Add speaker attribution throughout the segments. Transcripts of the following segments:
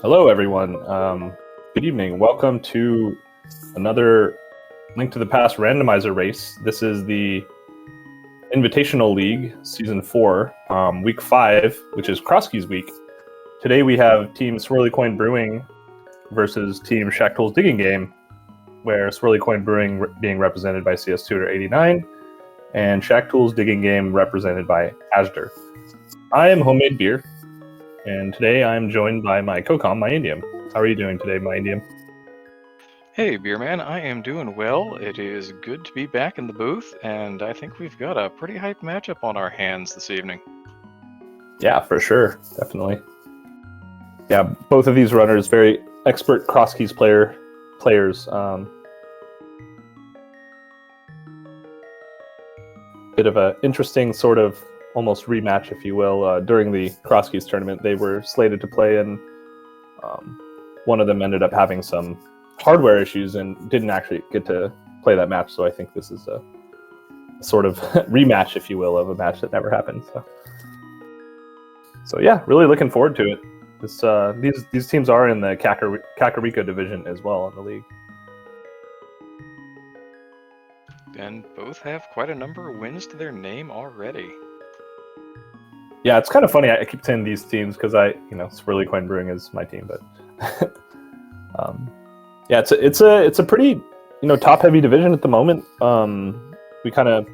Speaker 1: Hello, everyone. Good evening. Welcome to another Link to the Past randomizer race. This is the Invitational League, Season 4, Week 5, which is Crosskeys Week. Today we have Team Swirly Coin Brewing versus Team Shaktool's Digging Game, where Swirly Coin Brewing being represented by CS Tutor 89 and Shaktool's Digging Game represented by Ashdar. I am Homemade Beer. And today I'm joined by my co-com, My Indium. How are you doing today, My Indium?
Speaker 2: Hey, Beerman, I am doing well. It is good to be back in the booth, and I think we've got a pretty hype matchup on our hands this evening.
Speaker 1: Yeah, for sure. Definitely. Yeah, both of these runners, very expert crosskeys players. Bit of an interesting sort of almost rematch, if you will. During the crosskeys tournament, they were slated to play, and one of them ended up having some hardware issues and didn't actually get to play that match. So I think this is a sort of rematch, if you will, of a match that never happened. So yeah, really looking forward to it. These teams are in the Kakariko division as well in the league.
Speaker 2: And both have quite a number of wins to their name already.
Speaker 1: Yeah, it's kind of funny. I keep saying these teams because Swirly Coin Brewing is my team, but yeah, it's a pretty top-heavy division at the moment. We've got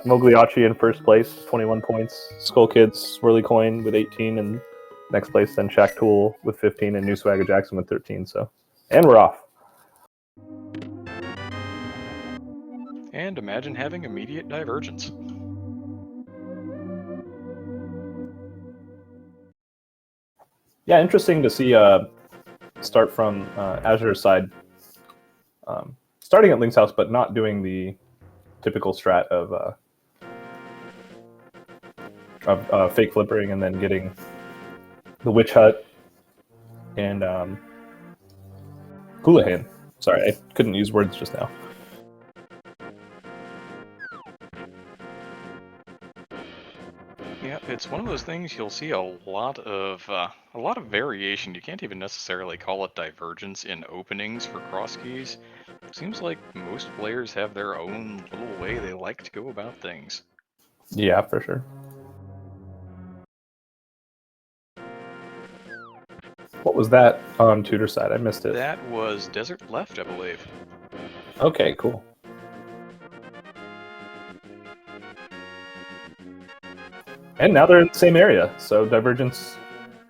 Speaker 1: Mogliacci in first place, 21 points. Skull Kids, Swirly Coin with 18, and next place then Shaktool with 15, and New Swagger Jackson with 13. And we're off.
Speaker 2: And imagine having immediate divergence.
Speaker 1: Yeah, interesting to see start from Azure's side, starting at Link's house, but not doing the typical strat of fake flippering and then getting the Witch Hut and Houlihan. Sorry, I couldn't use words just now.
Speaker 2: Yeah, it's one of those things you'll see a lot of variation. You can't even necessarily call it divergence in openings for crosskeys. It seems like most players have their own little way they like to go about things.
Speaker 1: Yeah, for sure. What was that on Tutor side? I missed it.
Speaker 2: That was Desert Left, I believe.
Speaker 1: Okay, cool. And now they're in the same area, so divergence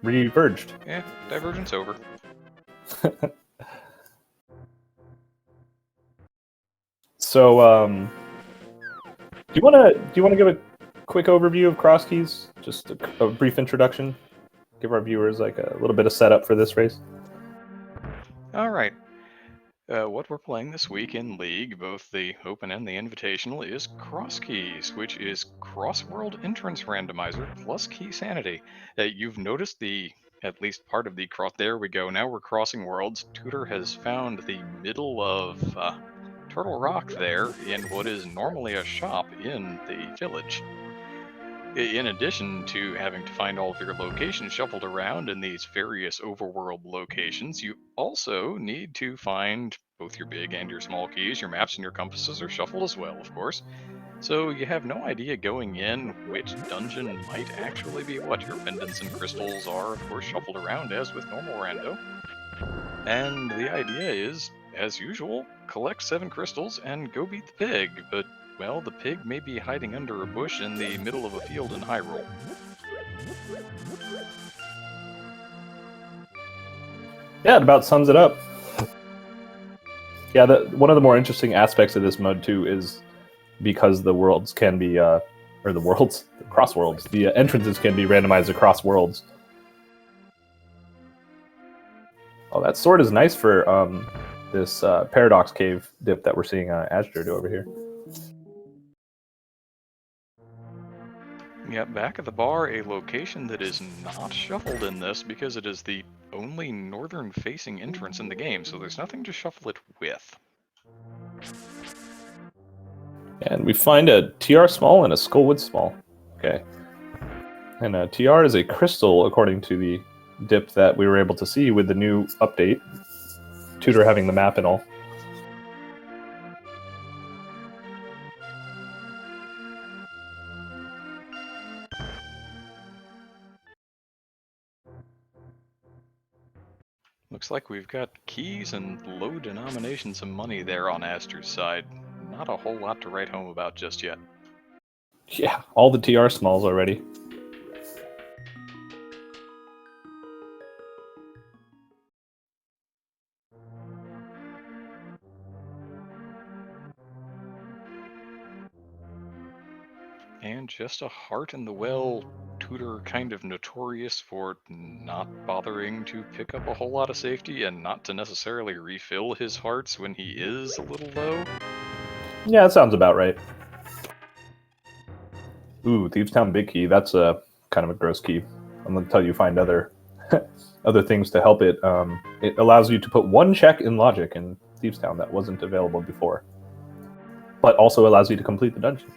Speaker 1: reverged.
Speaker 2: Yeah, divergence over.
Speaker 1: So, do you want to give a quick overview of crosskeys? Just a brief introduction. Give our viewers like a little bit of setup for this race.
Speaker 2: All right. What we're playing this week in League, both the Open and the Invitational, is Crosskeys, which is Cross-World Entrance Randomizer plus Key Sanity. You've noticed at least part of the cross. There we go. Now we're crossing worlds. Tutor has found the middle of Turtle Rock there in what is normally a shop in the village. In addition to having to find all of your locations shuffled around in these various overworld locations, you also need to find both your big and your small keys. Your maps and your compasses are shuffled as well, of course. So you have no idea going in which dungeon might actually be what. Your pendants and crystals are, of course, shuffled around as with normal rando. And the idea is, as usual, collect 7 crystals and go beat the pig, but well, the pig may be hiding under a bush in the middle of a field in Hyrule.
Speaker 1: Yeah, it about sums it up. Yeah, one of the more interesting aspects of this mode too is because the worlds can be, the cross worlds, the entrances can be randomized across worlds. Oh, that sword is nice for this Paradox Cave dip that we're seeing Ashdar do over here.
Speaker 2: Yeah, back at the bar, a location that is not shuffled in this because it is the only northern-facing entrance in the game, so there's nothing to shuffle it with.
Speaker 1: And we find a TR small and a Skullwood small. Okay. And a TR is a crystal, according to the dip that we were able to see with the new update. Tutor having the map and all.
Speaker 2: Looks like we've got keys and low denominations of money there on Aster's side. Not a whole lot to write home about just yet.
Speaker 1: Yeah, all the TR smalls already.
Speaker 2: And just a heart in the well, Tutor kind of notorious for not bothering to pick up a whole lot of safety and not to necessarily refill his hearts when he is a little low.
Speaker 1: Yeah, that sounds about right. Ooh, Thieves Town Big Key. That's a kind of a gross key. Until you find other other things to help it. It allows you to put one check in logic in Thieves Town that wasn't available before, but also allows you to complete the dungeon.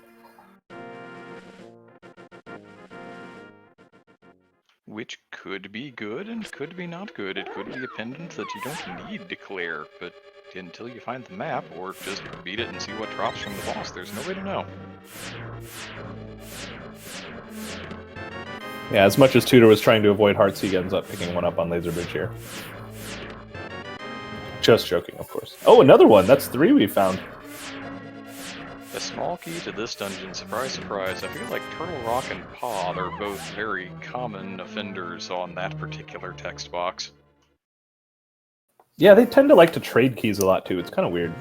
Speaker 2: Which could be good and could be not good. It could be a pendant that you don't need to clear, but until you find the map, or just beat it and see what drops from the boss, there's no way to know.
Speaker 1: Yeah, as much as Tutor was trying to avoid hearts, he ends up picking one up on Laser Bridge here. Just joking, of course. Oh, another one! That's 3 we found.
Speaker 2: A small key to this dungeon, surprise, surprise. I feel like Turtle Rock and Pod are both very common offenders on that particular text box.
Speaker 1: Yeah, they tend to like to trade keys a lot too. It's kind of weird.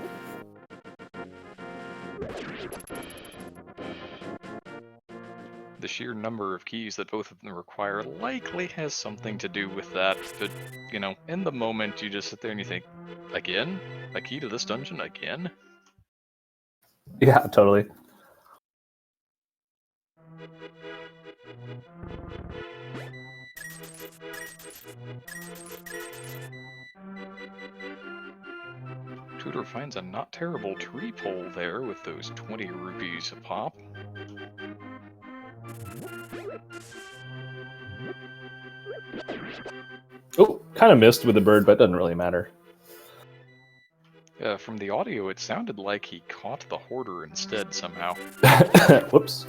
Speaker 2: The sheer number of keys that both of them require likely has something to do with that, but, you know, in the moment you just sit there and you think, again? A key to this dungeon again?
Speaker 1: Yeah, totally.
Speaker 2: Tutor finds a not terrible tree pole there with those 20 rupees a pop.
Speaker 1: Oh, kind of missed with the bird, but it doesn't really matter.
Speaker 2: From the audio, it sounded like he caught the hoarder instead somehow.
Speaker 1: Whoops.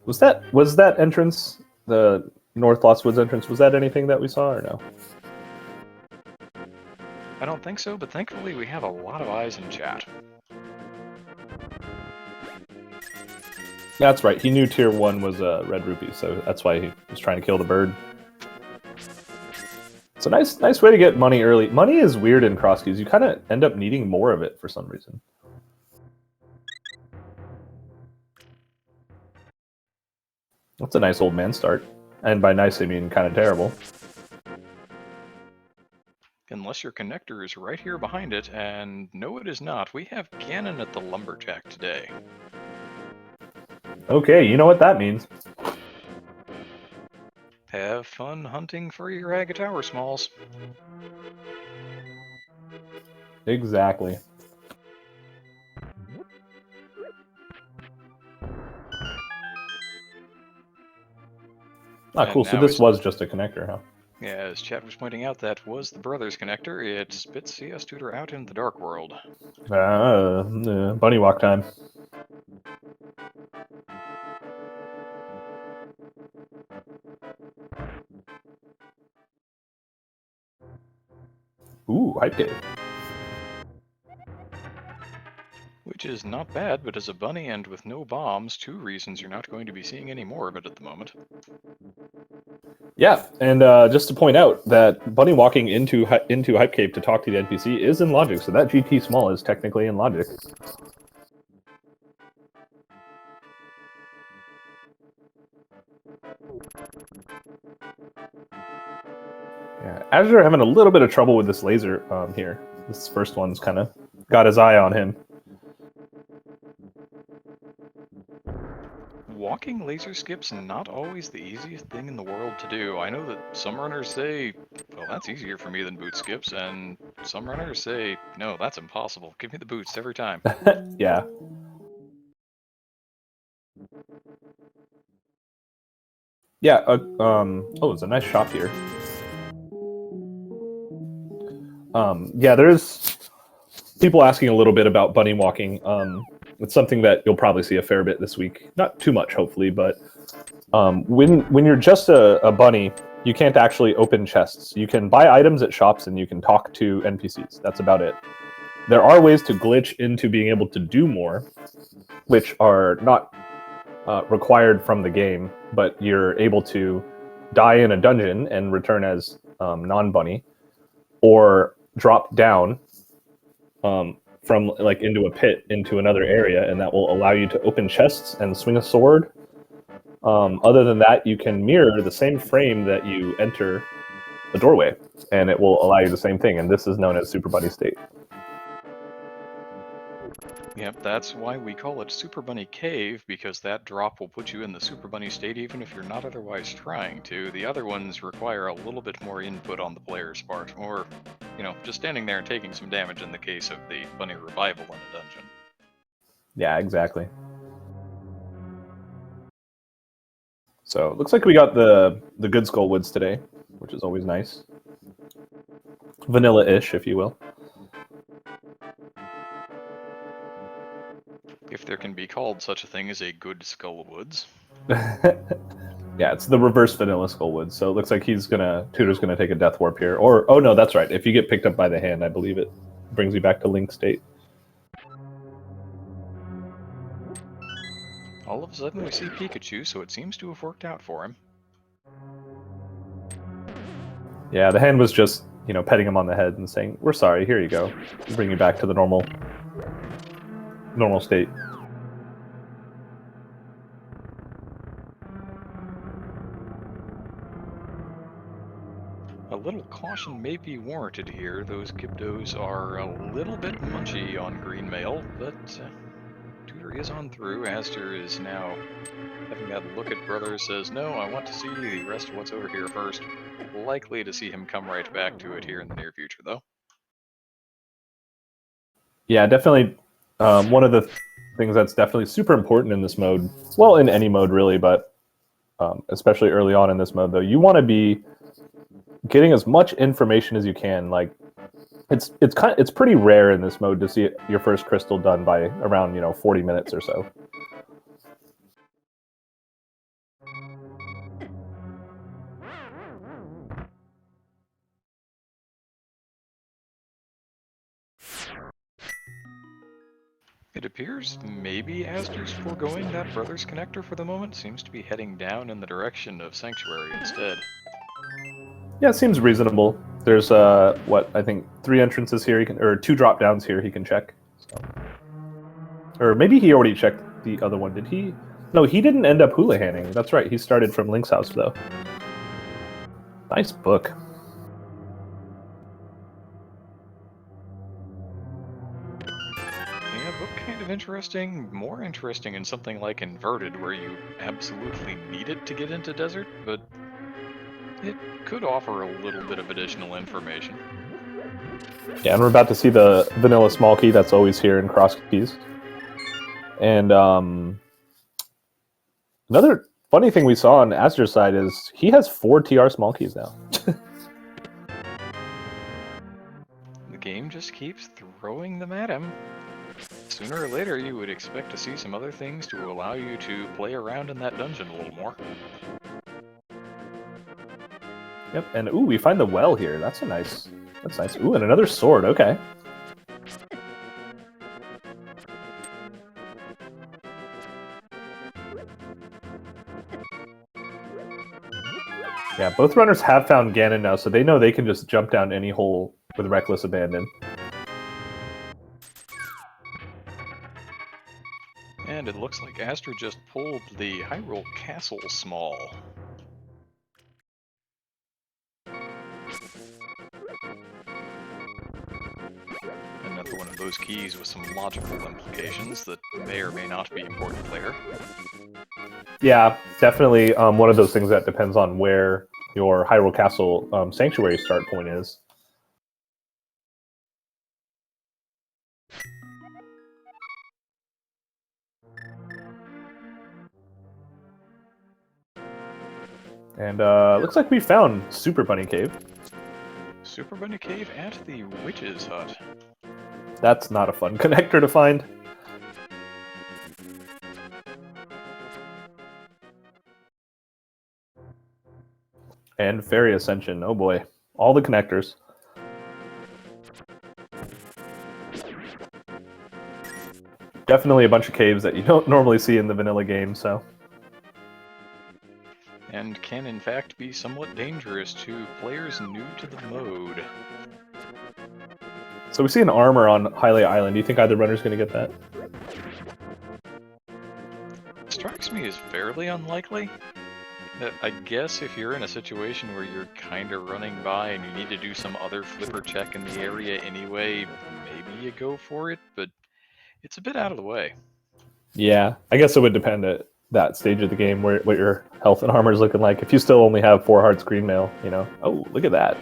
Speaker 1: Was that entrance, the North Lost Woods entrance, was that anything that we saw or no?
Speaker 2: I don't think so, but thankfully we have a lot of eyes in chat.
Speaker 1: That's right. He knew Tier 1 was a red rupee, so that's why he was trying to kill the bird. It's a nice way to get money early. Money is weird in cross keys. You kind of end up needing more of it for some reason. That's a nice old man start. And by nice, I mean kind of terrible.
Speaker 2: Unless your connector is right here behind it, and no it is not. We have Ganon at the Lumberjack today.
Speaker 1: Okay, you know what that means.
Speaker 2: Have fun hunting for your Agatower Smalls.
Speaker 1: Exactly. Ah, cool. So this was just a connector, huh?
Speaker 2: Yeah, as chat was pointing out, that was the Brothers connector. It spits CS Tutor out in the Dark World.
Speaker 1: Bunny walk time. Ooh, hype cave.
Speaker 2: Which is not bad, but as a bunny and with no bombs, 2 reasons you're not going to be seeing any more of it at the moment.
Speaker 1: Yeah, and just to point out that bunny walking into hype cave to talk to the NPC is in logic, so that GT small is technically in logic. Yeah, Azure having a little bit of trouble with this laser here. This first one's kind of got his eye on him.
Speaker 2: Walking laser skips not always the easiest thing in the world to do. I know that some runners say, well, that's easier for me than boot skips, and some runners say, no, that's impossible. Give me the boots every time.
Speaker 1: Yeah. Yeah. Oh, it's a nice shop here. Yeah, there's people asking a little bit about bunny walking. It's something that you'll probably see a fair bit this week. Not too much, hopefully, but when you're just a bunny, you can't actually open chests. You can buy items at shops and you can talk to NPCs. That's about it. There are ways to glitch into being able to do more, which are not required from the game, but you're able to die in a dungeon and return as non-bunny, or drop down from like into a pit into another area, and that will allow you to open chests and swing a sword. Other than that, you can mirror the same frame that you enter the doorway, and it will allow you the same thing. And this is known as Super Bunny State.
Speaker 2: Yep, that's why we call it Super Bunny Cave, because that drop will put you in the Super Bunny state even if you're not otherwise trying to. The other ones require a little bit more input on the player's part, or, just standing there and taking some damage in the case of the Bunny Revival in a dungeon.
Speaker 1: Yeah, exactly. So it looks like we got the good skull woods today, which is always nice. Vanilla-ish, if you will.
Speaker 2: If there can be called such a thing as a good skull woods.
Speaker 1: Yeah, it's the reverse vanilla skullwood. So it looks like Tutor's gonna take a death warp here. Or oh no, that's right. If you get picked up by the hand, I believe it brings you back to Link state.
Speaker 2: All of a sudden we see Pikachu, so it seems to have worked out for him.
Speaker 1: Yeah, the hand was just, petting him on the head and saying, "We're sorry, here you go. We'll bring you back to the normal state."
Speaker 2: A little caution may be warranted here. Those Gyptos are a little bit munchy on green mail, but Tutor is on through. Aster is now having that look at Brother, says, no, I want to see the rest of what's over here first. Likely to see him come right back to it here in the near future, though.
Speaker 1: Yeah, definitely. One of the things that's definitely super important in this mode, well, in any mode really, but especially early on in this mode, though, you want to be getting as much information as you can. Like, it's pretty rare in this mode to see your first crystal done by around 40 minutes or so.
Speaker 2: It appears maybe Aster's foregoing that Brothers Connector for the moment, seems to be heading down in the direction of Sanctuary instead.
Speaker 1: Yeah, it seems reasonable. There's I think 3 entrances here or 2 drop downs here he can check. So. Or maybe he already checked the other one. Did he? No, he didn't end up hula-hanning. That's right. He started from Link's house though. Nice book.
Speaker 2: Yeah, book kind of interesting. More interesting in something like Inverted, where you absolutely need it to get into Desert, but it could offer a little bit of additional information.
Speaker 1: Yeah, and we're about to see the vanilla small key that's always here in Cross Keys. And another funny thing we saw on Aster's side is he has 4 TR small keys now.
Speaker 2: The game just keeps throwing them at him. Sooner or later, you would expect to see some other things to allow you to play around in that dungeon a little more.
Speaker 1: Yep, and ooh, we find the well here. That's nice. Ooh, and another sword. Okay. Yeah, both runners have found Ganon now, so they know they can just jump down any hole with reckless abandon.
Speaker 2: And it looks like Aster just pulled the Hyrule Castle small. Another one of those keys with some logical implications that may or may not be important later.
Speaker 1: Yeah, definitely one of those things that depends on where your Hyrule Castle Sanctuary start point is. And looks like we found Super Bunny Cave.
Speaker 2: Super Bunny Cave at the Witch's Hut.
Speaker 1: That's not a fun connector to find. And Fairy Ascension, oh boy. All the connectors. Definitely a bunch of caves that you don't normally see in the vanilla game, so.
Speaker 2: And can in fact be somewhat dangerous to players new to the mode.
Speaker 1: So we see an armor on Hylia Island. Do you think either runner's going to get that?
Speaker 2: Strikes me as fairly unlikely. I guess if you're in a situation where you're kind of running by and you need to do some other flipper check in the area anyway, maybe you go for it, but it's a bit out of the way.
Speaker 1: Yeah, I guess it would depend at that stage of the game what your health and armor is looking like. If you still only have 4 hearts green mail, you know. Oh, look at that.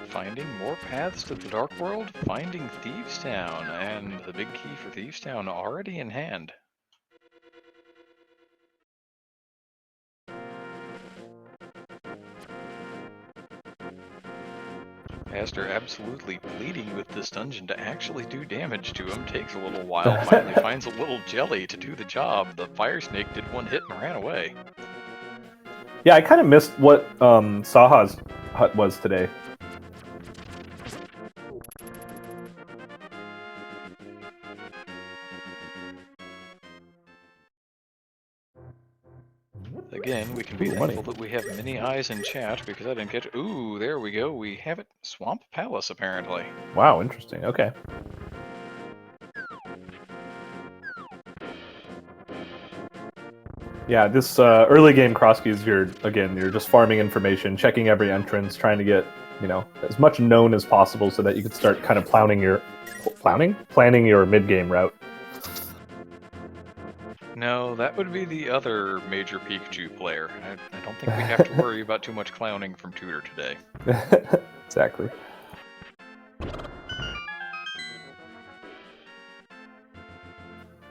Speaker 2: Finding more paths to the Dark World, finding Thieves Town, and the big key for Thieves Town already in hand. Aster absolutely pleading with this dungeon to actually do damage to him. Takes a little while, finally finds a little jelly to do the job. The fire snake did one hit and ran away.
Speaker 1: Yeah, I kind of missed what Saha's hut was today.
Speaker 2: Again, we can be thankful that we have many eyes in chat because I didn't get... Ooh, there we go. We have it. Swamp Palace, apparently.
Speaker 1: Wow, interesting. Okay. Yeah, this early game cross keys, you're just farming information, checking every entrance, trying to get, you know, as much known as possible so that you can start kind of planning your mid-game route.
Speaker 2: No, that would be the other major Pikachu player. I don't think we have to worry about too much clowning from Tutor today.
Speaker 1: Exactly.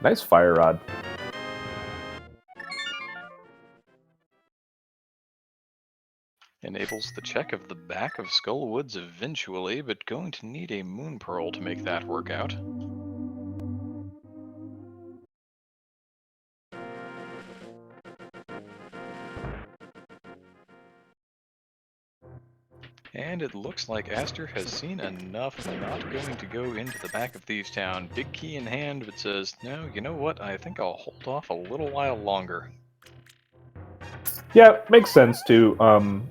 Speaker 1: Nice fire rod.
Speaker 2: Enables the check of the back of Skull Woods eventually, but going to need a Moon Pearl to make that work out. And it looks like Aster has seen enough, not going to go into the back of Thieves Town. Big key in hand, but says, no, you know what, I think I'll hold off a little while longer.
Speaker 1: Yeah, makes sense too.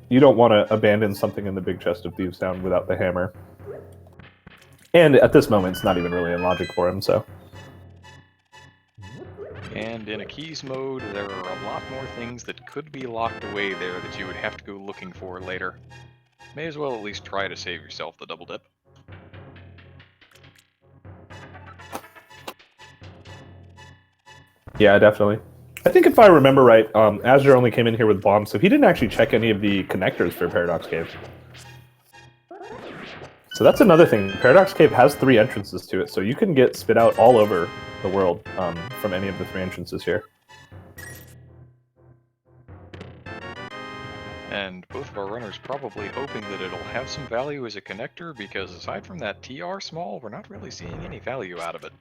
Speaker 1: You don't want to abandon something in the big chest of Thieves Town without the hammer. And at this moment, it's not even really in logic for him, so.
Speaker 2: And in a keys mode, there are a lot more things that could be locked away there that you would have to go looking for later. May as well at least try to save yourself the double dip.
Speaker 1: Yeah, definitely. I think if I remember right, Azure only came in here with bombs, so he didn't actually check any of the connectors for Paradox Cave. So that's another thing. Paradox Cave has 3 entrances to it, so you can get spit out all over the world from any of the 3 entrances here.
Speaker 2: And both of our runners probably hoping that it'll have some value as a connector, because aside from that TR small, we're not really seeing any value out of it.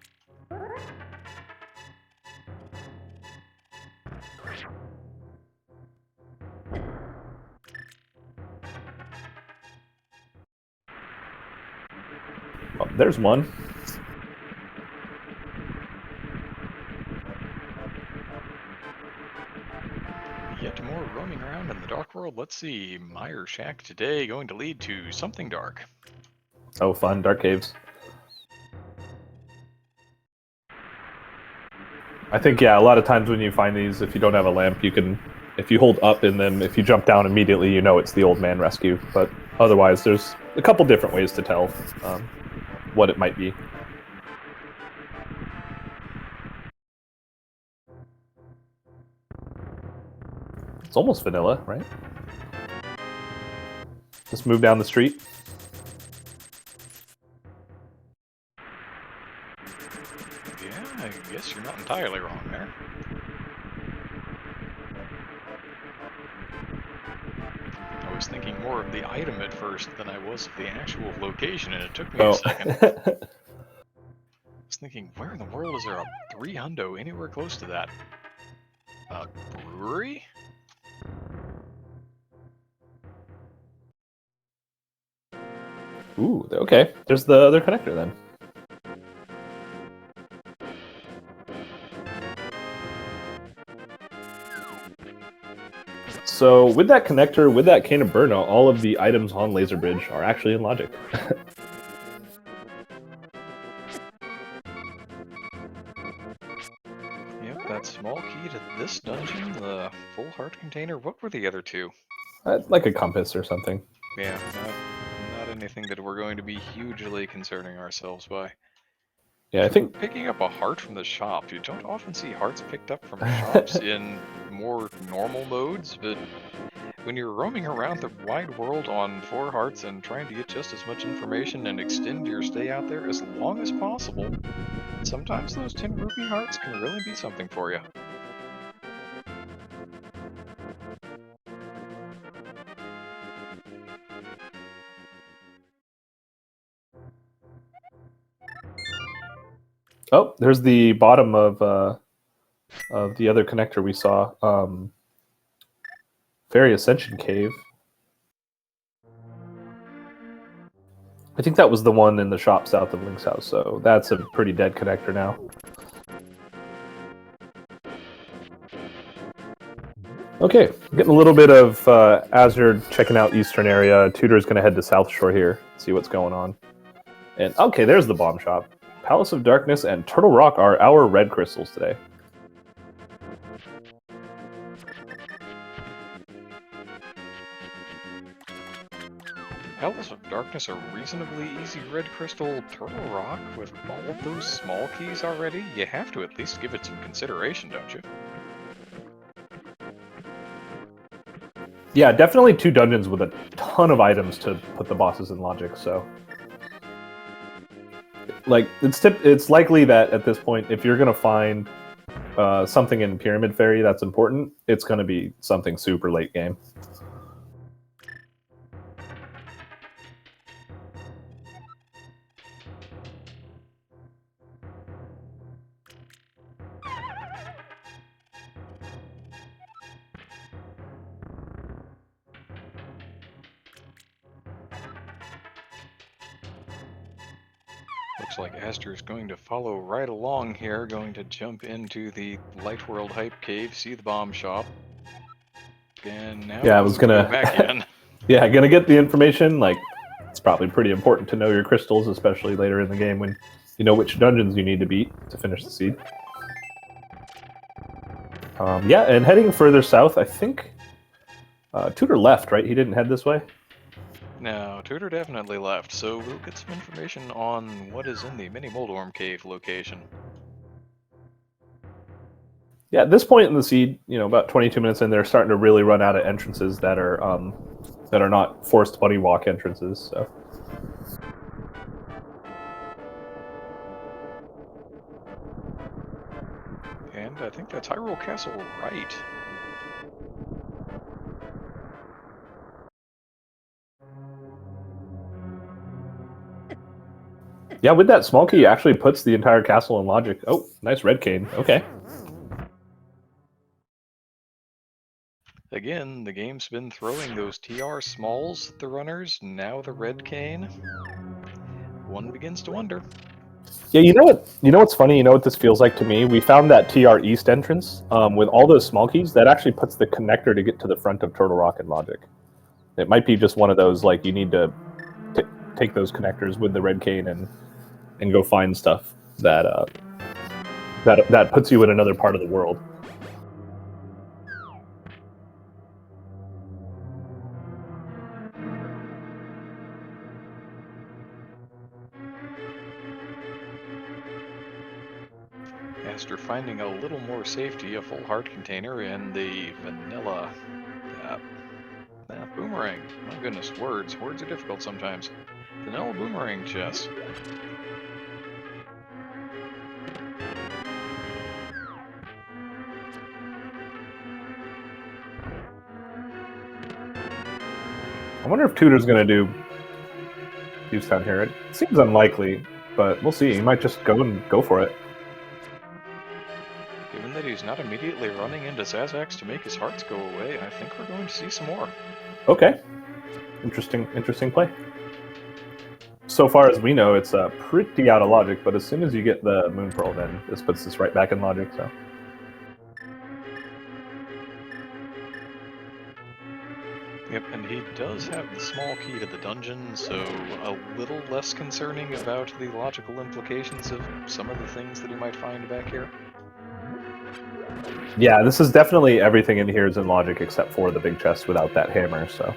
Speaker 1: Oh, there's one.
Speaker 2: Yet more roaming around in the Dark World. Let's see, Mire Shack today going to lead to something dark.
Speaker 1: Oh, fun, Dark Caves. I think, yeah, a lot of times when you find these, if you don't have a lamp, you can, if you hold up in them, if you jump down immediately, you know it's the old man rescue. But otherwise, there's a couple different ways to tell what it might be. It's almost vanilla, right? Just move down the street.
Speaker 2: Yeah, I guess you're not entirely wrong there. was thinking more of the item at first than I was of the actual location, and it took me
Speaker 1: Oh.
Speaker 2: a second. I was thinking, where in the world is there a 3 hundo anywhere close to that? A brewery?
Speaker 1: Ooh, okay. There's the other connector then. So with that connector, with that cane of burnout, all of the items on Laser Bridge are actually in logic.
Speaker 2: Yep, that small key to this dungeon, the full heart container. What were the other two?
Speaker 1: Like a compass or something.
Speaker 2: Yeah, not anything that we're going to be hugely concerning ourselves by.
Speaker 1: Yeah, I think
Speaker 2: Picking up a heart from the shop, you don't often see hearts picked up from shops in more normal modes, but when you're roaming around the wide world on 4 hearts and trying to get just as much information and extend your stay out there as long as possible, sometimes those 10 rupee hearts can really be something for you.
Speaker 1: oh, there's the bottom of the other connector we saw. Fairy Ascension Cave. I think that was the one in the shop south of Link's house, so that's a pretty dead connector now. Okay, getting a little bit of as you're checking out Eastern area, Tutor's going to head to South Shore here, see what's going on. And okay, there's the bomb shop. Palace of Darkness and Turtle Rock are our red crystals today.
Speaker 2: Palace of Darkness, a reasonably easy red crystal. Turtle Rock, with all of those small keys already, you have to at least give it some consideration, don't you?
Speaker 1: Yeah, definitely 2 dungeons with a ton of items to put the bosses in logic, so... Like, it's likely that at this point, if you're going to find something in Pyramid Fairy that's important, it's going to be something super late game.
Speaker 2: Looks like Aster's going to follow right along here, going to jump into the Light World Hype Cave, see the bomb shop, and now
Speaker 1: Yeah, I was
Speaker 2: go
Speaker 1: gonna...
Speaker 2: back in.
Speaker 1: Yeah, gonna get the information. Like, it's probably pretty important to know your crystals, especially later in the game when you know which dungeons you need to beat to finish the seed. Yeah, and heading further south, I think Tutor left, right? He didn't head this way?
Speaker 2: No, Tudor definitely left, so we'll get some information on what is in the Mini Moldorm Cave location.
Speaker 1: Yeah, at this point in the seed, you know, about 22 minutes in, they're starting to really run out of entrances that are not forced bunny walk entrances. So.
Speaker 2: And I think that's Hyrule Castle right.
Speaker 1: Yeah, with that small key, it actually puts the entire castle in logic. Oh, nice red cane. Okay.
Speaker 2: Again, the game's been throwing those TR smalls at the runners, now the red cane. One begins to wonder.
Speaker 1: Yeah, you know what? You know what's funny? You know what this feels like to me? We found that TR East entrance with all those small keys. That actually puts the connector to get to the front of Turtle Rock in logic. It might be just one of those, like, you need to take those connectors with the red cane and go find stuff that that puts you in another part of the world.
Speaker 2: After finding a little more safety, a full heart container and the vanilla boomerang. My goodness, words are difficult sometimes. Vanilla boomerang chest.
Speaker 1: I wonder if Tudor's going to do Thieves Town here. It seems unlikely, but we'll see. He might just go for it.
Speaker 2: Given that he's not immediately running into Zazax to make his hearts go away, I think we're going to see some more.
Speaker 1: Okay. Interesting play. So far as we know, it's pretty out of logic, but as soon as you get the Moon Pearl, then this puts us right back in logic, so...
Speaker 2: Yep, and he does have the small key to the dungeon, so a little less concerning about the logical implications of some of the things that he might find back here.
Speaker 1: Yeah, this is definitely everything in here is in logic except for the big chest without that hammer, so...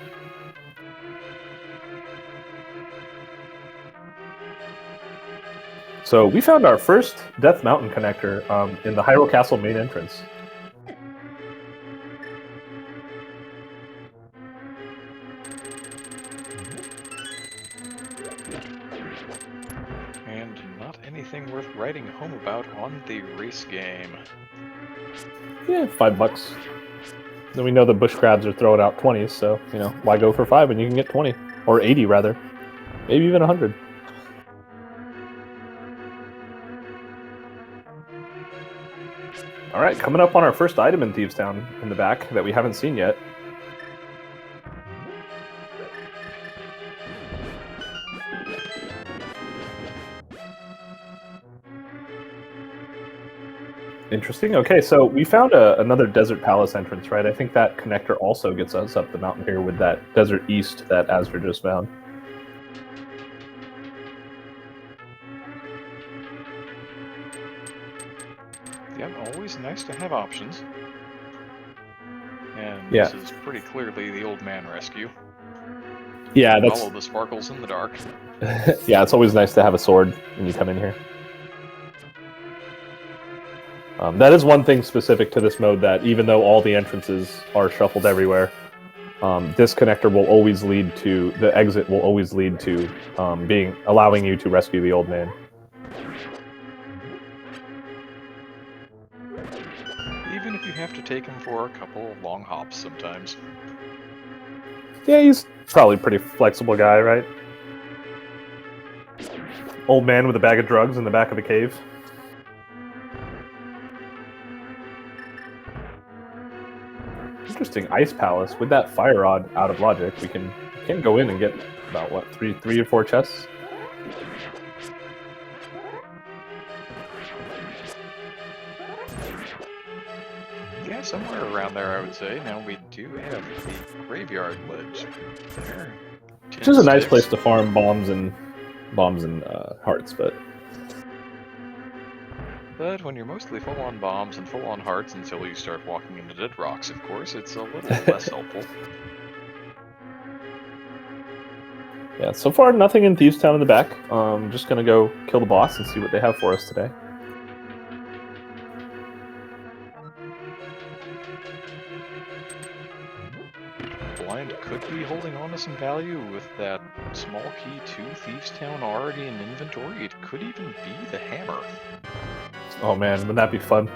Speaker 1: So we found our first Death Mountain connector in the Hyrule Castle main entrance.
Speaker 2: And not anything worth writing home about on the race game.
Speaker 1: Yeah, $5. Then we know the bush crabs are throwing out 20s, so, you know, why go for 5 when you can get 20? Or 80, rather. Maybe even 100. All right, coming up on our first item in Thieves Town in the back that we haven't seen yet. Interesting. Okay, so we found another Desert Palace entrance, right? I think that connector also gets us up the mountain here with that Desert East that Astor just found.
Speaker 2: Yep, always nice to have options. And
Speaker 1: yeah.
Speaker 2: This is pretty clearly the old man rescue.
Speaker 1: Yeah, that's...
Speaker 2: Follow the sparkles in the dark.
Speaker 1: Yeah, it's always nice to have a sword when you come in here. That is one thing specific to this mode, that even though all the entrances are shuffled everywhere, this connector will always lead to, the exit will always lead to allowing you to rescue the old man.
Speaker 2: Even if you have to take him for a couple of long hops sometimes.
Speaker 1: Yeah, he's probably a pretty flexible guy, right? Old man with a bag of drugs in the back of a cave. Interesting ice palace with that fire rod out of logic. We can go in and get about what, three or four chests.
Speaker 2: Yeah, somewhere around there, I would say. Now we do have the graveyard ledge there.
Speaker 1: Which is a nice place to farm bombs and hearts, but.
Speaker 2: But when you're mostly full on bombs and full on hearts until you start walking into dead rocks, of course, it's a little less helpful.
Speaker 1: Yeah, so far nothing in Thieves Town in the back. Just gonna go kill the boss and see what they have for us today.
Speaker 2: Blind could be holding on to some value with that small key to Thieves Town already in inventory. It could even be the hammer.
Speaker 1: Oh man, wouldn't that be fun?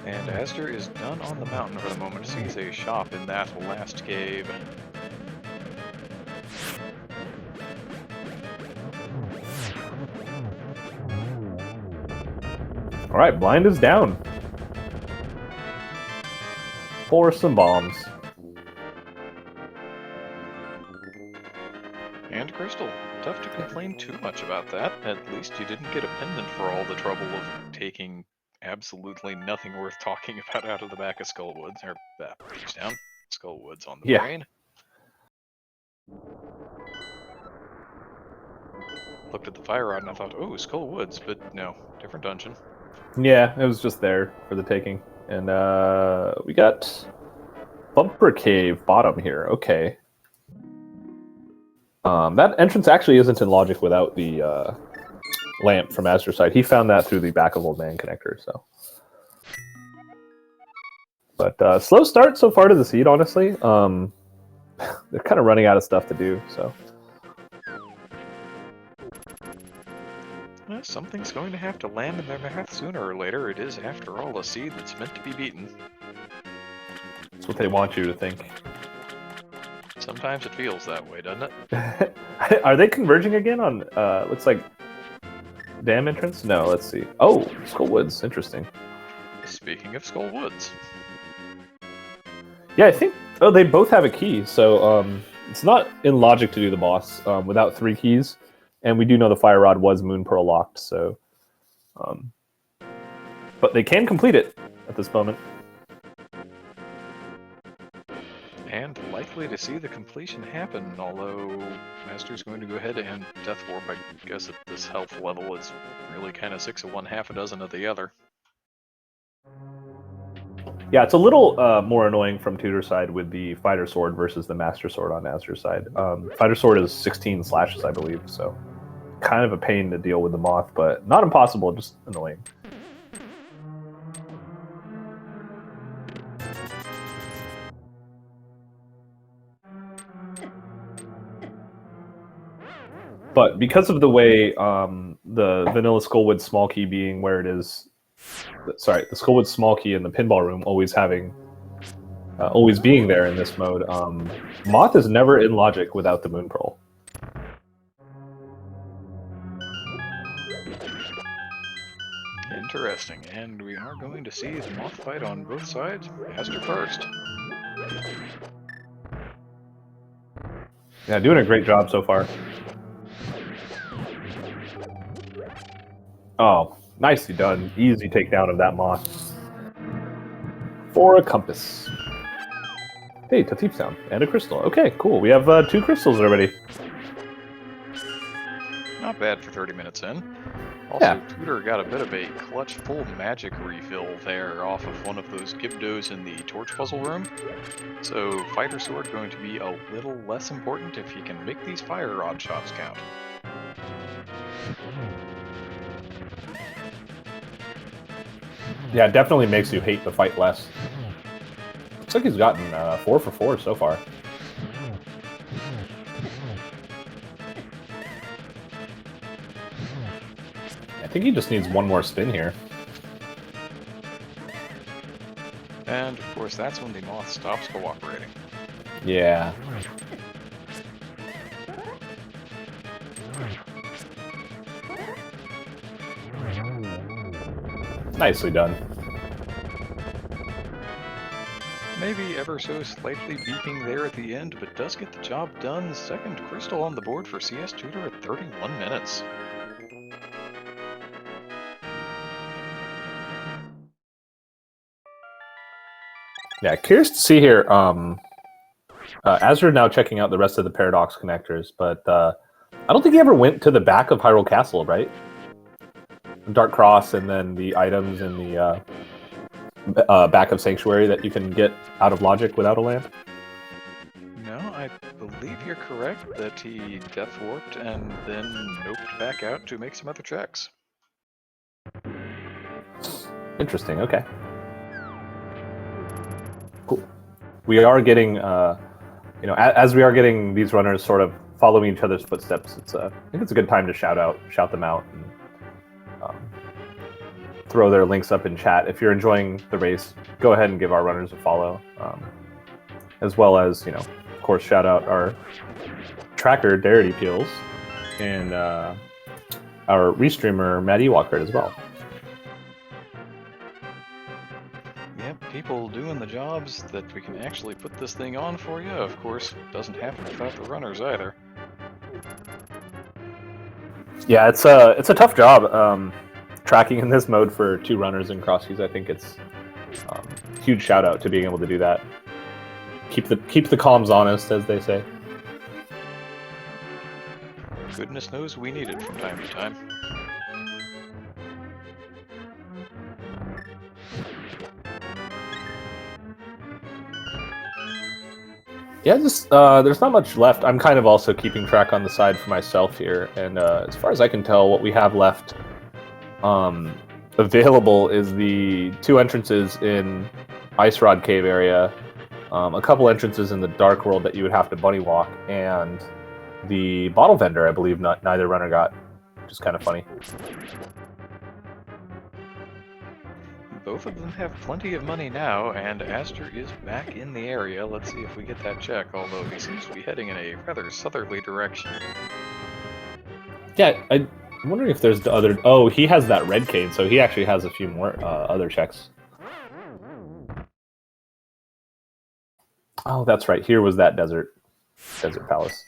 Speaker 2: And Astor is done on the mountain for the moment. Sees a shop in that last cave.
Speaker 1: Alright, blind is down. For some bombs.
Speaker 2: And Crystal. Tough to complain too much about that. At least you didn't get a pendant for all the trouble of taking absolutely nothing worth talking about out of the back of Skullwoods, or Thieves Town. Skullwoods on the brain. Looked at the fire rod and I thought, oh, Skullwoods, but no, different dungeon.
Speaker 1: Yeah, it was just there for the taking. And we got Bumper Cave bottom here. Okay. That entrance actually isn't in logic without the lamp from Astor's side. He found that through the back of Old Man connector, so. But slow start so far to the seed, honestly. They're kind of running out of stuff to do, so.
Speaker 2: Something's going to have to land in their mouth sooner or later. It is, after all, a seed that's meant to be beaten.
Speaker 1: That's what they want you to think.
Speaker 2: Sometimes it feels that way, doesn't it?
Speaker 1: Are they converging again on, looks like, dam entrance? No, let's see. Oh, Skull Woods, interesting.
Speaker 2: Speaking of Skull Woods.
Speaker 1: Yeah, I think, oh, they both have a key, so it's not in logic to do the boss without 3 keys, and we do know the Fire Rod was Moon Pearl locked, so... but they can complete it at this moment.
Speaker 2: And likely to see the completion happen, although Master's going to go ahead and Death Warp. I guess at this health level is really kind of 6 of one, half a dozen of the other.
Speaker 1: Yeah, it's a little more annoying from Tutor's side with the Fighter Sword versus the Master Sword on Master's side. Fighter Sword is 16 slashes, I believe, so kind of a pain to deal with the Moth, but not impossible, just annoying. But because of the way the Vanilla Skullwood small key being where it is, sorry, the Skullwood small key in the pinball room always being there in this mode, Moth is never in logic without the Moon Pearl.
Speaker 2: Interesting, and we are going to see the Moth fight on both sides. Master first.
Speaker 1: Yeah, doing a great job so far. Oh, nicely done. Easy takedown of that Moth. For a compass. Hey, Tatif sound. And a crystal. Okay, cool. We have 2 crystals already.
Speaker 2: Not bad for 30 minutes in. Also,
Speaker 1: Yeah.
Speaker 2: Tutor got a bit of a clutch full magic refill there off of one of those Gibdos in the torch puzzle room. So Fighter Sword going to be a little less important if he can make these fire rod shots count.
Speaker 1: Yeah, it definitely makes you hate the fight less. Looks like he's gotten 4 for 4 so far. I think he just needs one more spin here.
Speaker 2: And of course that's when the Moth stops cooperating.
Speaker 1: Yeah. Nicely done.
Speaker 2: Maybe ever so slightly beeping there at the end, but does get the job done. Second crystal on the board for CS Tutor at 31 minutes.
Speaker 1: Yeah, curious to see here. As you're now checking out the rest of the Paradox connectors, but I don't think he ever went to the back of Hyrule Castle, right? Dark Cross and then the items in the back of Sanctuary that you can get out of logic without a lamp.
Speaker 2: No, I believe you're correct that he death warped and then noped back out to make some other checks.
Speaker 1: Interesting, okay. Cool. We are getting, as we are getting these runners sort of following each other's footsteps, I think it's a good time to shout them out, and throw their links up in chat. If you're enjoying the race, go ahead and give our runners a follow, as well as, of course, shout out our tracker, Darity Peels, and our restreamer, Matt Ewalker, as well.
Speaker 2: Yep, people doing the jobs that we can actually put this thing on for you. Of course, it doesn't happen without the runners either.
Speaker 1: Yeah, it's a tough job tracking in this mode for 2 runners in cross keys. I think it's huge shout out to being able to do that. Keep the comms honest, as they say.
Speaker 2: Goodness knows we need it from time to time.
Speaker 1: Yeah, just there's not much left. I'm kind of also keeping track on the side for myself here, and as far as I can tell, what we have left available is the 2 entrances in Ice Rod Cave area, a couple entrances in the Dark World that you would have to bunny walk, and the bottle vendor. I believe neither runner got which is kind of funny.
Speaker 2: Both of them have plenty of money now, and Aster is back in the area. Let's see if we get that check, although he seems to be heading in a rather southerly direction.
Speaker 1: Yeah, I'm wondering if there's the other... Oh, he has that red cane, so he actually has a few more other checks. Oh, that's right. Here was that desert palace.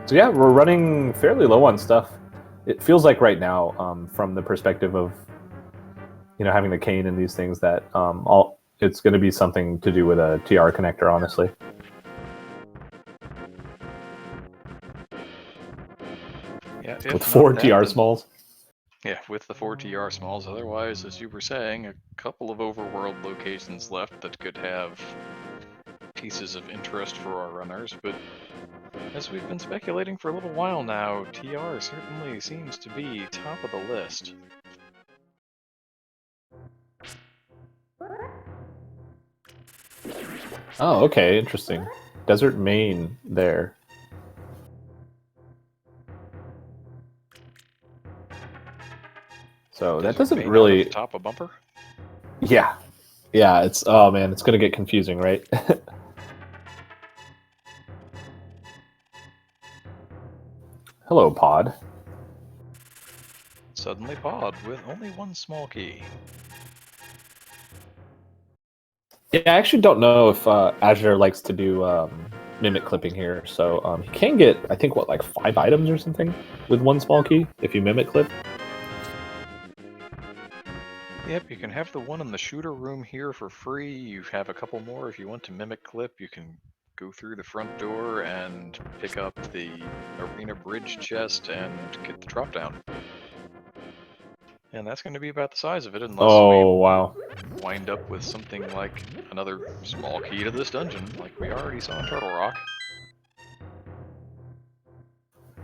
Speaker 1: So yeah, we're running fairly low on stuff. It feels like right now, from the perspective of, you know, having the cane and these things, that it's going to be something to do with a TR connector, honestly.
Speaker 2: Yeah,
Speaker 1: with 4 TR smalls.
Speaker 2: Yeah, with the 4 TR smalls. Otherwise, as you were saying, a couple of overworld locations left that could have pieces of interest for our runners, but as we've been speculating for a little while now, TR certainly seems to be top of the list.
Speaker 1: Oh, okay, interesting. Desert Main there. So
Speaker 2: Desert
Speaker 1: that doesn't
Speaker 2: Main
Speaker 1: really...
Speaker 2: out of the top of bumper?
Speaker 1: Yeah. Yeah, it's... Oh, man, it's going to get confusing, right? Hello, Pod.
Speaker 2: Suddenly Pod with only 1 small key.
Speaker 1: Yeah, I actually don't know if Azure likes to do mimic clipping here. So he can get, I think, what, like 5 items or something with 1 small key if you mimic clip.
Speaker 2: Yep, you can have the one in the shooter room here for free. You have a couple more if you want to mimic clip. You can go through the front door and pick up the arena bridge chest and get the drop down. And that's going to be about the size of it, unless we wind up with something like another small key to this dungeon, like we already saw in Turtle Rock.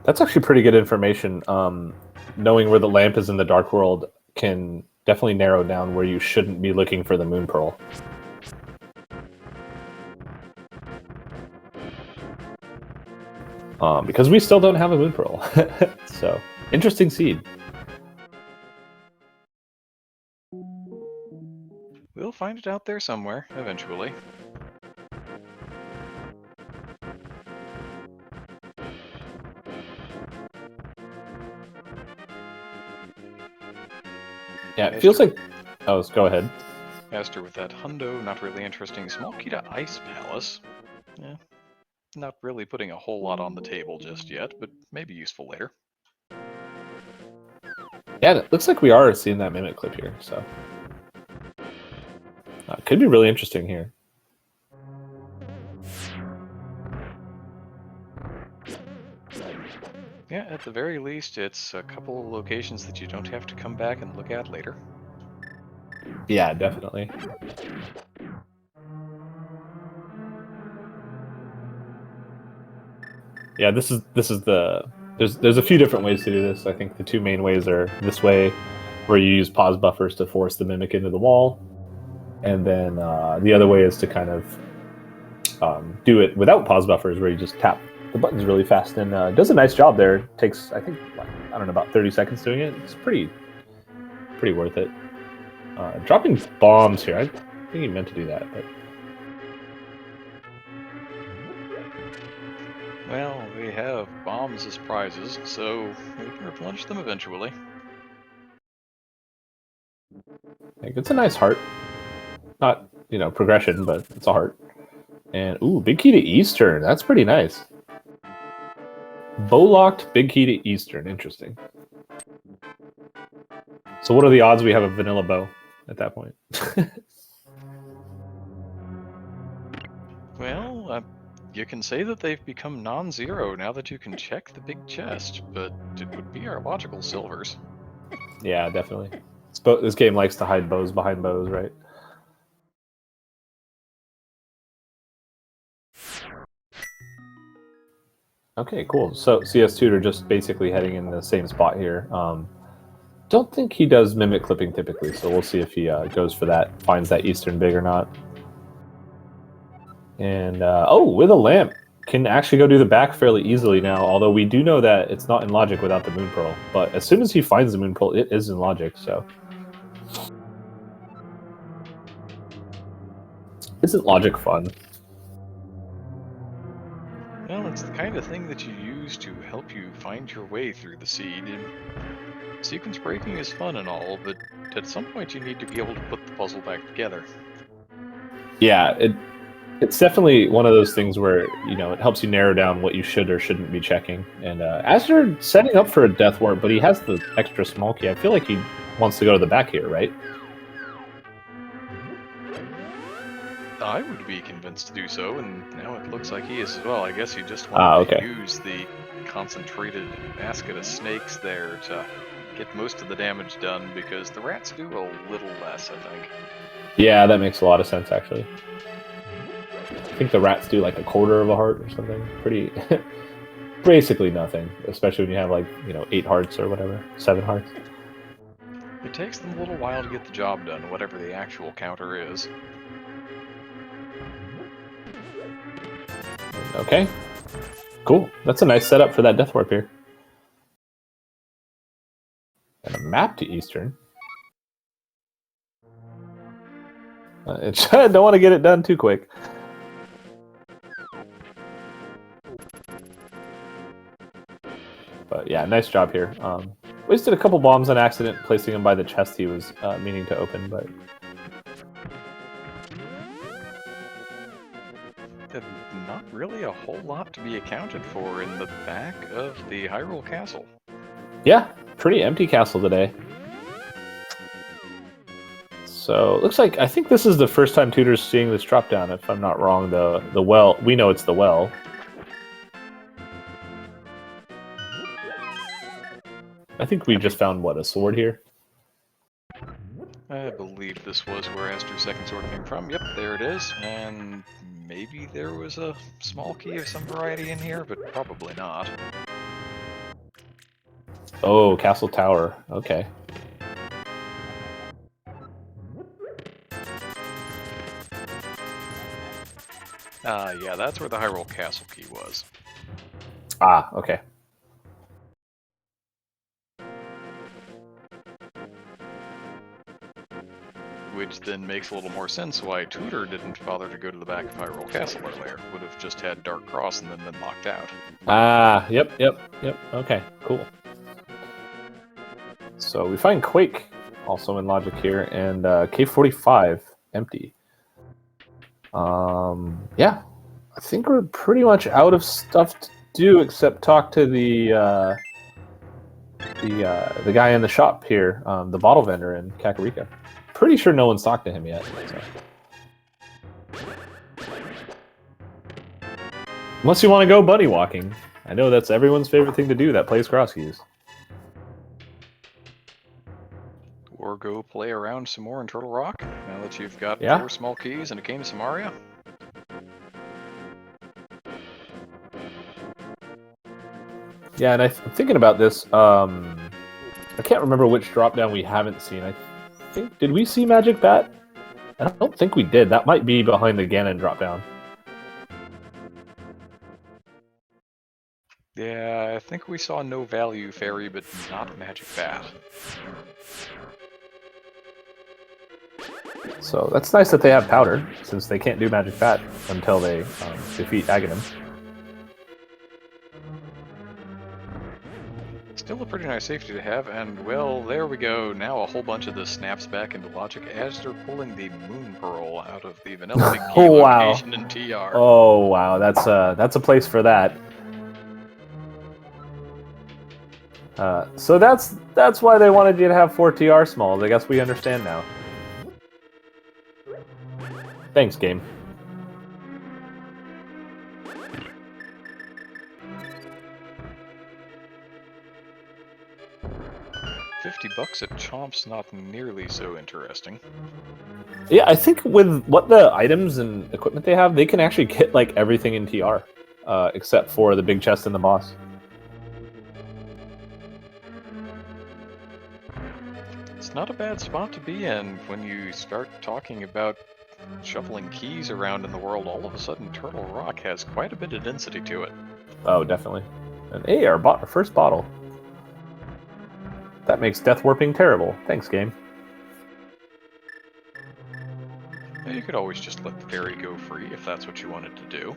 Speaker 1: That's actually pretty good information. Knowing where the lamp is in the Dark World can definitely narrow down where you shouldn't be looking for the Moon Pearl. Because we still don't have a Moon Pearl. So, interesting seed.
Speaker 2: We'll find it out there somewhere, eventually.
Speaker 1: Yeah, it feels like... Oh, go ahead.
Speaker 2: Aster with that hundo, not really interesting. Small key to Ice Palace. Yeah, not really putting a whole lot on the table just yet, but maybe useful later.
Speaker 1: Yeah, it looks like we are seeing that mimic clip here, so... could be really interesting here.
Speaker 2: Yeah, at the very least, it's a couple of locations that you don't have to come back and look at later.
Speaker 1: Yeah, definitely. Yeah, this is the... There's a few different ways to do this. I think the 2 main ways are this way, where you use pause buffers to force the mimic into the wall, and then the other way is to kind of do it without pause buffers, where you just tap the buttons really fast, and does a nice job there. It takes, I think, like, I don't know, about 30 seconds doing it. It's pretty worth it. Dropping bombs here. I think he meant to do that, but...
Speaker 2: Well, we have bombs as prizes, so we can replenish them eventually.
Speaker 1: It's a nice heart. Not, you know, progression, but it's a heart. And, ooh, big key to Eastern. That's pretty nice. Bow-locked, big key to Eastern. Interesting. So what are the odds we have a vanilla bow at that point?
Speaker 2: Well, you can say that they've become non-zero now that you can check the big chest, but it would be our logical silvers.
Speaker 1: Yeah, definitely. This game likes to hide bows behind bows, right? Okay, cool. So CS Tutor just basically heading in the same spot here. Don't think he does mimic clipping typically, so we'll see if he goes for that, finds that Eastern big or not. And, oh, with a lamp. can actually go do the back fairly easily now, although we do know that it's not in logic without the Moon Pearl. But as soon as he finds the Moon Pearl, it is in logic, so... Isn't logic fun?
Speaker 2: Well, it's the kind of thing that you use to help you find your way through the seed. And sequence breaking is fun and all, but at some point you need to be able to put the puzzle back together.
Speaker 1: Yeah, it's definitely one of those things where, you know, it helps you narrow down what you should or shouldn't be checking. And as you're setting up for a death warp, but he has the extra small key, I feel like he wants to go to the back here, right?
Speaker 2: I would be convinced to do so, and now it looks like he is as well. I guess he just wanted to use the concentrated basket of snakes there to get most of the damage done, because the rats do a little less, I think.
Speaker 1: Yeah, that makes a lot of sense, actually. I think the rats do like a quarter of a heart or something. Pretty... basically nothing, especially when you have, like, you know, 8 hearts or whatever, 7 hearts.
Speaker 2: It takes them a little while to get the job done, whatever the actual counter is.
Speaker 1: Okay. Cool. That's a nice setup for that death warp here. And a map to Eastern. Don't want to get it done too quick. But yeah, nice job here. Wasted a couple bombs on accident, placing him by the chest he was meaning to open, but...
Speaker 2: Not really a whole lot to be accounted for in the back of the Hyrule Castle.
Speaker 1: Yeah, pretty empty castle today. So, looks like, I think this is the first time Tutor's seeing this drop down, if I'm not wrong. The well, we know it's the well. I think we just found, what, a sword here?
Speaker 2: I believe this was where Aster's second sword came from. Yep, there it is. And maybe there was a small key of some variety in here, but probably not.
Speaker 1: Oh, Castle Tower. Okay.
Speaker 2: Yeah, that's where the Hyrule Castle key was.
Speaker 1: Ah, okay.
Speaker 2: Which then makes a little more sense why Tutor didn't bother to go to the back of Hyrule Castle earlier. Would have just had Dark Cross and then been locked out.
Speaker 1: Ah, yep. Okay, cool. So we find Quake also in logic here, and K45 empty. Yeah, I think we're pretty much out of stuff to do except talk to the guy in the shop here, the bottle vendor in Kakariko. Pretty sure no one's talked to him yet. So. Unless you want to go bunny walking. I know that's everyone's favorite thing to do that plays cross keys.
Speaker 2: Or go play around some more in Turtle Rock, now that you've got 4 small keys and a cane of Samaria.
Speaker 1: Yeah, and I'm thinking about this. I can't remember which drop down we haven't seen. I think, did we see Magic Bat? I don't think we did. That might be behind the Ganon drop down.
Speaker 2: Yeah, I think we saw No Value Fairy, but not Magic Bat.
Speaker 1: So that's nice that they have Powder, since they can't do Magic Bat until they defeat Aghanim.
Speaker 2: Still a pretty nice safety to have, and well, there we go. Now a whole bunch of this snaps back into logic as they're pulling the Moon Pearl out of the Vanilla Big Key location in TR.
Speaker 1: Oh wow, that's a place for that. So that's why they wanted you to have 4 TR smalls. I guess we understand now. Thanks, game.
Speaker 2: $50 at Chomp's not nearly so interesting.
Speaker 1: Yeah, I think with what the items and equipment they have, they can actually get like everything in TR, except for the big chest and the boss.
Speaker 2: It's not a bad spot to be in when you start talking about Shuffling keys around in the world, all of a sudden Turtle Rock has quite a bit of density to it.
Speaker 1: Oh, definitely. And hey, our first bottle. That makes death warping terrible. Thanks, game.
Speaker 2: Now, you could always just let the fairy go free if that's what you wanted to do.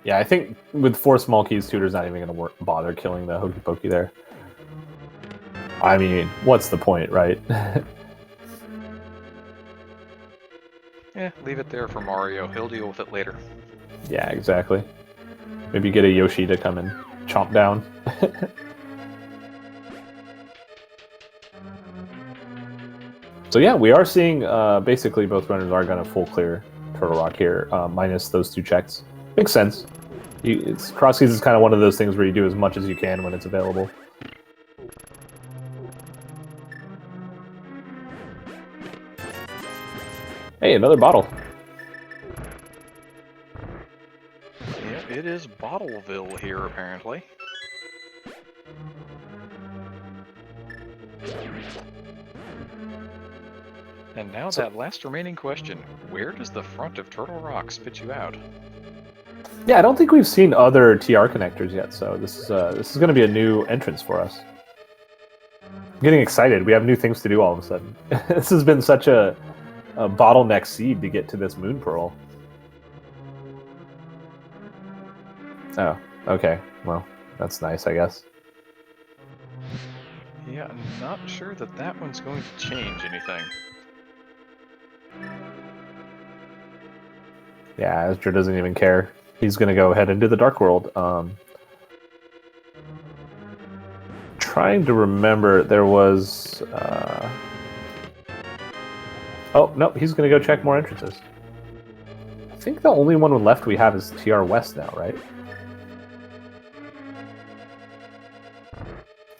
Speaker 1: Yeah, I think with 4 small keys, Tutor's not even going to bother killing the Hokey Pokey there. I mean, what's the point, right?
Speaker 2: Yeah, leave it there for Mario. He'll deal with it later.
Speaker 1: Yeah, exactly. Maybe get a Yoshi to come and chomp down. So yeah, we are seeing basically both runners are going to full clear Turtle Rock here, minus those 2 checks. Makes sense. Cross keys is kind of one of those things where you do as much as you can when it's available. Hey, another bottle.
Speaker 2: Yeah, it is Bottleville here, apparently. And now that last remaining question, where does the front of Turtle Rock spit you out?
Speaker 1: Yeah, I don't think we've seen other TR connectors yet, so this is going to be a new entrance for us. I'm getting excited. We have new things to do all of a sudden. This has been such a bottleneck seed to get to this Moon Pearl. Oh, okay. Well, that's nice, I guess.
Speaker 2: Yeah, I'm not sure that that one's going to change anything.
Speaker 1: Yeah, Azure doesn't even care. He's going to go ahead and do the Dark World. Trying to remember, there was... Oh, no, he's going to go check more entrances. I think the only one left we have is TR West now, right?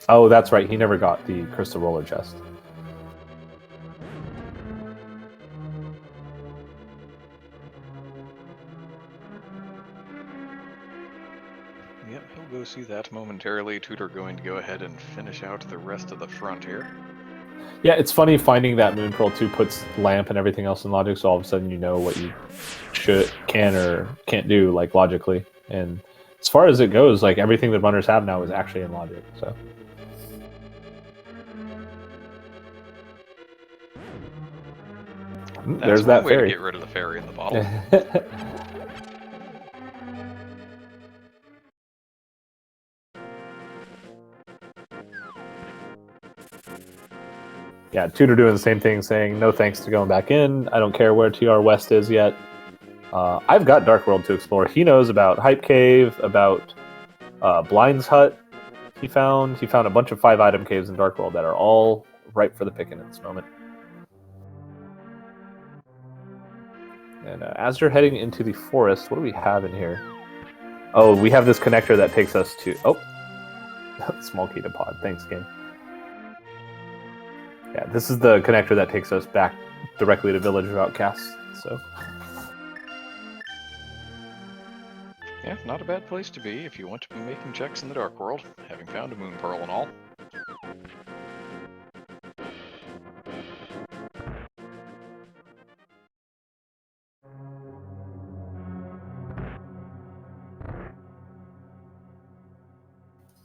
Speaker 1: Oh, that's right. He never got the Crystal Roller Chest.
Speaker 2: Yep, he'll go see that momentarily. Tutor going to go ahead and finish out the rest of the front here.
Speaker 1: Yeah, it's funny finding that Moon Pearl 2 puts Lamp and everything else in logic, so all of a sudden you know what you can or can't do, like, logically. And as far as it goes, like, everything that runners have now is actually in logic, so... There's that fairy.
Speaker 2: To get rid of the fairy in the bottle.
Speaker 1: Yeah, Tutor doing the same thing, saying no thanks to going back in. I don't care where TR West is yet. I've got Dark World to explore. He knows about Hype Cave, about Blind's Hut. He found a bunch of 5-item caves in Dark World that are all ripe for the picking at this moment. And as you're heading into the forest, what do we have in here? Oh, we have this connector that takes us to... Oh! Small key to pod. Thanks, game. Yeah, this is the connector that takes us back directly to Village of Outcasts, so...
Speaker 2: Yeah, not a bad place to be if you want to be making checks in the Dark World, having found a Moon Pearl and all.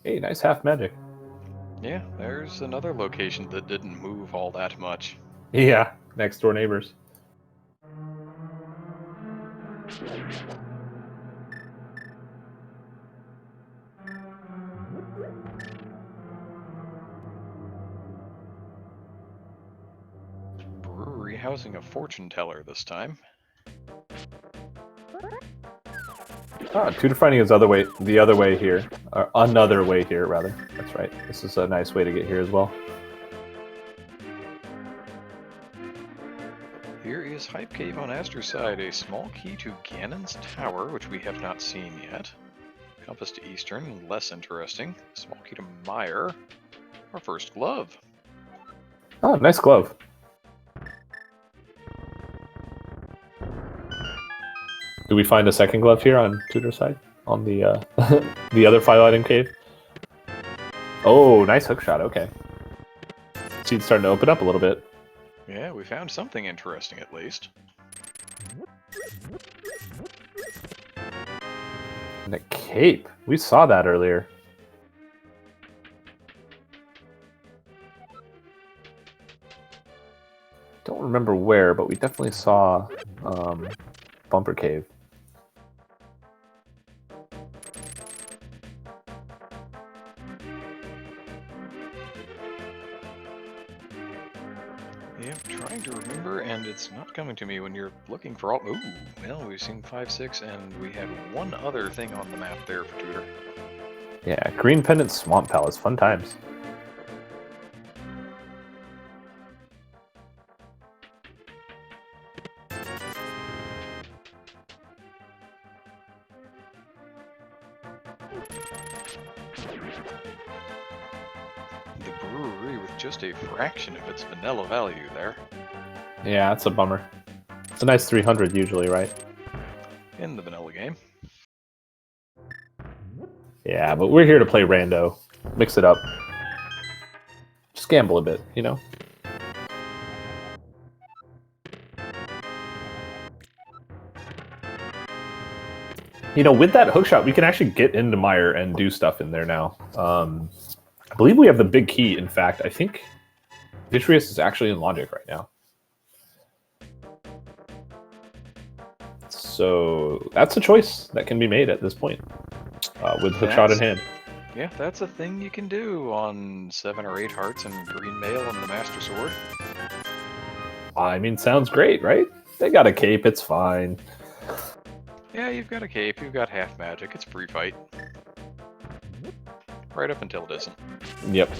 Speaker 1: Hey, nice half magic.
Speaker 2: Yeah, there's another location that didn't move all that much.
Speaker 1: Yeah, next door neighbors.
Speaker 2: Brewery housing a fortune teller this time.
Speaker 1: Tutor finding his the other way here. Or another way here, rather. That's right. This is a nice way to get here as well.
Speaker 2: Here is Hype Cave on Astor's side, a small key to Ganon's Tower, which we have not seen yet. Compass to Eastern, less interesting. Small key to Mire. Our first glove.
Speaker 1: Oh, nice glove. Do we find a second glove here on Tutor's side? On the the other 5-item cave? Oh, nice hook shot, okay. seed's starting to open up a little bit.
Speaker 2: Yeah, we found something interesting at least.
Speaker 1: And a cape. We saw that earlier. Don't remember where, but we definitely saw Bumper Cave.
Speaker 2: Yeah, I'm trying to remember, and it's not coming to me when you're looking for all... Ooh, well, we've seen 5, 6, and we had one other thing on the map there for Tutor.
Speaker 1: Yeah, Green Pendant Swamp Palace. Fun times.
Speaker 2: The brewery with just a fraction of its vanilla value there.
Speaker 1: Yeah, that's a bummer. It's a nice 300 usually, right?
Speaker 2: In the vanilla game.
Speaker 1: Yeah, but we're here to play rando. Mix it up. Just gamble a bit, you know? You know, with that hookshot, we can actually get into Mire and do stuff in there now. I believe we have the big key, in fact. I think Vitreous is actually in Logic right now. So that's a choice that can be made at this point with hookshot in hand.
Speaker 2: Yeah, that's a thing you can do on 7 or 8 hearts and green mail and the Master Sword.
Speaker 1: I mean, sounds great, right? They got a cape, it's fine.
Speaker 2: Yeah, you've got a cape, you've got half magic, it's free fight. Right up until it isn't.
Speaker 1: Yep.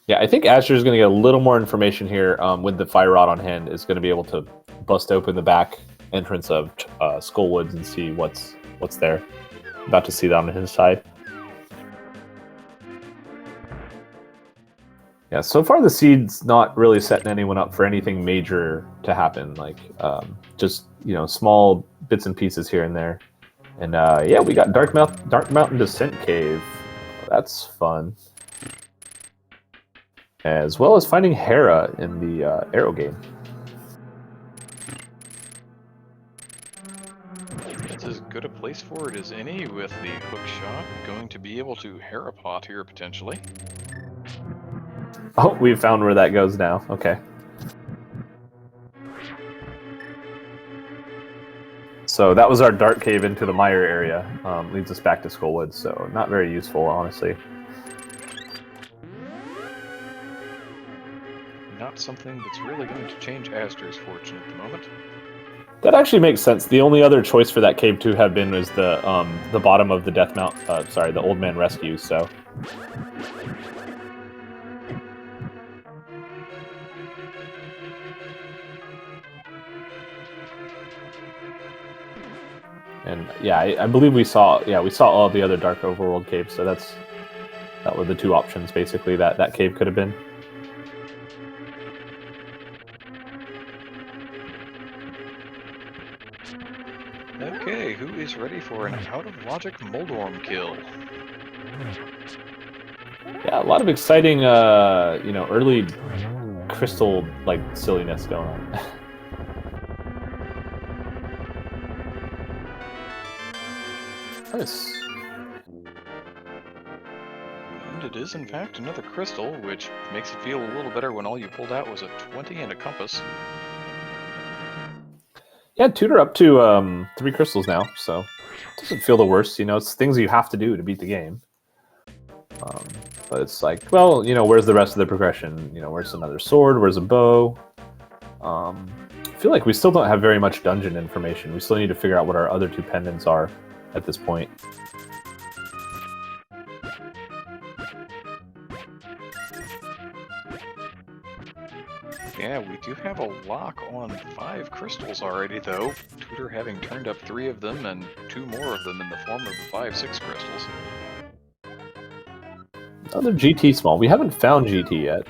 Speaker 1: Yeah, I think Asher's going to get a little more information here with the Fire Rod on hand. Is going to be able to bust open the back entrance of Skullwoods and see what's there. About to see that on his side. Yeah, so far the seed's not really setting anyone up for anything major to happen. Like just small bits and pieces here and there. And yeah, we got Dark Mountain Descent Cave. That's fun. As well as finding Hera in the Arrow game.
Speaker 2: It's as good a place for it as any, with the hook shot going to be able to Hera pot here potentially.
Speaker 1: Oh, we found where that goes now. Okay. So that was our Dark Cave into the Mire area. Leads us back to Skullwoods, so not very useful, honestly.
Speaker 2: Not something that's really going to change Aster's fortune at the moment.
Speaker 1: That actually makes sense. The only other choice for that cave to have been was the bottom of the Death Mount. Sorry, the Old Man Rescue. So. And yeah, I believe we saw all the other Dark Overworld caves. So that were the two options basically that cave could have been.
Speaker 2: Okay, who is ready for an out-of-logic Moldorm kill?
Speaker 1: Yeah, a lot of exciting, early crystal-like silliness going on. Nice.
Speaker 2: And it is, in fact, another crystal, which makes it feel a little better when all you pulled out was a 20 and a compass.
Speaker 1: Yeah, Tutor up to 3 crystals now, so it doesn't feel the worst. It's things you have to do to beat the game. But it's like, well, where's the rest of the progression? Where's another sword? Where's a bow? I feel like we still don't have very much dungeon information. We still need to figure out what our other 2 pendants are at this point.
Speaker 2: Yeah, we do have a lock on 5 crystals already, though. Tutor having turned up 3 of them, and 2 more of them in the form of the 5-6 crystals.
Speaker 1: Another GT small. We haven't found GT yet.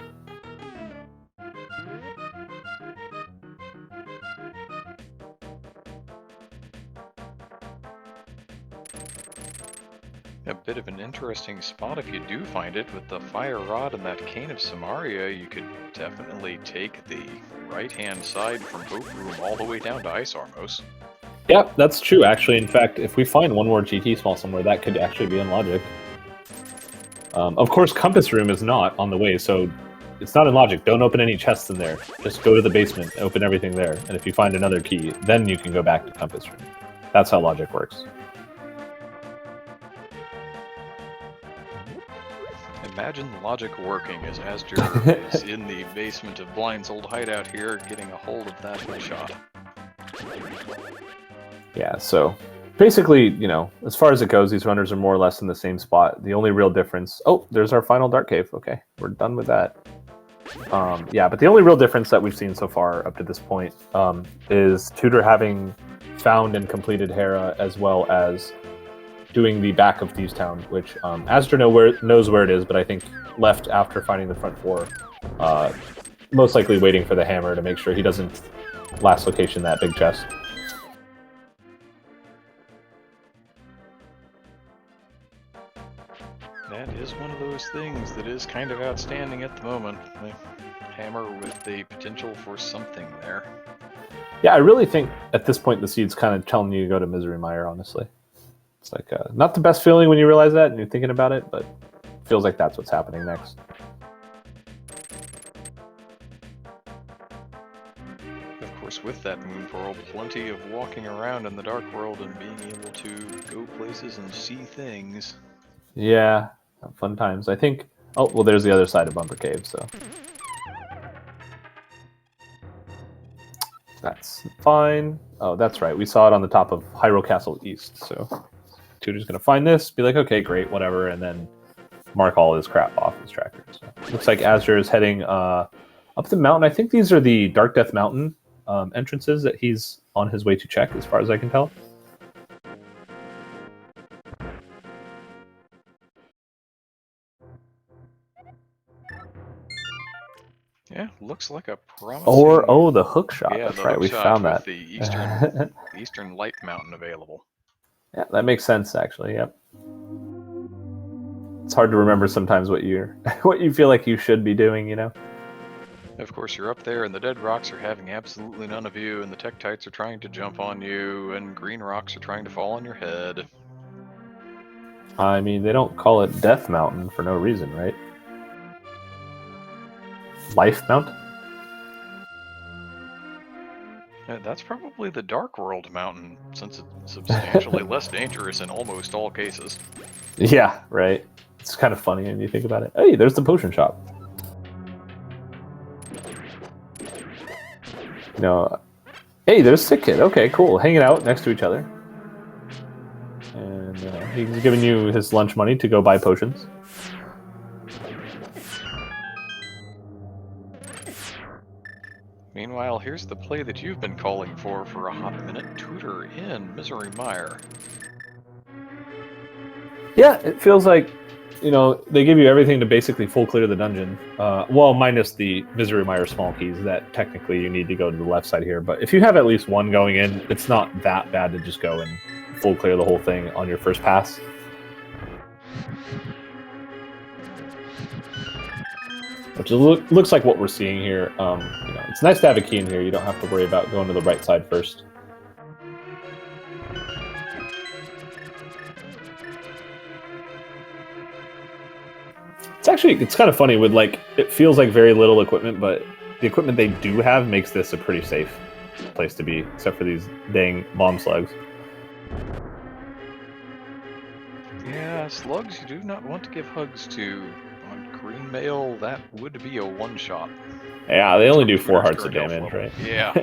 Speaker 2: A bit of an interesting spot if you do find it. With the fire rod and that cane of Samaria, you could definitely take the right-hand side from Boat Room all the way down to Ice Armos.
Speaker 1: Yeah, that's true, actually. In fact, if we find one more GT small somewhere, that could actually be in logic. Of course, Compass Room is not on the way, so it's not in logic. Don't open any chests in there. Just go to the basement, open everything there, and if you find another key, then you can go back to Compass Room. That's how logic works.
Speaker 2: Imagine the logic working as Asger is in the basement of Blind's old hideout here, getting a hold of that shot.
Speaker 1: Yeah, so basically, you know, as far as it goes, these runners are more or less in the same spot. The only real difference... Oh, there's our final Dark Cave. Okay, we're done with that. Yeah, but the only real difference that we've seen so far up to this point is Tudor having found and completed Hera, as well as doing the back of Thieves Town, which Asger knows where it is, but I think left after finding the front four, most likely waiting for the hammer to make sure he doesn't last location that big chest.
Speaker 2: That is one of those things that is kind of outstanding at the moment. The hammer with the potential for something there.
Speaker 1: Yeah, I really think at this point the seed's kind of telling you to go to Misery Mire, honestly. It's like not the best feeling when you realize that and you're thinking about it, but it feels like that's what's happening next.
Speaker 2: Of course, with that moon pearl, plenty of walking around in the dark world and being able to go places and see things.
Speaker 1: Yeah, fun times. I think... Oh, well, there's the other side of Bumper Cave, so... That's fine. Oh, that's right. We saw it on the top of Hyrule Castle East, so... Tudor's going to find this, be like, okay, great, whatever, and then mark all his crap off his tracker. So, looks like Asger is heading up the mountain. I think these are the Dark Death Mountain entrances that he's on his way to check, as far as I can tell.
Speaker 2: Yeah, looks like a promising...
Speaker 1: Or, the hook shot.
Speaker 2: Yeah,
Speaker 1: that's right, we found that.
Speaker 2: The Eastern Light Mountain available.
Speaker 1: Yeah, that makes sense, actually, yep. It's hard to remember sometimes what you feel like you should be doing, you know?
Speaker 2: Of course, you're up there, and the dead rocks are having absolutely none of you, and the Tektites are trying to jump on you, and green rocks are trying to fall on your head.
Speaker 1: I mean, they don't call it Death Mountain for no reason, right? Life Mountain?
Speaker 2: That's probably the Dark World Mountain, since it's substantially less dangerous in almost all cases.
Speaker 1: Yeah, right. It's kind of funny when you think about it. Hey, there's the potion shop. You know, hey, there's Sick Kid. Okay, cool. Hanging out next to each other. And he's giving you his lunch money to go buy potions.
Speaker 2: Meanwhile, here's the play that you've been calling for a hot minute. Tudor in Misery Mire.
Speaker 1: Yeah, it feels like, you know, they give you everything to basically full clear the dungeon. Well, minus the Misery Mire small keys that technically you need to go to the left side here. But if you have at least one going in, it's not that bad to just go and full clear the whole thing on your first pass. Which looks like what we're seeing here. You know, it's nice to have a key in here. You don't have to worry about going to the right side first. It's kind of funny with, like, it feels like very little equipment, but the equipment they do have makes this a pretty safe place to be, except for these dang bomb slugs.
Speaker 2: Yeah, slugs you do not want to give hugs to. On green mail, that would be a one-shot.
Speaker 1: Yeah, they only do 4 hearts of damage, right?
Speaker 2: Yeah.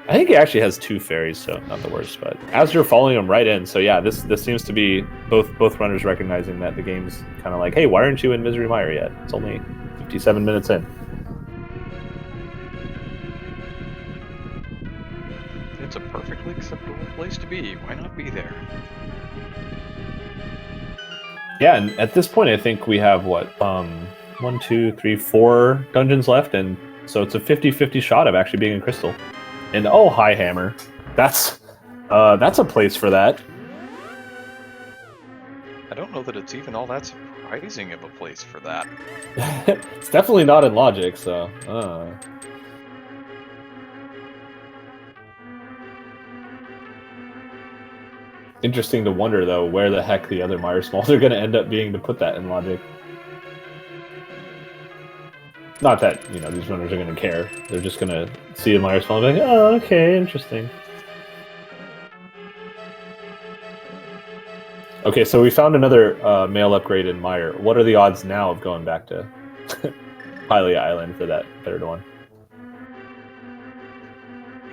Speaker 1: I think he actually has 2 fairies, so not the worst. But as you're following him right in, so yeah, this seems to be both runners recognizing that the game's kind of like, hey, why aren't you in Misery Mire yet? It's only 57 minutes in.
Speaker 2: It's a perfectly acceptable place to be. Why not be there?
Speaker 1: Yeah, and at this point, I think we have, what, 1, 2, 3, 4 dungeons left, and so it's a 50-50 shot of actually being in Crystal. And oh, hi, Hammer. That's a place for that.
Speaker 2: don't know that it's even all that surprising of a place for that.
Speaker 1: It's definitely not in logic, so. Interesting to wonder, though, where the heck the other Mire Smalls are going to end up being to put that in logic. Not that, you know, these runners are going to care. They're just going to see a Mire Small and be like, oh, okay, interesting. Okay, so we found another male upgrade in Mire. What are the odds now of going back to Hylia Island for that third one?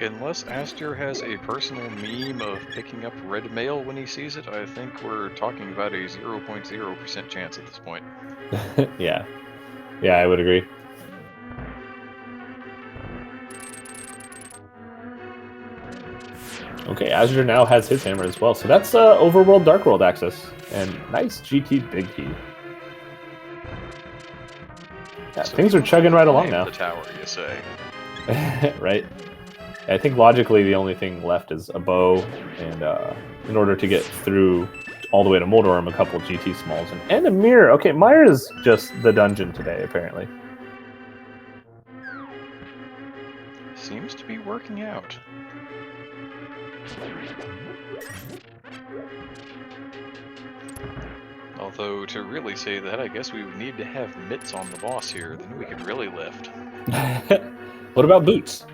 Speaker 2: Unless Aster has a personal meme of picking up red mail when he sees it, I think we're talking about a 0.0% chance at this point.
Speaker 1: Yeah. Yeah, I would agree. Okay, Azure now has his hammer as well, so that's Overworld Dark World access. And nice GT Big Key. Yeah, so things are chugging right along now.
Speaker 2: The tower, you say?
Speaker 1: Right. I think logically the only thing left is a bow, and in order to get through all the way to Moldorm, a couple GT Smalls, and a Mire. Okay, Mire is just the dungeon today, apparently.
Speaker 2: Seems to be working out. Although, to really say that, I guess we would need to have mitts on the boss here, then we could really lift.
Speaker 1: What about boots?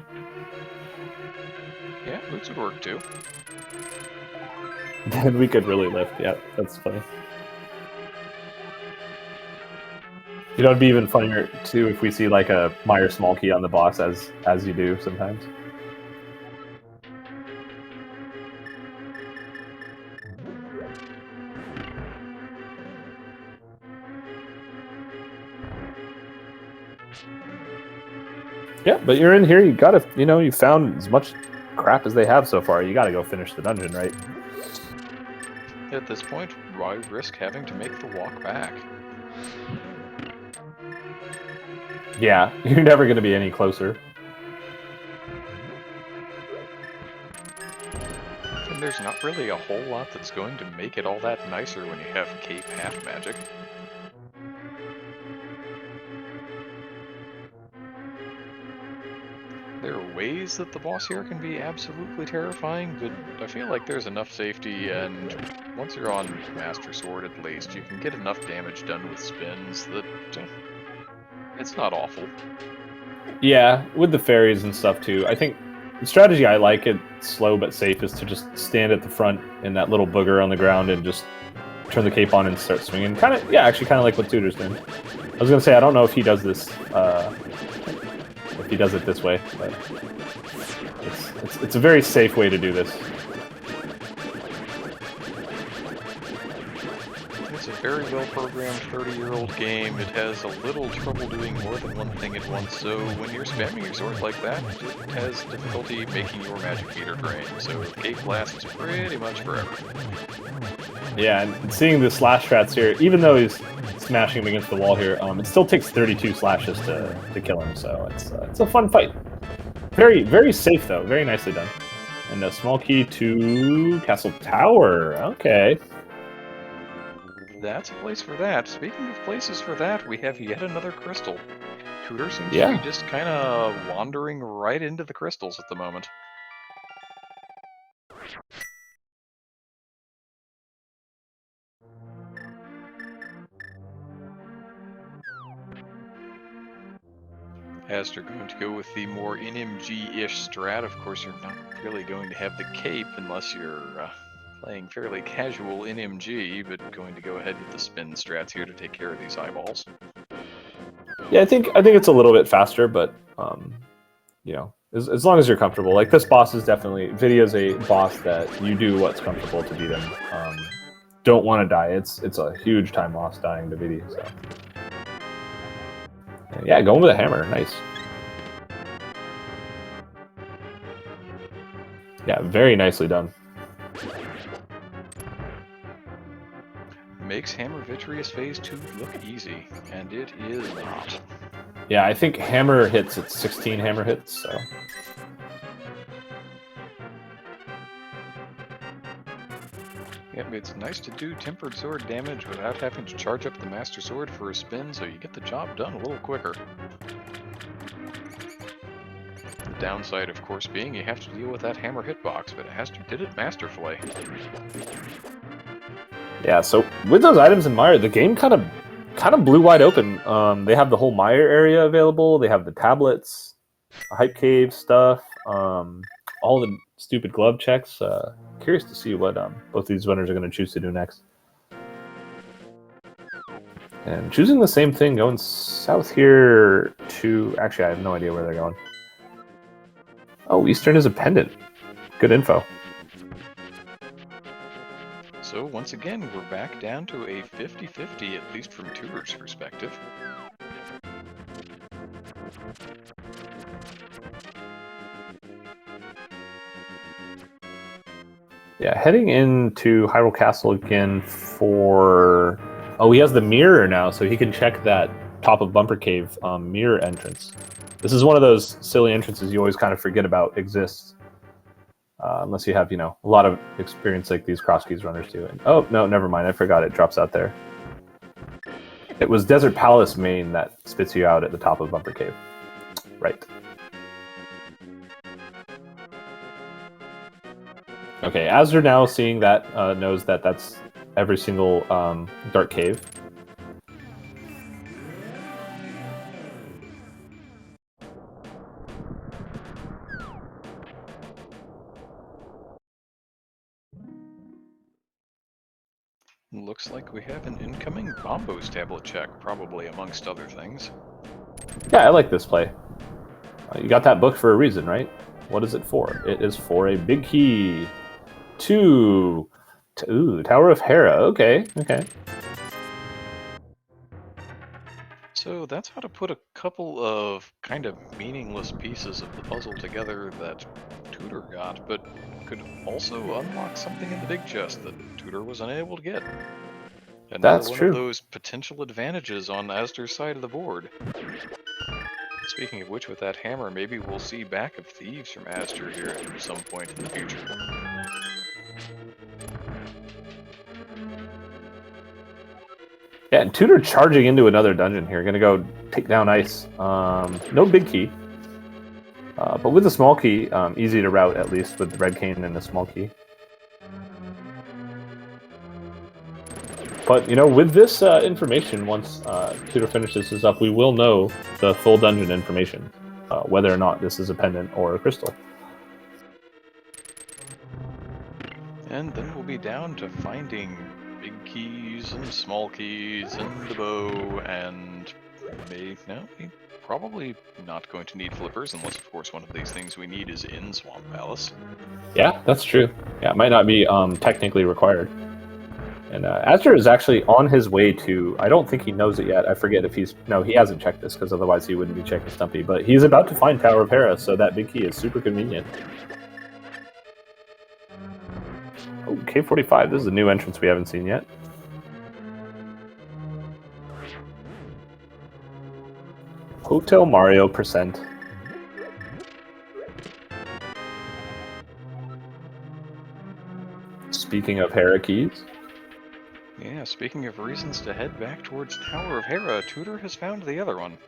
Speaker 2: Yeah, boots would work too.
Speaker 1: Then we could really lift. Yeah, that's funny. You know, it'd be even funnier too if we see like a Mire Small Key on the boss, as you do sometimes. Yeah, but you're in here. You gotta, you know, you found as much crap as they have so far. You gotta go finish the dungeon, right?
Speaker 2: At this point, why risk having to make the walk back?
Speaker 1: Yeah, you're never gonna be any closer.
Speaker 2: And there's not really a whole lot that's going to make it all that nicer when you have Cape Half Magic. There are ways that the boss here can be absolutely terrifying, but I feel like there's enough safety, and once you're on Master Sword at least, you can get enough damage done with spins that it's not awful.
Speaker 1: Yeah, with the fairies and stuff too. I think the strategy I like, it's slow but safe, is to just stand at the front in that little booger on the ground and just turn the cape on and start swinging. Kind of, yeah, actually kind of like what Tudor's doing. I was going to say, I don't know if he does this... if he does it this way, but it's a very safe way to do this.
Speaker 2: It's a very well-programmed 30-year-old game. It has a little trouble doing more than one thing at once, so when you're spamming your sword like that, it has difficulty making your magic meter drain, so Cape lasts pretty much forever.
Speaker 1: Yeah, and seeing the slash strats here, even though he's smashing him against the wall here, it still takes 32 slashes to kill him, so it's a fun fight. Very, very safe, though. Very nicely done. And a small key to Castle Tower. Okay.
Speaker 2: That's a place for that. Speaking of places for that, we have yet another crystal. Tudor seems to be just kind of wandering right into the crystals at the moment. As you're going to go with the more NMG-ish strat, of course you're not really going to have the cape unless you're playing fairly casual NMG, but going to go ahead with the spin strats here to take care of these eyeballs.
Speaker 1: Yeah, I think it's a little bit faster, but you know, as long as you're comfortable. Like this boss is definitely, Vidya's a boss that you do what's comfortable to beat him. Don't want to die. It's a huge time loss dying to Vidya. So yeah, going with a hammer, nice. Yeah, very nicely done.
Speaker 2: Makes Hammer Vitreous Phase 2 look easy, and it is not.
Speaker 1: Yeah, I think hammer hits at 16 hammer hits, so.
Speaker 2: Yep, it's nice to do tempered sword damage without having to charge up the Master Sword for a spin, so you get the job done a little quicker. The downside, of course, being you have to deal with that hammer hitbox, but Aster did it masterfully.
Speaker 1: Yeah, so with those items in Mire, the game kind of blew wide open. They have the whole Mire area available. They have the tablets, hype cave stuff, all the stupid glove checks. Curious to see what both these winners are going to choose to do next. And choosing the same thing, going south here to... Actually, I have no idea where they're going. Oh, Eastern is a pendant. Good info.
Speaker 2: So once again, we're back down to a 50-50, at least from Tutor's perspective.
Speaker 1: Yeah, heading into Hyrule Castle again for... Oh, he has the mirror now, so he can check that top of Bumper Cave mirror entrance. This is one of those silly entrances you always kind of forget about exists. Unless you have, a lot of experience like these Cross Keys runners do. And, oh, no, never mind. I forgot it drops out there. It was Desert Palace main that spits you out at the top of Bumper Cave. Right. Okay, Azure now seeing that knows that that's every single dark cave.
Speaker 2: Looks like we have an incoming Bombos tablet check, probably amongst other things.
Speaker 1: Yeah, I like this play. You got that book for a reason, right? What is it for? It is for a big key. Ooh, Tower of Hera. Okay.
Speaker 2: So that's how to put a couple of kind of meaningless pieces of the puzzle together that Tutor got, but could also unlock something in the big chest that Tutor was unable to get. Another
Speaker 1: That's
Speaker 2: one
Speaker 1: true.
Speaker 2: of those potential advantages on Astor's side of the board. Speaking of which, with that hammer, maybe we'll see Back of Thieves from Astor here at some point in the future.
Speaker 1: Yeah, and Tutor charging into another dungeon here. Gonna go take down ice. No big key. But with the small key, easy to route at least with the red cane and the small key. But, with this information, once Tutor finishes this up, we will know the full dungeon information, whether or not this is a pendant or a crystal.
Speaker 2: And then we'll be down to finding big keys and small keys and the bow, and probably not going to need flippers, unless, of course, one of these things we need is in Swamp Palace.
Speaker 1: Yeah, that's true. Yeah, it might not be technically required. And Azure is actually on his way to... I don't think he knows it yet. I forget if he's... No, he hasn't checked this, because otherwise he wouldn't be checking Stumpy. But he's about to find Tower of Hera, so that big key is super convenient. Oh, K45. This is a new entrance we haven't seen yet. Hotel Mario %. Speaking of Hera keys...
Speaker 2: Yeah, speaking of reasons to head back towards Tower of Hera, Tutor has found the other one.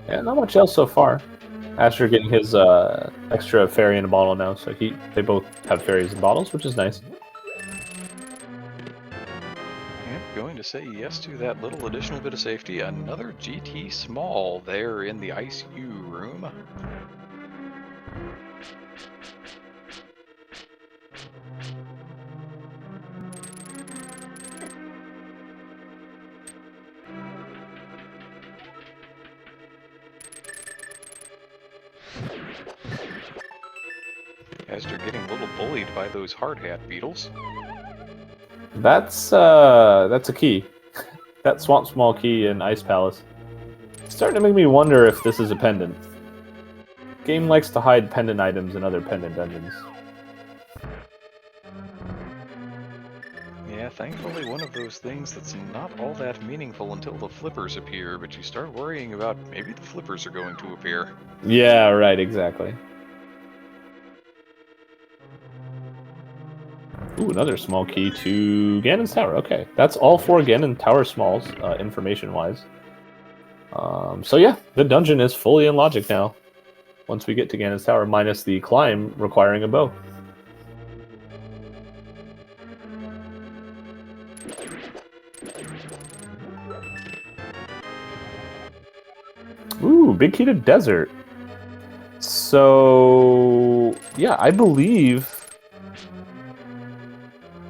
Speaker 1: Yeah, not much else so far. Asher getting his extra fairy in a bottle now, so they both have fairies in bottles, which is nice.
Speaker 2: Going to say yes to that little additional bit of safety. Another GT small there in the ICU room. As they're getting a little bullied by those hard hat beetles.
Speaker 1: That's a key. That Swamp Small key in Ice Palace. It's starting to make me wonder if this is a pendant. Game likes to hide pendant items in other pendant dungeons.
Speaker 2: Yeah, Yeah, thankfully one of those things that's not all that meaningful until the flippers appear, but you start worrying about maybe the flippers are going to appear.
Speaker 1: Yeah, right, exactly. Ooh, another small key to Ganon's Tower. Okay, that's all 4 Ganon Tower smalls, information-wise. So yeah, the dungeon is fully in logic now. Once we get to Ganon's Tower, minus the climb requiring a bow. Ooh, big key to desert. So yeah, I believe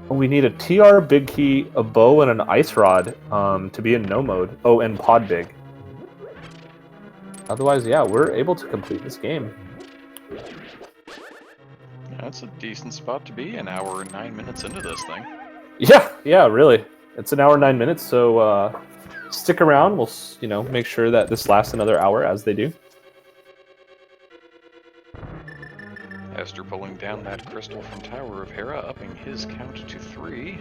Speaker 1: we need a TR big key, a bow, and an ice rod to be in no mode. Oh, and pod big. Otherwise, yeah, we're able to complete this game.
Speaker 2: That's a decent spot to be, an hour and 9 minutes into this thing.
Speaker 1: Yeah, really. It's an hour and 9 minutes, so stick around. We'll, make sure that this lasts another hour as they do.
Speaker 2: Esther pulling down that crystal from Tower of Hera, upping his count to 3.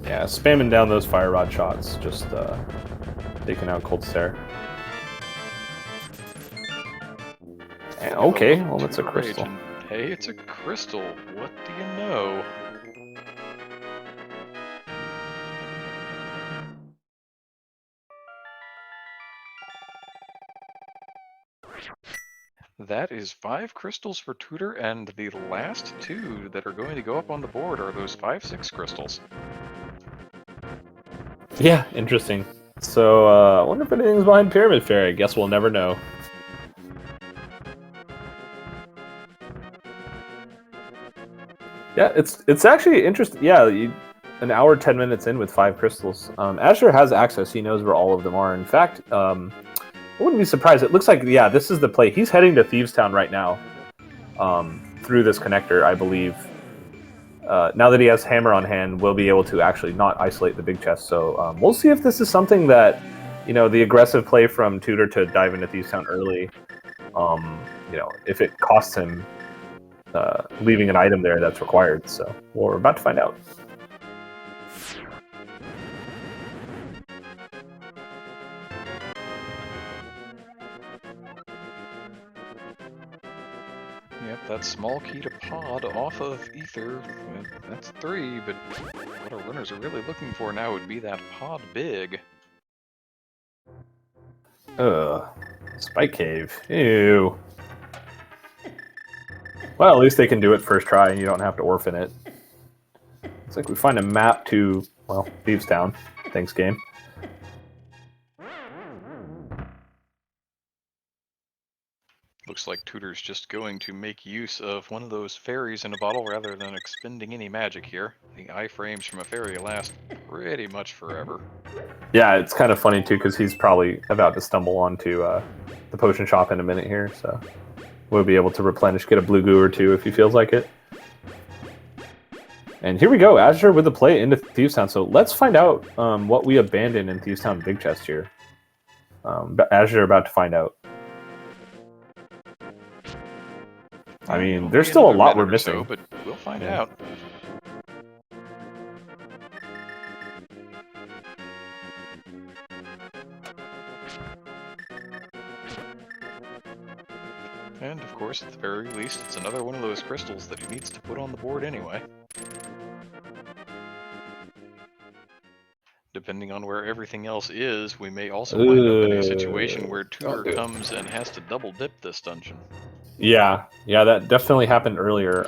Speaker 1: Yeah, spamming down those fire rod shots, just taking out Cold Stare. And, okay, well, that's a crystal.
Speaker 2: Hey, it's a crystal. What do you know? That is 5 crystals for Tutor, and the last 2 that are going to go up on the board are those 5/6 crystals.
Speaker 1: Yeah, interesting. So, I wonder if anything's behind Pyramid Fairy. Guess we'll never know. Yeah, it's actually interesting. Yeah, an hour 10 minutes in with 5 crystals. Azure has access. He knows where all of them are. In fact, I wouldn't be surprised. It looks like, yeah, this is the play. He's heading to Thieves Town right now through this connector, I believe. Now that he has Hammer on hand, we'll be able to actually not isolate the big chest. So we'll see if this is something that, the aggressive play from Tutor to dive into Thieves Town early, if it costs him leaving an item there that's required. So we're about to find out.
Speaker 2: Yep, that small key to pod off of Ether, that's 3, but what our runners are really looking for now would be that pod big.
Speaker 1: Spike Cave. Ew. Well, at least they can do it first try and you don't have to orphan it. It's like we find a map to, well, Thieves Town. Thanks, game.
Speaker 2: Looks like Tutor's just going to make use of one of those fairies in a bottle rather than expending any magic here. The iframes from a fairy last pretty much forever.
Speaker 1: Yeah, it's kind of funny too because he's probably about to stumble onto the potion shop in a minute here, so we'll be able to replenish, get a blue goo or 2 if he feels like it. And here we go, Azure with the play into Thieves Town. So let's find out what we abandoned in Thieves Town Big Chest here. Azure about to find out. I mean, there's still a lot we're missing.
Speaker 2: So, but we'll find out. And of course, at the very least, it's another one of those crystals that he needs to put on the board anyway. Depending on where everything else is, we may also wind up in a situation where Tutor comes and has to double dip this dungeon.
Speaker 1: Yeah, that definitely happened earlier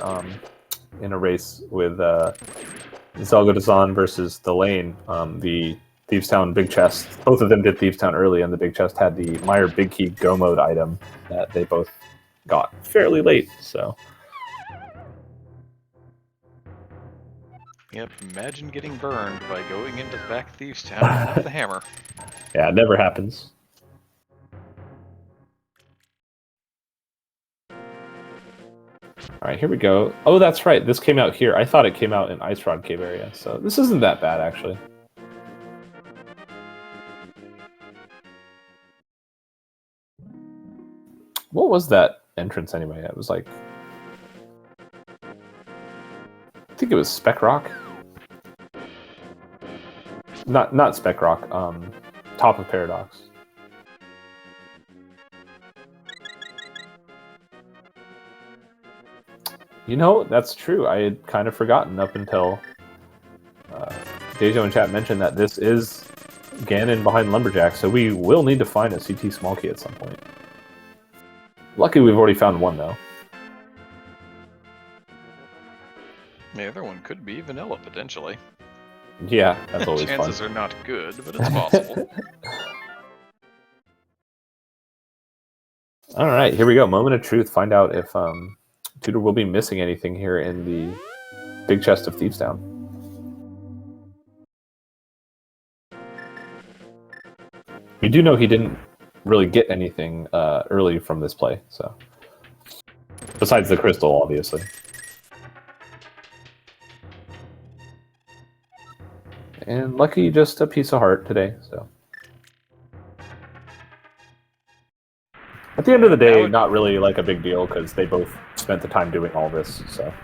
Speaker 1: in a race with Zelgodazan versus the Lane. The Thieves Town Big Chest. Both of them did Thieves Town early, and the Big Chest had the Mire Big Key Go Mode item that they both got fairly late. So.
Speaker 2: Yep, imagine getting burned by going into the back of Thieves Town with the hammer.
Speaker 1: Yeah, it never happens. right, here we go. Oh, that's right. This came out here. I thought it came out in Ice Rod Cave area, so this isn't that bad, actually. What was that entrance anyway? It was like... I think it was Spec Rock. Not Spec Rock, Top of Paradox. You know, that's true. I had kind of forgotten up until Dejo in chat mentioned that this is Ganon behind Lumberjack, so we will need to find a CT small key at some point. Lucky we've already found one, though.
Speaker 2: The other one could be vanilla, potentially.
Speaker 1: Yeah, that's always fun.
Speaker 2: Chances are not good, but it's possible.
Speaker 1: All right, here we go. Moment of truth. Find out if Tudor will be missing anything here in the big chest of Thieves Town. We do know he didn't really get anything early from this play, so besides the crystal, obviously. And lucky, just a piece of heart today. So at the end of the day, not really like a big deal because they both spent the time doing all this. So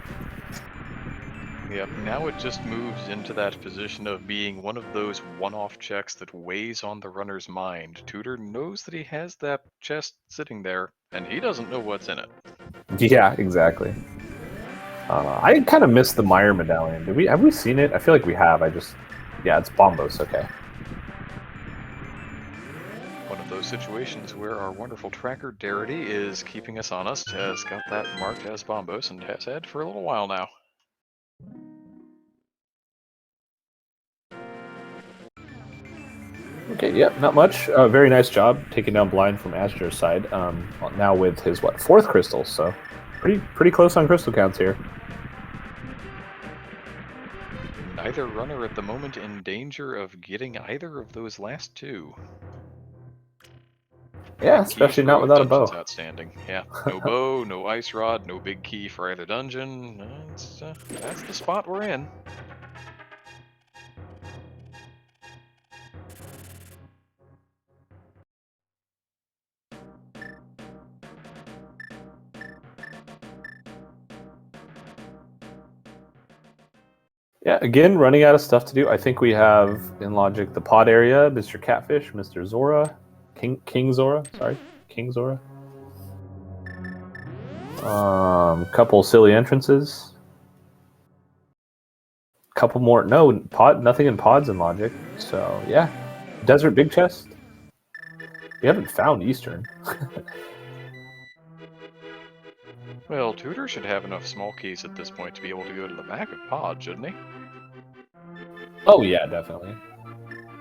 Speaker 2: yep. Now it just moves into that position of being one of those one-off checks that weighs on the runner's mind. Tudor knows that he has that chest sitting there, and he doesn't know what's in it.
Speaker 1: Yeah, exactly. I kind of missed the Mire medallion. Have we seen it? I feel like we have. Yeah, it's Bombos. Okay.
Speaker 2: One of those situations where our wonderful tracker Darity is keeping us honest, has got that marked as Bombos, and has had for a little while now.
Speaker 1: Okay, yep, not much. Very nice job taking down Blind from Asger's side. Now with his, fourth crystal, so pretty close on crystal counts here.
Speaker 2: Neither runner at the moment in danger of getting either of those last two.
Speaker 1: Yeah, especially not without a bow.
Speaker 2: Outstanding. Yeah, no bow, no ice rod, no big key for either dungeon. That's the spot we're in.
Speaker 1: Yeah, again, running out of stuff to do. I think we have, in logic, the pod area, Mr. Catfish, Mr. Zora, King Zora, sorry, King Zora. Couple silly entrances. Couple more, nothing in pods in logic. So, yeah, Desert Big Chest. We haven't found Eastern.
Speaker 2: Well, Tudor should have enough small keys at this point to be able to go to the back of pod, shouldn't he?
Speaker 1: Oh, yeah, definitely.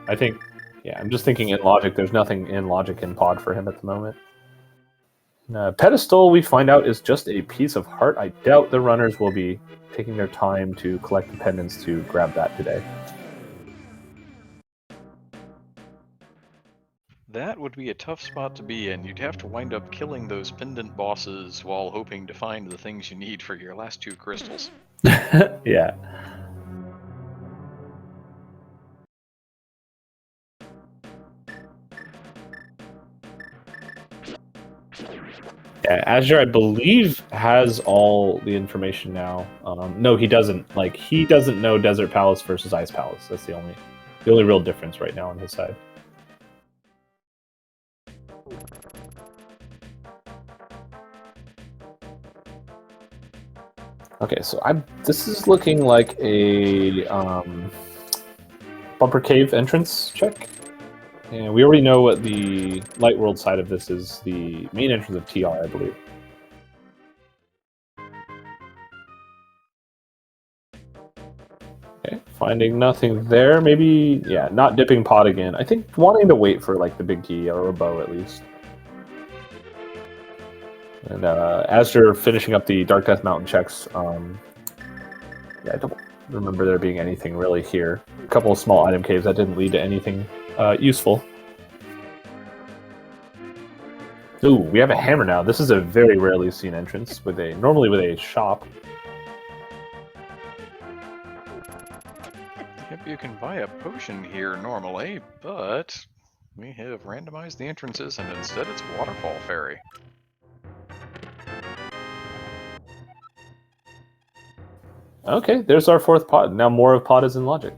Speaker 1: I think, yeah, I'm just thinking in logic, there's nothing in logic in pod for him at the moment. Pedestal, we find out, is just a piece of heart. I doubt the runners will be taking their time to collect the pendants to grab that today.
Speaker 2: That would be a tough spot to be in. You'd have to wind up killing those pendant bosses while hoping to find the things you need for your last two crystals.
Speaker 1: Yeah. Yeah, Azure, I believe, has all the information now. No, he doesn't. He doesn't know Desert Palace versus Ice Palace. That's the only real difference right now on his side. Okay, so this is looking like a bumper cave entrance check. And we already know what the Light World side of this is, the main entrance of TR, I believe. Okay, finding nothing there. Maybe, yeah, not dipping pod again. I think wanting to wait for, the big key or a bow, at least. And as you're finishing up the Dark Death Mountain checks, yeah, I don't remember there being anything really here. A couple of small item caves that didn't lead to anything useful. Ooh, we have a hammer now. This is a very rarely seen entrance normally with a shop.
Speaker 2: Yep, you can buy a potion here normally, but we have randomized the entrances and instead it's Waterfall Fairy.
Speaker 1: Okay, there's our 4th pod. Now more of pod is in logic.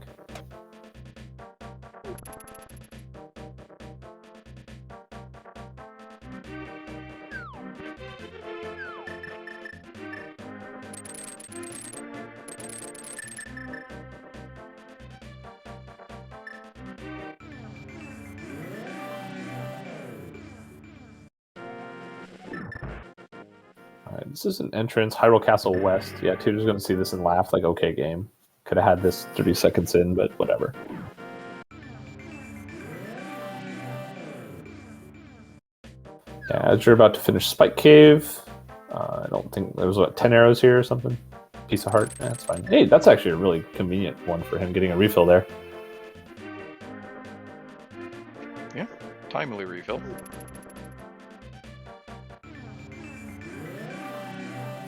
Speaker 1: Alright, this is an entrance, Hyrule Castle West. Yeah, Tutor's gonna see this and laugh like, okay, game. Could have had this 30 seconds in, but whatever. Yeah, as you're about to finish Spike Cave, I don't think there was, 10 arrows here or something? Piece of heart? That's fine. Hey, that's actually a really convenient one for him getting a refill there.
Speaker 2: Yeah, timely refill.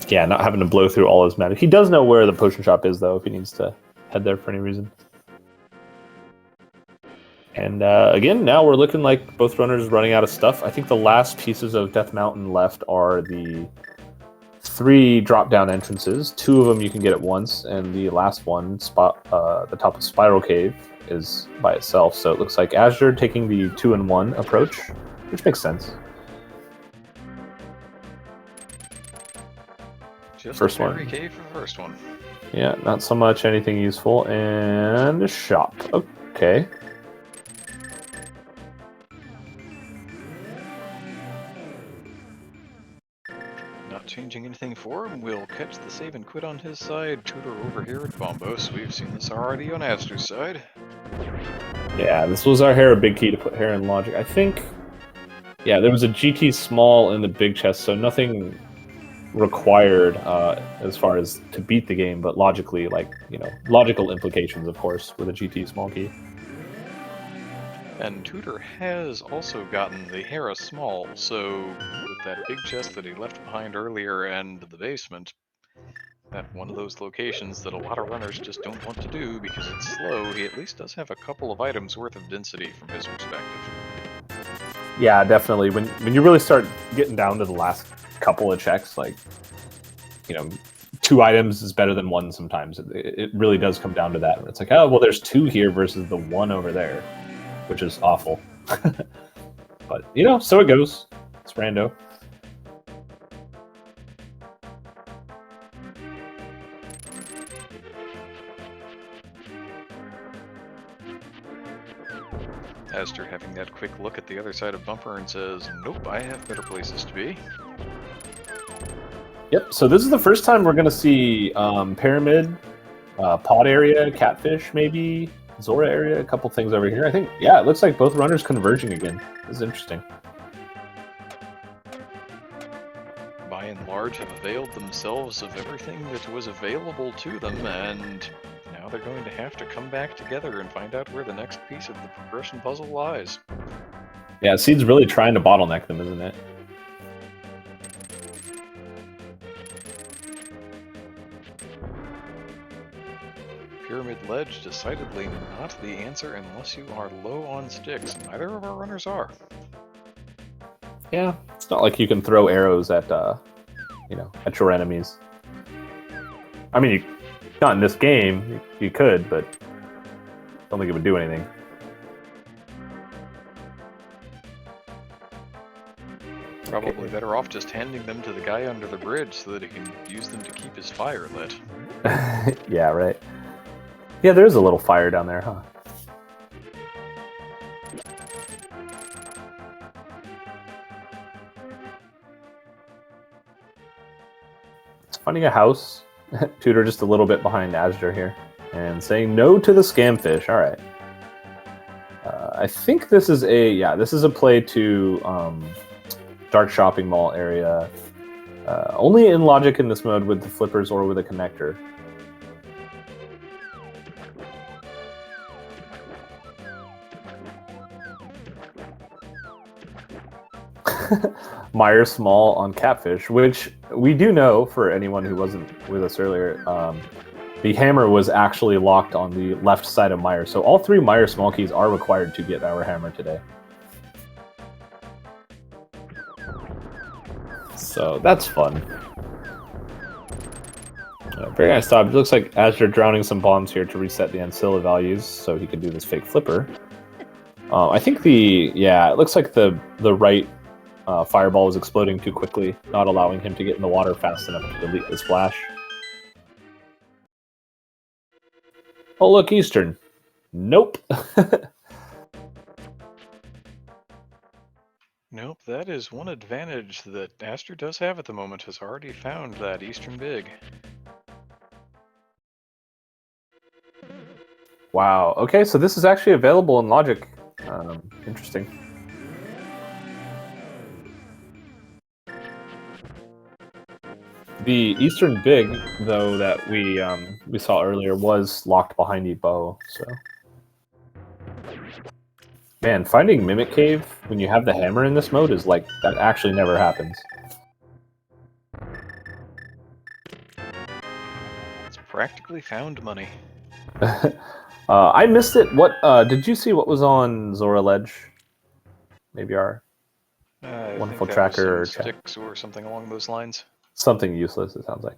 Speaker 1: Yeah, not having to blow through all his magic. He does know where the potion shop is, though, if he needs to head there for any reason. And again, now we're looking like both runners running out of stuff. I think the last pieces of Death Mountain left are the 3 drop-down entrances. 2 of them you can get at once, and the last one, the top of Spiral Cave, is by itself. So it looks like Azure taking the 2-in-1 approach, which makes sense.
Speaker 2: Just
Speaker 1: First
Speaker 2: a fairy
Speaker 1: one.
Speaker 2: cave for the first one.
Speaker 1: Yeah, not so much anything useful. And a shop. Okay.
Speaker 2: Not changing anything for him, we'll catch the save and quit on his side. Tutor over here at Bombos. We've seen this already on Azur's side.
Speaker 1: Yeah, this was our Hera big key to put Hera in logic. I think, yeah, there was a GT small in the big chest, so nothing required as far as to beat the game, but logically, like, logical implications, of course, with a GT small key.
Speaker 2: And Tutor has also gotten the Hera small, so with that big chest that he left behind earlier and the basement, at one of those locations that a lot of runners just don't want to do because it's slow, he at least does have a couple of items worth of density from his perspective.
Speaker 1: Yeah, definitely. When you really start getting down to the last couple of checks, like, 2 items is better than 1 sometimes. It really does come down to that. It's like, oh, well, there's 2 here versus the 1 over there, which is awful. But, so it goes. It's rando.
Speaker 2: Aster having that quick look at the other side of Bumper and says, nope, I have better places to be.
Speaker 1: Yep, so this is the first time we're going to see Pyramid, Pod area, Catfish maybe, Zora area, a couple things over here. I think, yeah, it looks like both runners converging again. This is interesting.
Speaker 2: By and large, have availed themselves of everything that was available to them, and now they're going to have to come back together and find out where the next piece of the progression puzzle lies.
Speaker 1: Yeah, Seed's really trying to bottleneck them, isn't it?
Speaker 2: Pyramid Ledge, decidedly not the answer unless you are low on sticks. Neither of our runners are.
Speaker 1: Yeah, it's not like you can throw arrows at, at your enemies. I mean, not in this game. You could, but I don't think it would do anything.
Speaker 2: Probably better off just handing them to the guy under the bridge so that he can use them to keep his fire lit.
Speaker 1: Yeah, right. Yeah, there's a little fire down there, huh? It's finding a house. Tutor just a little bit behind Azure here. And saying no to the scamfish. All right. I think this is a play to Dark Shopping Mall area. Only in logic in this mode with the flippers or with a connector. Mire small on catfish, which we do know for anyone who wasn't with us earlier. The hammer was actually locked on the left side of Mire, so all 3 Mire small keys are required to get our hammer today. So that's fun. Very nice job. It looks like Azure drowning some bombs here to reset the ancilla values, so he could do this fake flipper. I think it looks like the right fireball was exploding too quickly, not allowing him to get in the water fast enough to delete the splash. Oh, look, Eastern. Nope.
Speaker 2: Nope, that is one advantage that Aster does have at the moment, has already found that Eastern big.
Speaker 1: Wow. Okay, so this is actually available in Logic. Interesting. The Eastern Big, though, that we saw earlier was locked behind the bow, so... Man, finding Mimic Cave when you have the hammer in this mode is like, that actually never happens.
Speaker 2: It's practically found money.
Speaker 1: I missed it. What did you see what was on Zora Ledge? Maybe our wonderful tracker or
Speaker 2: sticks or something along those lines.
Speaker 1: Something useless, it sounds like.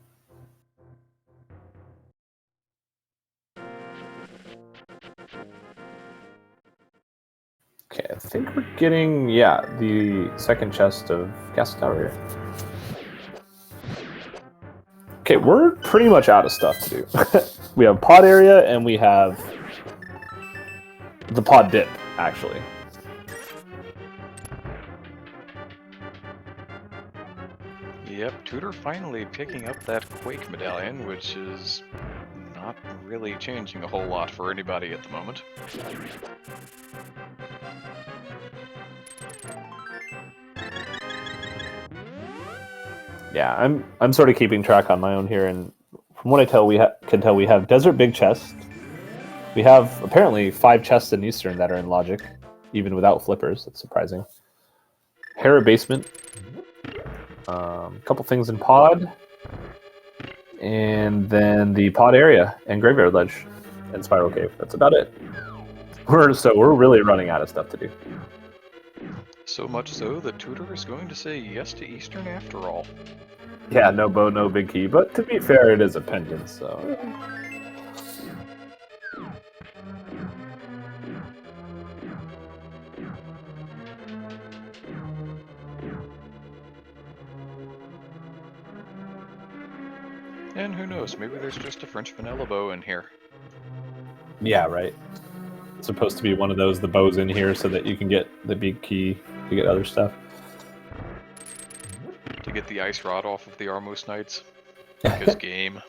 Speaker 1: Okay, I think we're getting, the second chest of gas tower here. Okay, we're pretty much out of stuff to do. We have pod area and we have the pod dip, actually.
Speaker 2: Yep, Tutor finally picking up that Quake medallion, which is not really changing a whole lot for anybody at the moment.
Speaker 1: Yeah, I'm sort of keeping track on my own here, and from what I can tell, we have Desert Big Chest. We have apparently 5 chests in Eastern that are in Logic, even without flippers. That's surprising. Hera Basement. A couple things in Pod. And then the Pod area and Graveyard Ledge and Spiral Cave. That's about it. We're really running out of stuff to do.
Speaker 2: So much so that Tutor is going to say yes to Eastern after all.
Speaker 1: Yeah, no bow, no big key. But to be fair, it is a pendant, so...
Speaker 2: And who knows, maybe there's just a French vanilla bow in here.
Speaker 1: Yeah, right. It's supposed to be one of those, the bows in here so that you can get the big key to get other stuff.
Speaker 2: To get the ice rod off of the Armos Knights. Because game.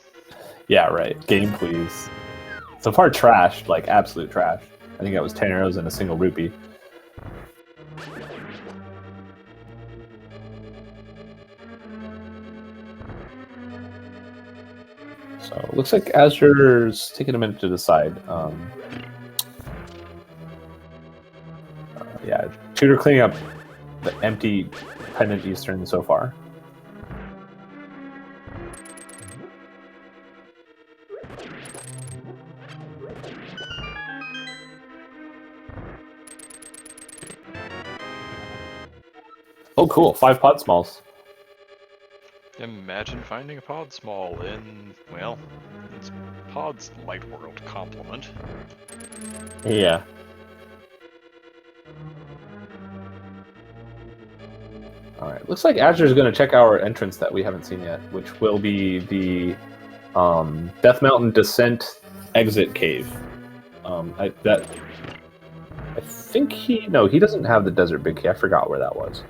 Speaker 1: Yeah, right. Game, please. So far, trash. Like, absolute trash. I think that was 10 arrows and a single rupee. So, it looks like Azure's taking a minute to decide. Yeah, Tutor cleaning up the empty pendant Eastern so far. Oh, cool. 5 pod smalls.
Speaker 2: Imagine finding a pod small in, well, it's Pod's Light World complement.
Speaker 1: Yeah. Alright, looks like Azure's going to check our entrance that we haven't seen yet, which will be the Death Mountain Descent exit cave. I think he doesn't have the Desert Big Key. I forgot where that was.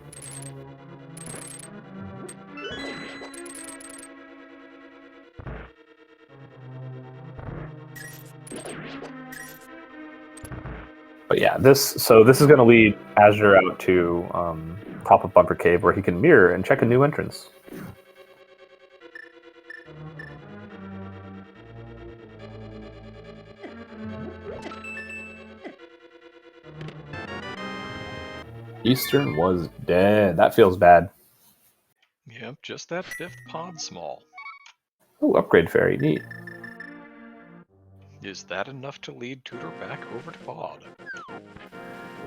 Speaker 1: But yeah, this is going to lead Azure out to Pop-Up Bumper Cave, where he can mirror and check a new entrance. Eastern was dead. That feels bad.
Speaker 2: Yep, just that 5th pod small.
Speaker 1: Oh, upgrade fairy. Neat.
Speaker 2: Is that enough to lead Tutor back over to pod?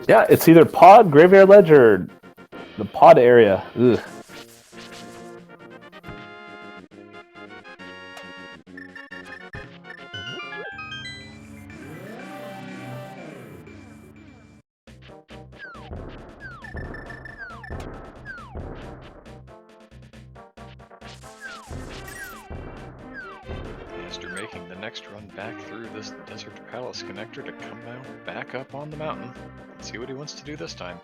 Speaker 1: Yeah, it's either pod, graveyard ledge, or the pod area. Ugh.
Speaker 2: After making the next run back through this Desert Palace connector to come out back up on the mountain. Let's see what he wants to do this time.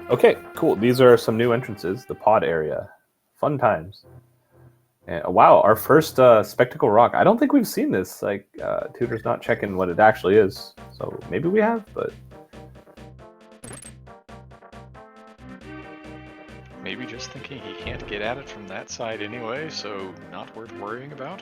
Speaker 1: Okay, cool. These are some new entrances. The pod area. Fun times. And, wow, our first Spectacle Rock. I don't think we've seen this. Like, Tutor's not checking what it actually is. So maybe we have, but...
Speaker 2: Maybe just thinking he can't get at it from that side anyway, so not worth worrying about.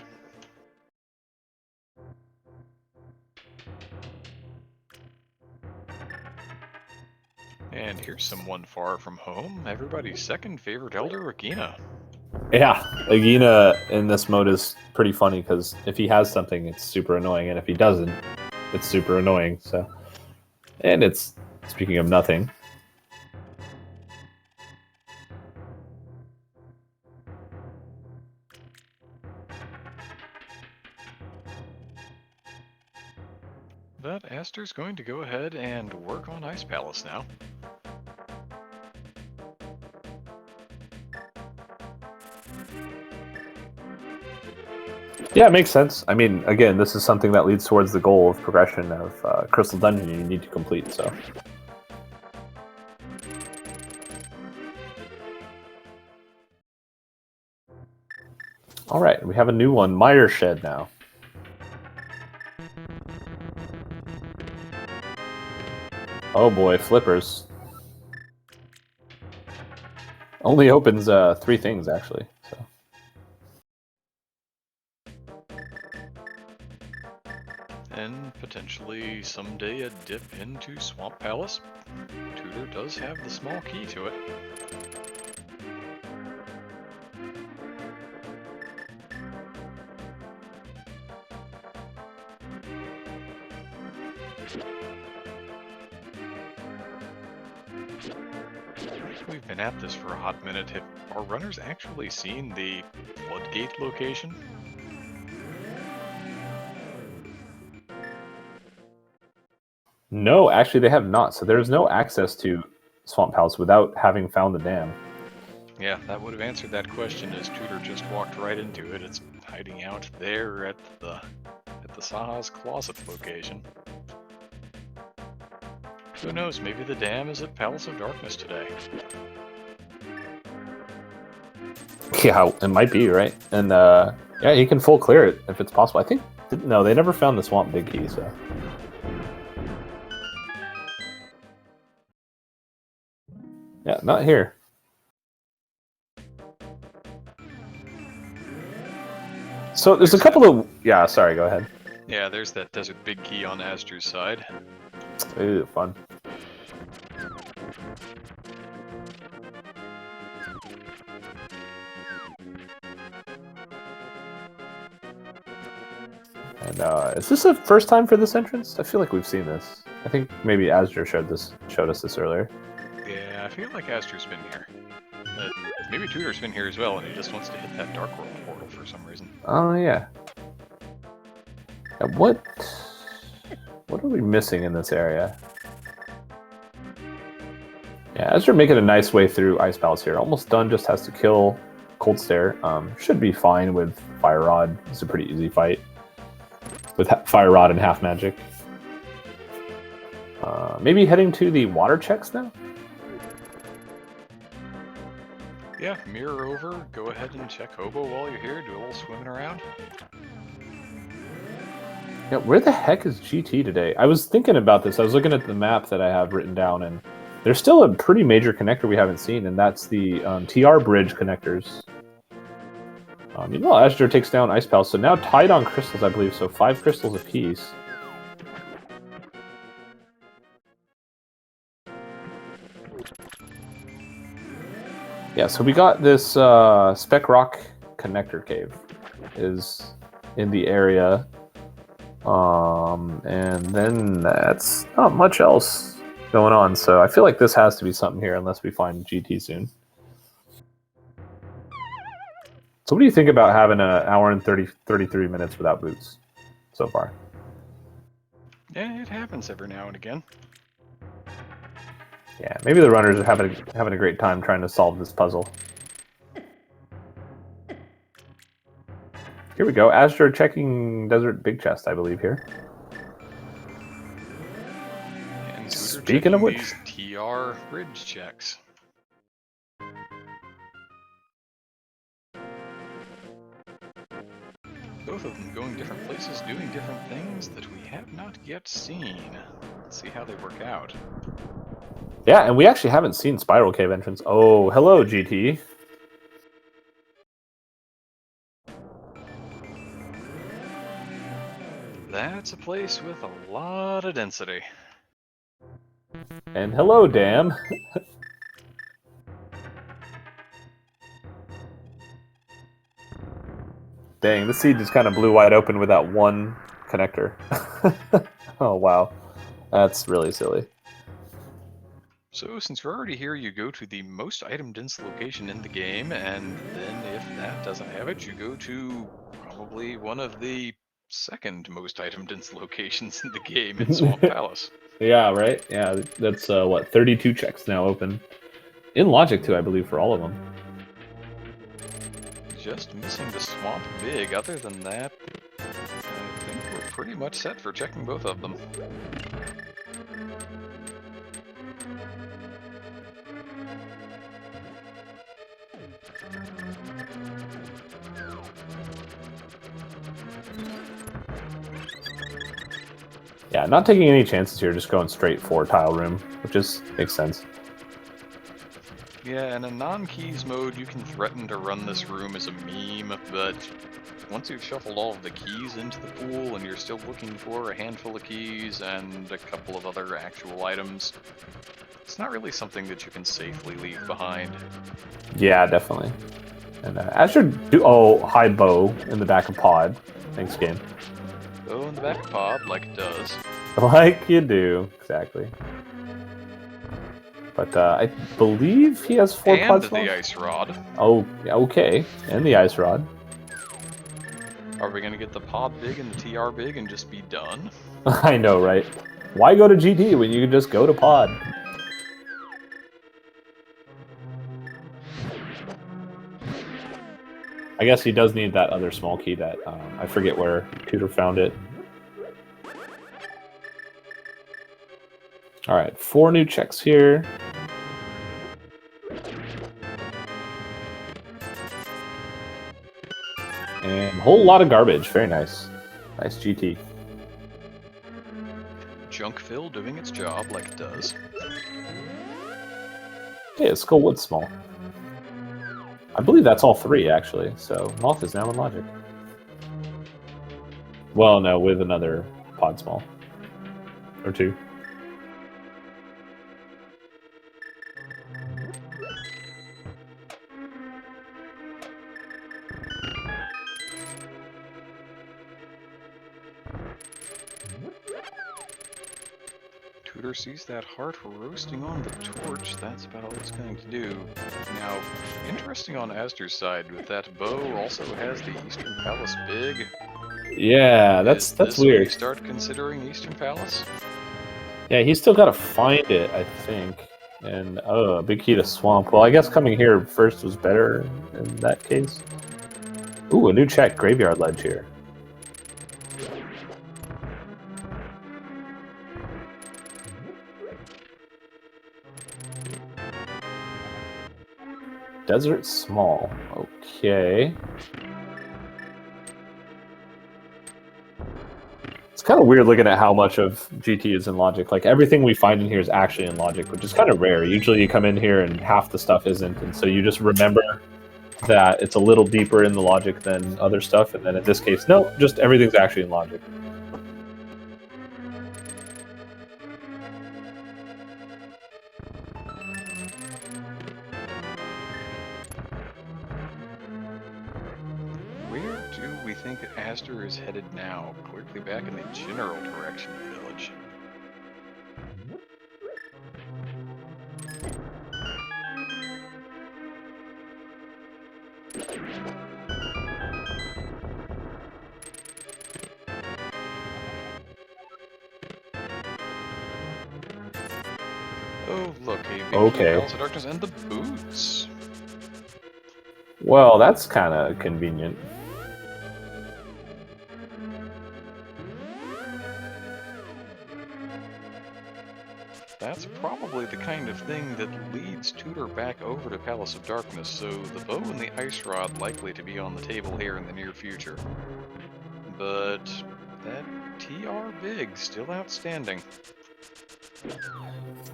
Speaker 2: And here's someone far from home, everybody's second favorite elder, Regina.
Speaker 1: Yeah, Agina in this mode is pretty funny because if he has something, it's super annoying, and if he doesn't, it's super annoying. So, and it's speaking of nothing.
Speaker 2: But Aster's going to go ahead and work on Ice Palace now.
Speaker 1: Yeah, it makes sense. I mean, again, this is something that leads towards the goal of progression of Crystal Dungeon you need to complete, so. All right, we have a new one, Mire Shed now. Oh boy, flippers. Only opens 3 things, actually. So.
Speaker 2: And potentially someday a dip into Swamp Palace. Tutor does have the small key to it. We've been at this for a hot minute. Have our runners actually seen the floodgate location?
Speaker 1: No, actually they have not. So there's no access to Swamp Palace without having found the dam.
Speaker 2: Yeah, that would have answered that question as Tutor just walked right into it. It's hiding out there at the Saha's Closet location. Who knows, maybe the dam is at Palace of Darkness today.
Speaker 1: Yeah, it might be, right? And yeah, you can full clear it if it's possible. I think, no, they never found the Swamp Big Key, so. Yeah, not here. So there's a couple of, yeah, sorry, go ahead.
Speaker 2: Yeah, there's that Desert Big Key on Aster's side.
Speaker 1: Ooh, fun. And is this the first time for this entrance? I feel like we've seen this. I think maybe Asger showed us this earlier.
Speaker 2: Yeah, I feel like Aster's been here. Maybe Tutor's been here as well, and he just wants to hit that Dark World portal for some reason.
Speaker 1: Oh yeah. What are we missing in this area? Yeah, Asger making a nice way through Ice Palace here. Almost done, just has to kill Cold Stare. Should be fine with Fire Rod. It's a pretty easy fight with Fire Rod and half magic. Maybe heading to the water checks now?
Speaker 2: Yeah, mirror over, go ahead and check Hobo while you're here, do a little swimming around.
Speaker 1: Yeah, where the heck is GT today? I was thinking about this. I was looking at the map that I have written down, and There's still a pretty major connector we haven't seen, and that's the TR bridge connectors. Azure takes down Ice Palace, so now tied on crystals, I believe, so 5 crystals apiece. Yeah, so we got this Spec Rock connector cave is in the area. And then that's not much else going on, so I feel like this has to be something here unless we find GT soon. So what do you think about having an hour and 33 minutes without boots so far?
Speaker 2: Yeah, it happens every now and again.
Speaker 1: Yeah, maybe the runners are having a great time trying to solve this puzzle. Here we go. Azure checking Desert Big Chest, I believe, here.
Speaker 2: And
Speaker 1: Speaking of which,
Speaker 2: these TR bridge checks. Both of them going different places, doing different things that we have not yet seen. Let's see how they work out.
Speaker 1: Yeah, and we actually haven't seen Spiral Cave entrance. Oh, hello, GT.
Speaker 2: That's a place with a lot of density.
Speaker 1: And hello, Dam. Dang, the seed just kind of blew wide open with that one connector. Oh, wow. That's really silly.
Speaker 2: So since we're already here, you go to the most item-dense location in the game, and then if that doesn't have it, you go to probably one of the second most item-dense locations in the game in Swamp Palace.
Speaker 1: Yeah, right? Yeah, that's, what, 32 checks now open. In Logic, too, I believe, for all of them.
Speaker 2: Just missing the Swamp Big. Other than that, I think we're pretty much set for checking both of them.
Speaker 1: Yeah, not taking any chances here, just going straight for tile room, which just makes sense.
Speaker 2: Yeah, in a non-keys mode, you can threaten to run this room as a meme, but once you've shuffled all of the keys into the pool and you're still looking for a handful of keys and a couple of other actual items, it's not really something that you can safely leave behind.
Speaker 1: Yeah, definitely. And Azure high bow in the back of pod. Thanks, game.
Speaker 2: Bow in the back of pod, like it does.
Speaker 1: Like you do, exactly. But I believe he has 4
Speaker 2: and
Speaker 1: pod
Speaker 2: the
Speaker 1: spells.
Speaker 2: ice rod.
Speaker 1: Oh, okay. And the ice rod.
Speaker 2: Are we gonna get the pod big and the TR big and just be done?
Speaker 1: I know, right? Why go to GT when you can just go to pod? I guess he does need that other small key that I forget where Tutor found it. All right, 4 new checks here. And a whole lot of garbage. Very nice. Nice GT.
Speaker 2: Junk fill doing its job like it does.
Speaker 1: Okay, let's go wood small. I believe that's all 3, actually. So Moth is now in Logic. Well, no, with another pod small. Or 2.
Speaker 2: Tutor sees that heart roasting on the torch. That's about all it's going to do. Now, interesting on Astor's side, with that bow also has the Eastern Palace big.
Speaker 1: Yeah, that's
Speaker 2: weird.
Speaker 1: weird.
Speaker 2: Start considering Eastern Palace?
Speaker 1: Yeah, he's still got to find it, I think. And, oh, a big key to Swamp. Well, I guess coming here first was better in that case. Ooh, a new check. Graveyard Ledge here. Desert Small. Okay. Let's kind of weird looking at how much of GT is in logic. Like, everything we find in here is actually in logic, which is kind of rare. Usually you come in here and half the stuff isn't, and so you just remember that it's a little deeper in the logic than other stuff, and then in this case, no, just everything's actually in logic.
Speaker 2: Where do we think Aster is headed now? Clearly back in the general direction of the village. Oh, look, a
Speaker 1: Okay.
Speaker 2: Balance of Darkness and the boots.
Speaker 1: Well, that's kind of convenient.
Speaker 2: That's probably the kind of thing that leads Tudor back over to Palace of Darkness, so the bow and the ice rod likely to be on the table here in the near future. But that TR big still outstanding.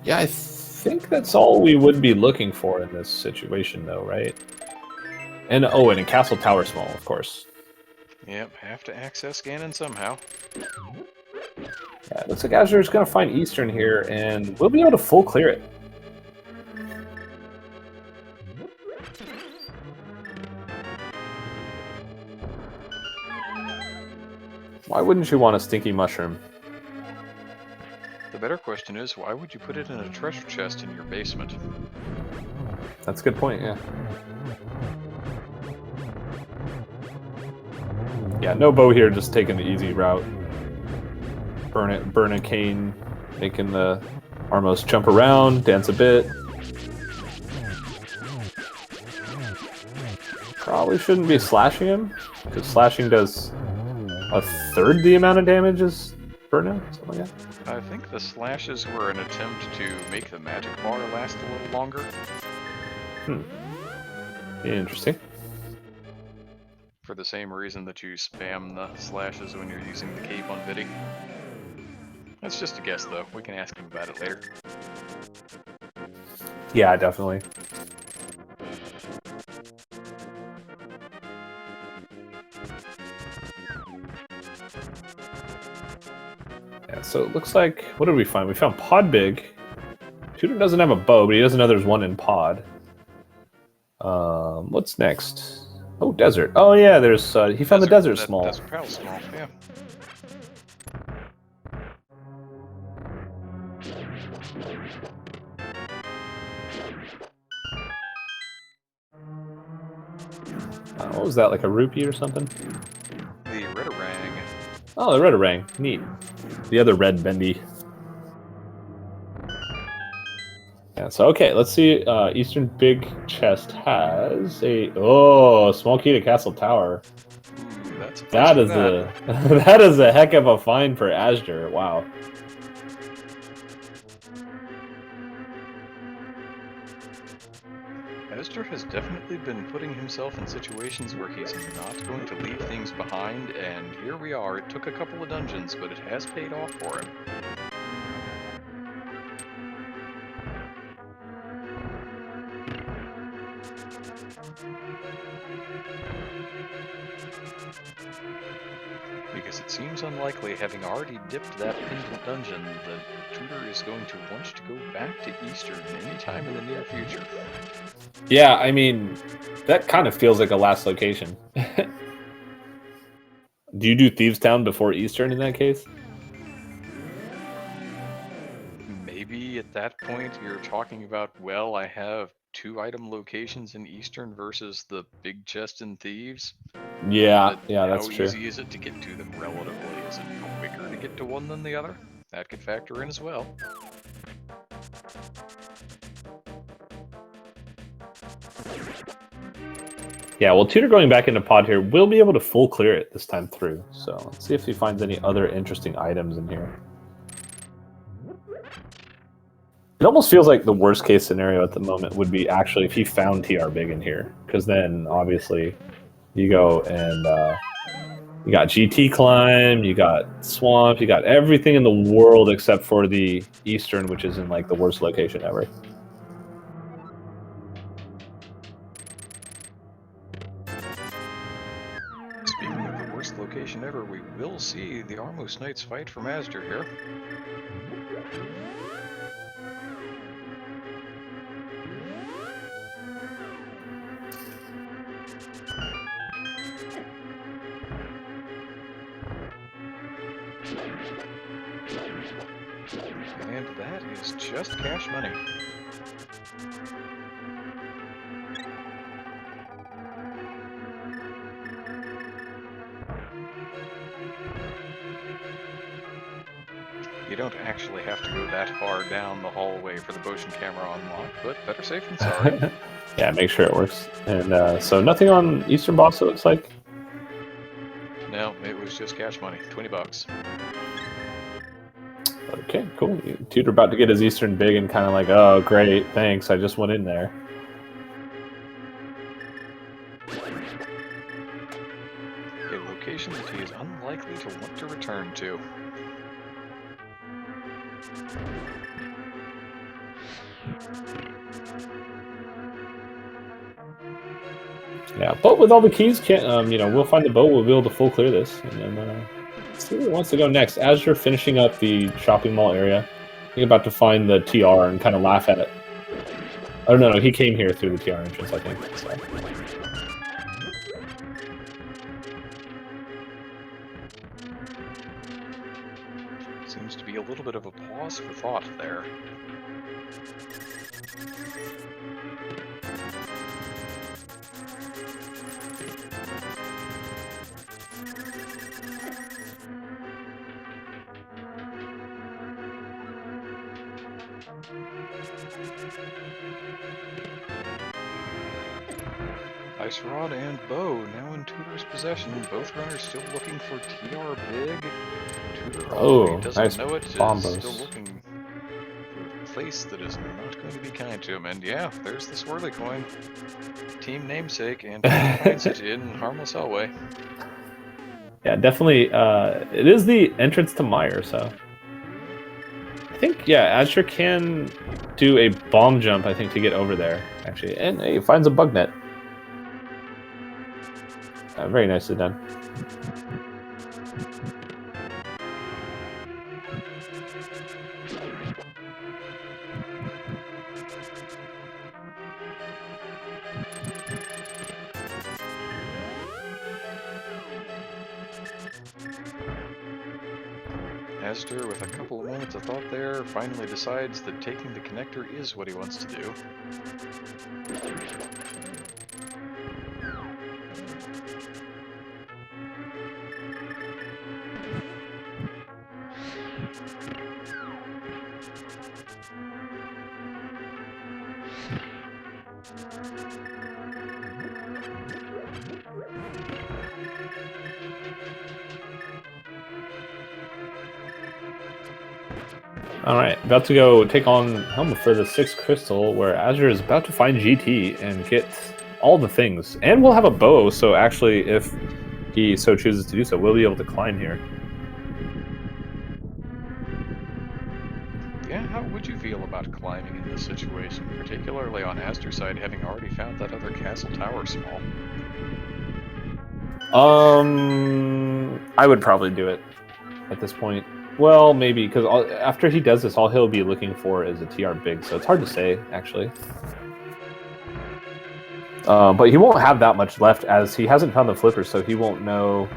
Speaker 1: Yeah, I think that's all we would be looking for in this situation, though, right? And oh, and a castle tower small, of course.
Speaker 2: Yep, have to access Ganon somehow.
Speaker 1: Yeah, it looks like Azure is going to find Eastern here, and we'll be able to full clear it. Why wouldn't you want a stinky mushroom?
Speaker 2: The better question is, why would you put it in a treasure chest in your basement?
Speaker 1: That's a good point, yeah. Yeah, no bow here, just taking the easy route. Burn a cane, making the Armos jump around, dance a bit. Probably shouldn't be slashing him, because slashing does a third the amount of damage as burnout, something like that.
Speaker 2: I think the slashes were an attempt to make the magic bar last a little longer.
Speaker 1: Interesting.
Speaker 2: For the same reason that you spam the slashes when you're using the cape on Viddy. That's just a guess, though. We can ask him about it later.
Speaker 1: Yeah, definitely. Yeah, so it looks like... What did we find? We found Pod Big. Tudor doesn't have a bow, but he doesn't know there's one in Pod. What's next? Oh, Desert. Oh, yeah, there's... he found the Desert Small.
Speaker 2: Desert Pal Small, yeah.
Speaker 1: What was that, like a rupee or something?
Speaker 2: The Redarang.
Speaker 1: Oh, the Redarang. Neat. The other red bendy. Yeah, so okay, let's see. Eastern Big Chest has a small key to Castle Tower.
Speaker 2: Ooh, that's
Speaker 1: That is that is a heck of a find for Azure. Wow.
Speaker 2: Azure has definitely been putting himself in situations where he's not going to leave things behind, and here we are. It took a couple of dungeons, but it has paid off for him. Because it seems unlikely, having already dipped that pendant dungeon, that Tudor is going to want to go back to Eastern anytime in the near future.
Speaker 1: Yeah, I mean, that kind of feels like a last location. Do you do Thieves Town before Eastern in that case?
Speaker 2: Maybe at that point you're talking about, well, I have 2 item locations in Eastern versus the big chest in Thieves.
Speaker 1: Yeah,
Speaker 2: But
Speaker 1: yeah, that's true.
Speaker 2: How easy is it to get to them relatively? Is it quicker to get to one than the other? That could factor in as well.
Speaker 1: Yeah, well, Tudor going back into Pod here will be able to full clear it this time through. So let's see if he finds any other interesting items in here. It almost feels like the worst case scenario at the moment would be actually if he found TR Big in here. Because then, obviously, you go and You got GT Climb, you got Swamp, you got everything in the world except for the Eastern, which is in like the worst location ever.
Speaker 2: Speaking of the worst location ever, we will see the Armos Knights fight for Master here. And that is just cash money. You don't actually have to go that far down the hallway for the motion camera unlock, but better safe than sorry.
Speaker 1: Yeah, make sure it works. And so nothing on Eastern Boss, it looks like?
Speaker 2: No, it was just cash money, 20 bucks.
Speaker 1: Okay, cool. Dude, about to get his Eastern big and kind of like, oh, great, thanks, I just went in there.
Speaker 2: A location that he is unlikely to want to return to.
Speaker 1: Yeah, but with all the keys, can't we'll find the boat. We'll be able to full clear this, and then let's see where it wants to go next. As you're finishing up the shopping mall area, you're about to find the TR and kind of laugh at it. Oh no, he came here through the TR entrance, I think. So.
Speaker 2: Seems to be a little bit of a pause for thought there. Ice Rod and Bow now in Tudor's possession. Both runners still looking for TR Big. Tudor doesn't
Speaker 1: nice
Speaker 2: know it,
Speaker 1: bombos.
Speaker 2: is still looking for a place that is not going to be kind to him. And yeah, there's the Swirly coin. Team namesake, and finds it in harmless Elway.
Speaker 1: Yeah, definitely. It is the entrance to Mire, so I think Azure can do a bomb jump. I think to get over there actually, and he finds a bug net. Very nicely done.
Speaker 2: Astor, with a couple of moments of thought there, finally decides that taking the connector is what he wants to do.
Speaker 1: Alright, about to go take on Helma for the 6th crystal, where Azure is about to find GT and get all the things. And we'll have a bow, so actually, if he so chooses to do so, we'll be able to climb here.
Speaker 2: Yeah, how would you feel about climbing in this situation, particularly on Astor's side, having already found that other castle tower small?
Speaker 1: I would probably do it at this point. Well, maybe, because after he does this, all he'll be looking for is a TR big, so it's hard to say, actually. But he won't have that much left, as he hasn't found the flipper, so he won't know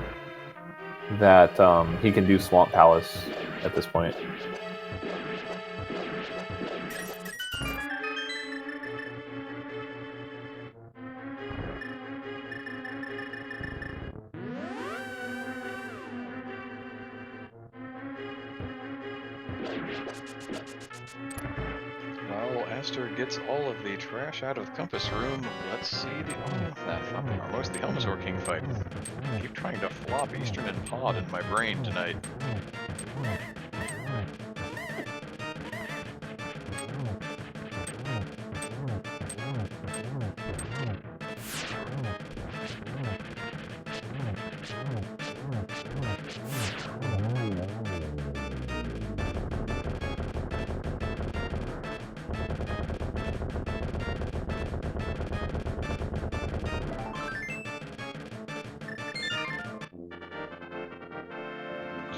Speaker 1: that he can do Swamp Palace at this point.
Speaker 2: While Astor gets all of the trash out of the compass room, let's see the most the Helmazor King fight. I keep trying to flop Eastern and Pod in my brain tonight.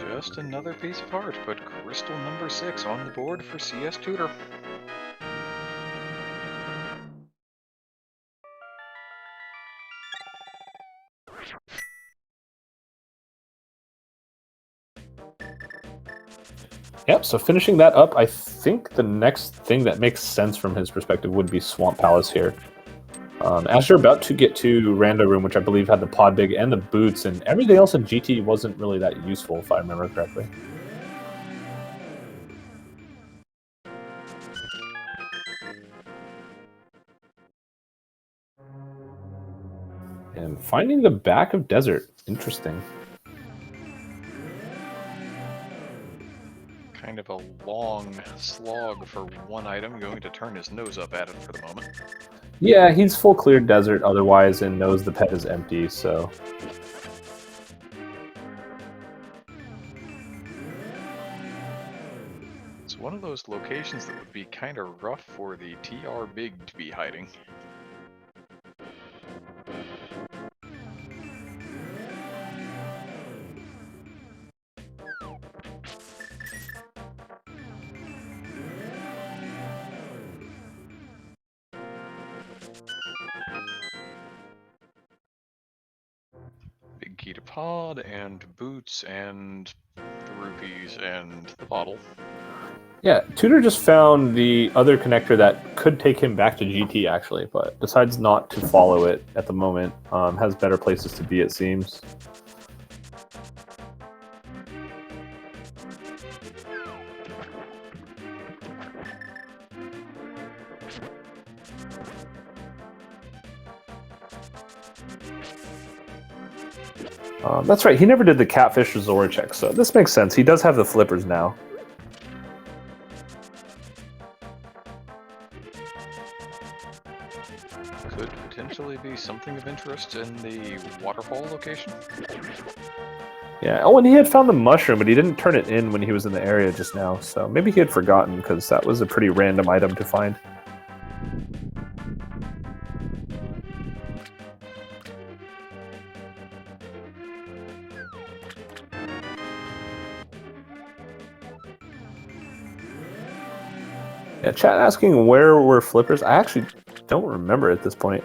Speaker 2: Just another piece of art, but crystal number 6 on the board for CS Tutor.
Speaker 1: Yep, so finishing that up, I think the next thing that makes sense from his perspective would be Swamp Palace here. As you're about to get to Rando Room, which I believe had the Pod Big and the Boots, and everything else in GT wasn't really that useful, if I remember correctly. And finding the back of Desert. Interesting.
Speaker 2: Kind of a long slog for one item, going to turn his nose up at it for the moment.
Speaker 1: Yeah, he's full cleared Desert otherwise and knows the pet is empty, so...
Speaker 2: It's one of those locations that would be kind of rough for the TR Big to be hiding. Big key to pod, and boots, and the rupees, and the bottle.
Speaker 1: Yeah, Tutor just found the other connector that could take him back to GT, actually, but decides not to follow it at the moment. Has better places to be, it seems. That's right, he never did the Catfish or Zora check, so this makes sense. He does have the flippers now.
Speaker 2: Could potentially be something of interest in the waterfall location.
Speaker 1: Yeah, oh, and he had found the mushroom, but he didn't turn it in when he was in the area just now, so maybe he had forgotten, because that was a pretty random item to find. Yeah, chat asking where were flippers. I actually don't remember at this point.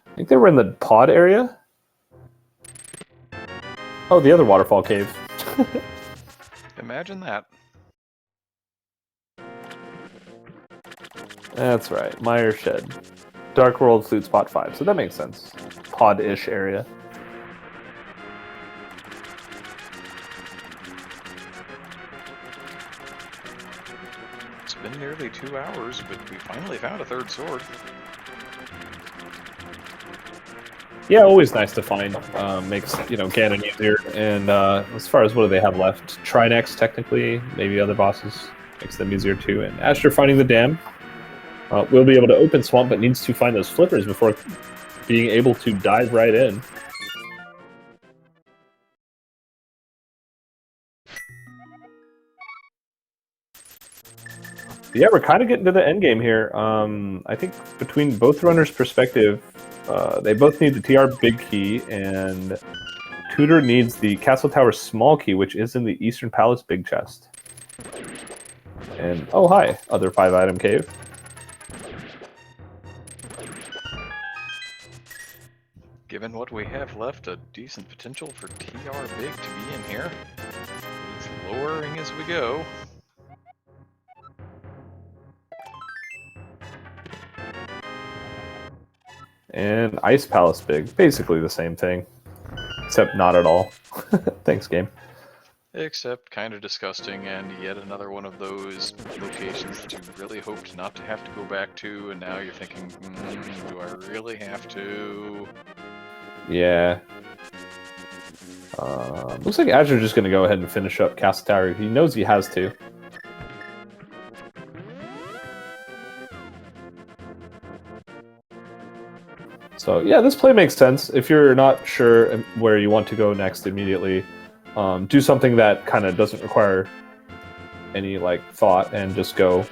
Speaker 1: I think they were in the pod area. Oh, the other waterfall cave.
Speaker 2: Imagine that.
Speaker 1: That's right, Mire Shed. Dark World Flute Spot 5, so that makes sense. Pod-ish area.
Speaker 2: It's been nearly 2 hours, but we finally found a third sword.
Speaker 1: Yeah, always nice to find. Makes, you know, Ganon easier. And as far as what do they have left? Trinex, technically. Maybe other bosses. Makes them easier too. And Asher finding the dam. We'll be able to open Swamp, but needs to find those flippers before being able to dive right in. Yeah, we're kind of getting to the end game here. I think between both runners' perspective, they both need the TR big key, and Tutor needs the Castle Tower small key, which is in the Eastern Palace big chest. And oh hi, other 5-item cave.
Speaker 2: Given what we have left, a decent potential for TR Big to be in here. It's lowering as we go.
Speaker 1: And Ice Palace big, basically the same thing, except not at all. Thanks, game.
Speaker 2: Except kind of disgusting, and yet another one of those locations that you really hoped not to have to go back to, and now you're thinking, do I really have to?
Speaker 1: Yeah. Looks like Azure's just going to go ahead and finish up Castle Tower. He knows he has to. So yeah, this play makes sense. If you're not sure where you want to go next immediately, do something that kind of doesn't require any like thought and just go,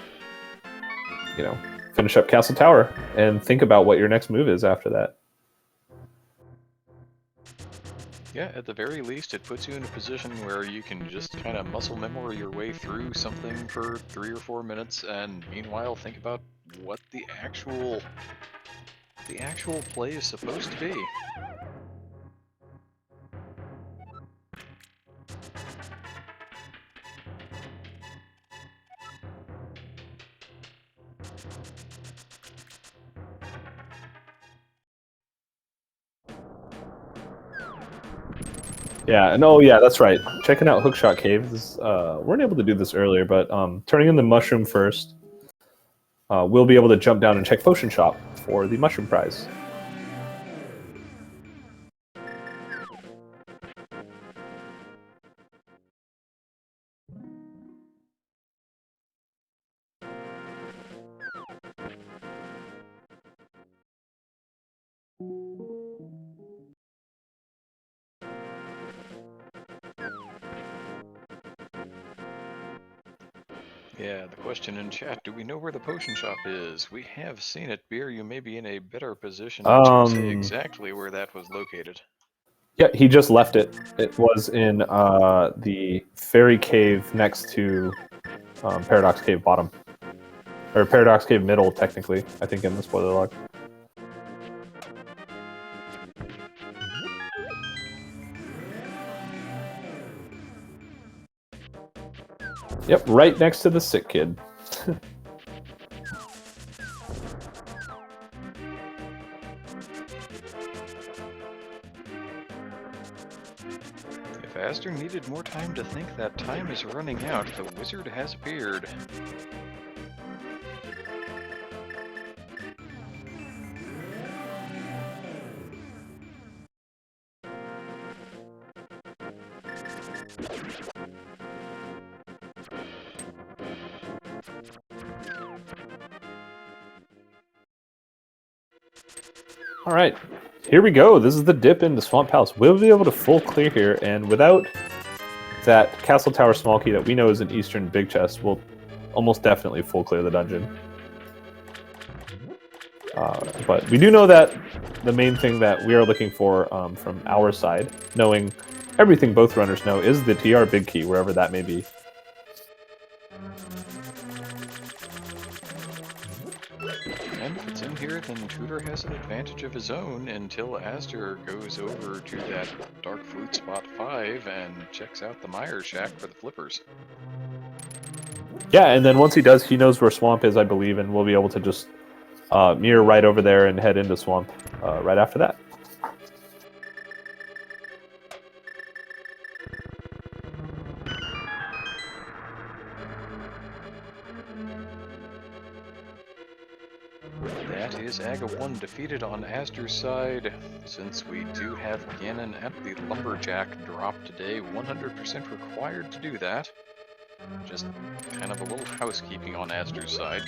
Speaker 1: you know, finish up Castle Tower and think about what your next move is after that.
Speaker 2: Yeah, at the very least, it puts you in a position where you can just kind of muscle memory your way through something for 3 or 4 minutes, and meanwhile think about what the actual play is supposed to be.
Speaker 1: Yeah, and oh yeah, that's right. Checking out Hookshot Caves. Weren't able to do this earlier, but turning in the mushroom first, we'll be able to jump down and check Potion Shop for the mushroom prize.
Speaker 2: Yeah, the question in chat, do we know where the potion shop is? We have seen it. Beer, you may be in a better position to say exactly where that was located.
Speaker 1: Yeah, he just left it. It was in the fairy cave next to Paradox Cave bottom. Or Paradox Cave middle, technically, I think, in the spoiler log. Yep, right next to the sick kid.
Speaker 2: If Aster needed more time to think, that time is running out. The wizard has appeared.
Speaker 1: All right, here we go. This is the dip into Swamp Palace. We'll be able to full clear here, and without that Castle Tower small key that we know is an Eastern big chest, we'll almost definitely full clear the dungeon. But we do know that the main thing that we are looking for from our side, knowing everything both runners know, is the TR big key, wherever that may be.
Speaker 2: And if it's in here, then Tudor has an advantage of his own until Aster goes over to that Dark Flute Spot 5 and checks out the Mire Shack for the flippers.
Speaker 1: Yeah, and then once he does, he knows where Swamp is, I believe, and we'll be able to just mirror right over there and head into Swamp right after that.
Speaker 2: That is Aga 1 defeated on Aster's side. Since we do have Ganon at the Lumberjack drop today, 100% required to do that. Just kind of a little housekeeping on Aster's side.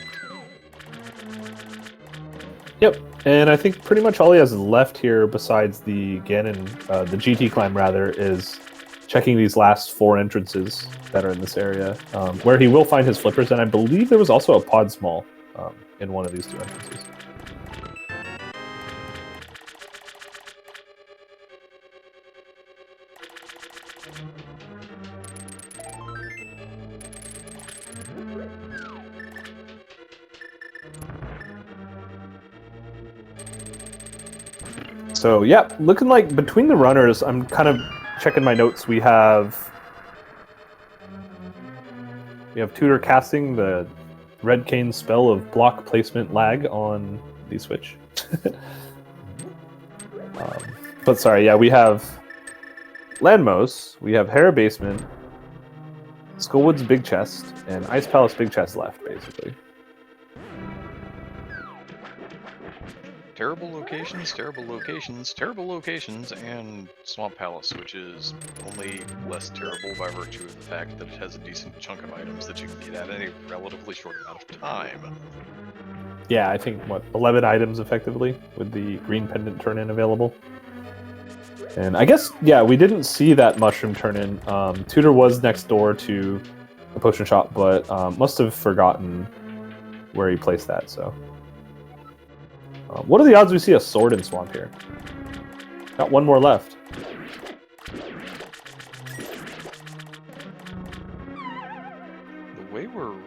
Speaker 1: Yep, and I think pretty much all he has left here, besides the Ganon, the GT climb rather, is checking these last 4 entrances that are in this area, where he will find his flippers, and I believe there was also a pod small in one of these 2 entrances. So yeah, looking like between the runners, I'm kind of checking my notes. We have Tudor casting the Red Cane spell of block placement lag on the Switch. But sorry, yeah, we have Landmos, we have Hera Basement, Skullwood's Big Chest, and Ice Palace Big Chest left, basically.
Speaker 2: Terrible locations, terrible locations, terrible locations, and Swamp Palace, which is only less terrible by virtue of the fact that it has a decent chunk of items that you can get at in a relatively short amount of time.
Speaker 1: Yeah, I think, 11 items effectively, with the green pendant turn-in available. And I guess, yeah, we didn't see that mushroom turn-in. Tudor was next door to the potion shop, but must have forgotten where he placed that, so... what are the odds we see a sword in Swamp here? Got 1 more left.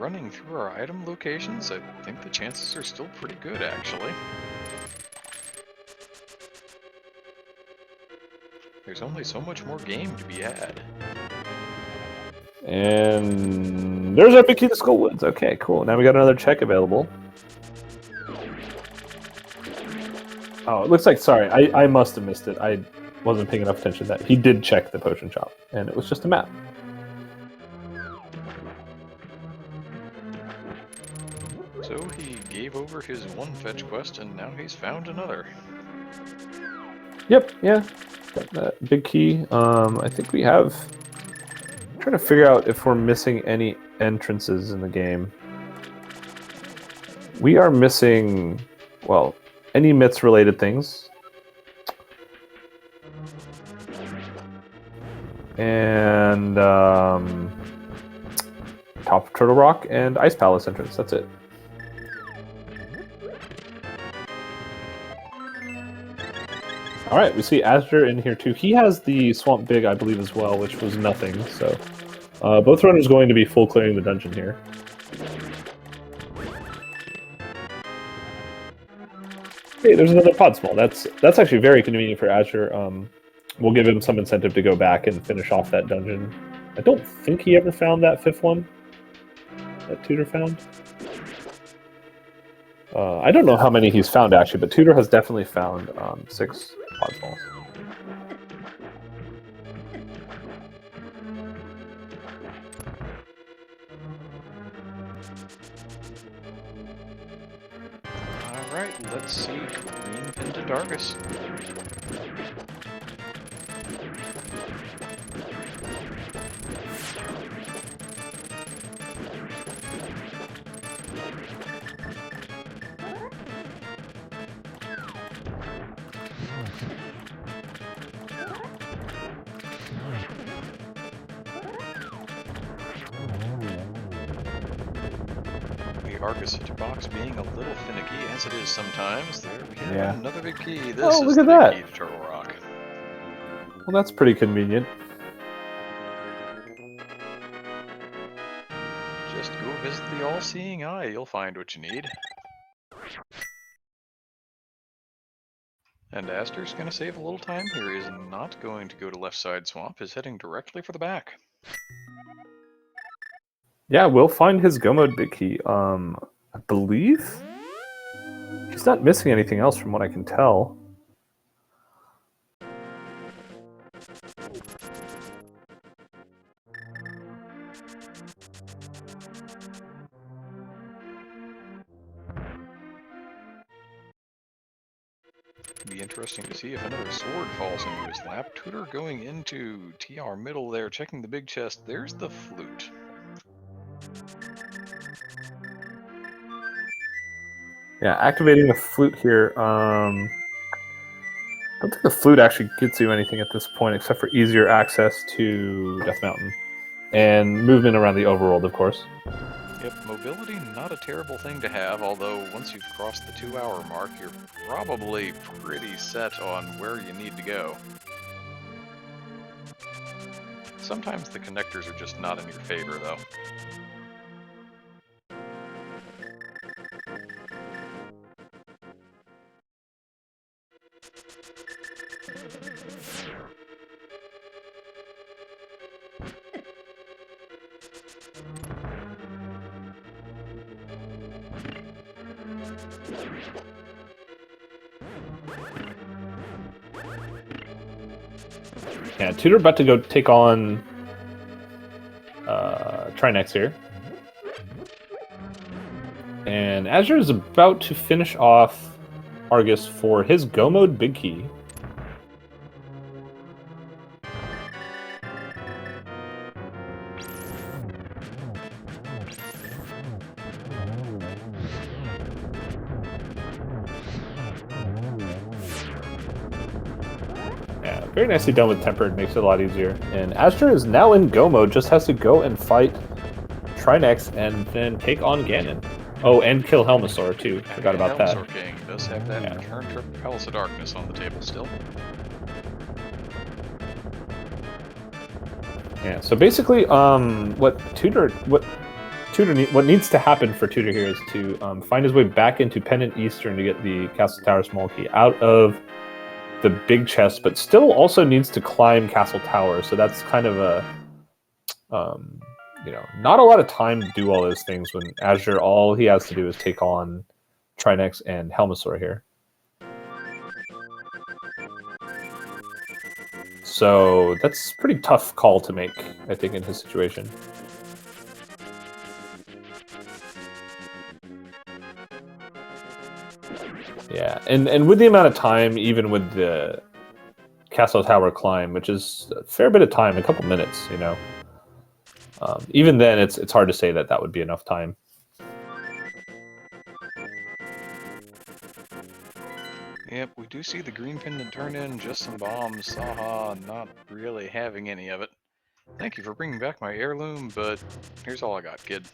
Speaker 2: running through our item locations, I think the chances are still pretty good, actually. There's only so much more game to be had.
Speaker 1: And there's our big key to Skullwoods. Okay, cool. Now we got another check available. Oh, it looks like, sorry, I must have missed it. I wasn't paying enough attention to that. He did check the potion shop, and it was just a map.
Speaker 2: So he gave over his one fetch quest, and now he's found another.
Speaker 1: Yep, yeah. Got that big key. I think we have... I'm trying to figure out if we're missing any entrances in the game. We are missing, well, any myths-related things. And top of Turtle Rock and Ice Palace entrance. That's it. All right, we see Azure in here too. He has the Swamp Big, I believe, as well, which was nothing. So both runners going to be full clearing the dungeon here. Hey, there's another pod small. That's actually very convenient for Azure. We'll give him some incentive to go back and finish off that dungeon. I don't think he ever found that fifth one that Tudor found. I don't know how many he's found, actually, but Tudor has definitely found 6 pod smalls.
Speaker 2: Alright, let's see Green Pentadargus. Argus hitbox being a little finicky, as it is sometimes. There we have another big key. This is the big key to Turtle Rock.
Speaker 1: Well, that's pretty convenient.
Speaker 2: Just go visit the All-Seeing Eye. You'll find what you need. And Aster's going to save a little time here. He is not going to go to left side swamp. He's heading directly for the back.
Speaker 1: Yeah, we'll find his Go Mode big key. I believe he's not missing anything else from what I can tell.
Speaker 2: It'd be interesting to see if another sword falls into his lap. Tudor going into TR middle there, checking the big chest. There's the flute.
Speaker 1: Yeah, activating the flute here. I don't think the flute actually gets you anything at this point, except for easier access to Death Mountain. And movement around the overworld, of course.
Speaker 2: Yep, mobility, not a terrible thing to have, although once you've crossed the 2-hour mark, you're probably pretty set on where you need to go. Sometimes the connectors are just not in your favor, though.
Speaker 1: Yeah, Tudor about to go take on Trinex here. And Azure is about to finish off Argus for his Go Mode big key. Very nicely done with Tempered, makes it a lot easier. And Azure is now in Go Mode, just has to go and fight Trinex and then take on Ganon. Oh, and kill Helmasaur too. Forgot about that.
Speaker 2: Helmasaur King does have that return trip Palace of Darkness on the table still. Yeah,
Speaker 1: so basically, what what needs to happen for Tudor here is to find his way back into Pendant Eastern to get the Castle Tower small key out of the big chest, but still also needs to climb Castle Tower. So that's kind of a, not a lot of time to do all those things when Azure, all he has to do is take on Trinex and Helmasaur here. So that's a pretty tough call to make, I think, in his situation. Yeah, and with the amount of time, even with the Castle Tower climb, which is a fair bit of time, a couple minutes, even then, it's hard to say that that would be enough time.
Speaker 2: Yep, we do see the green pendant turn in, just some bombs. Haha, not really having any of it. Thank you for bringing back my heirloom, but here's all I got, kid.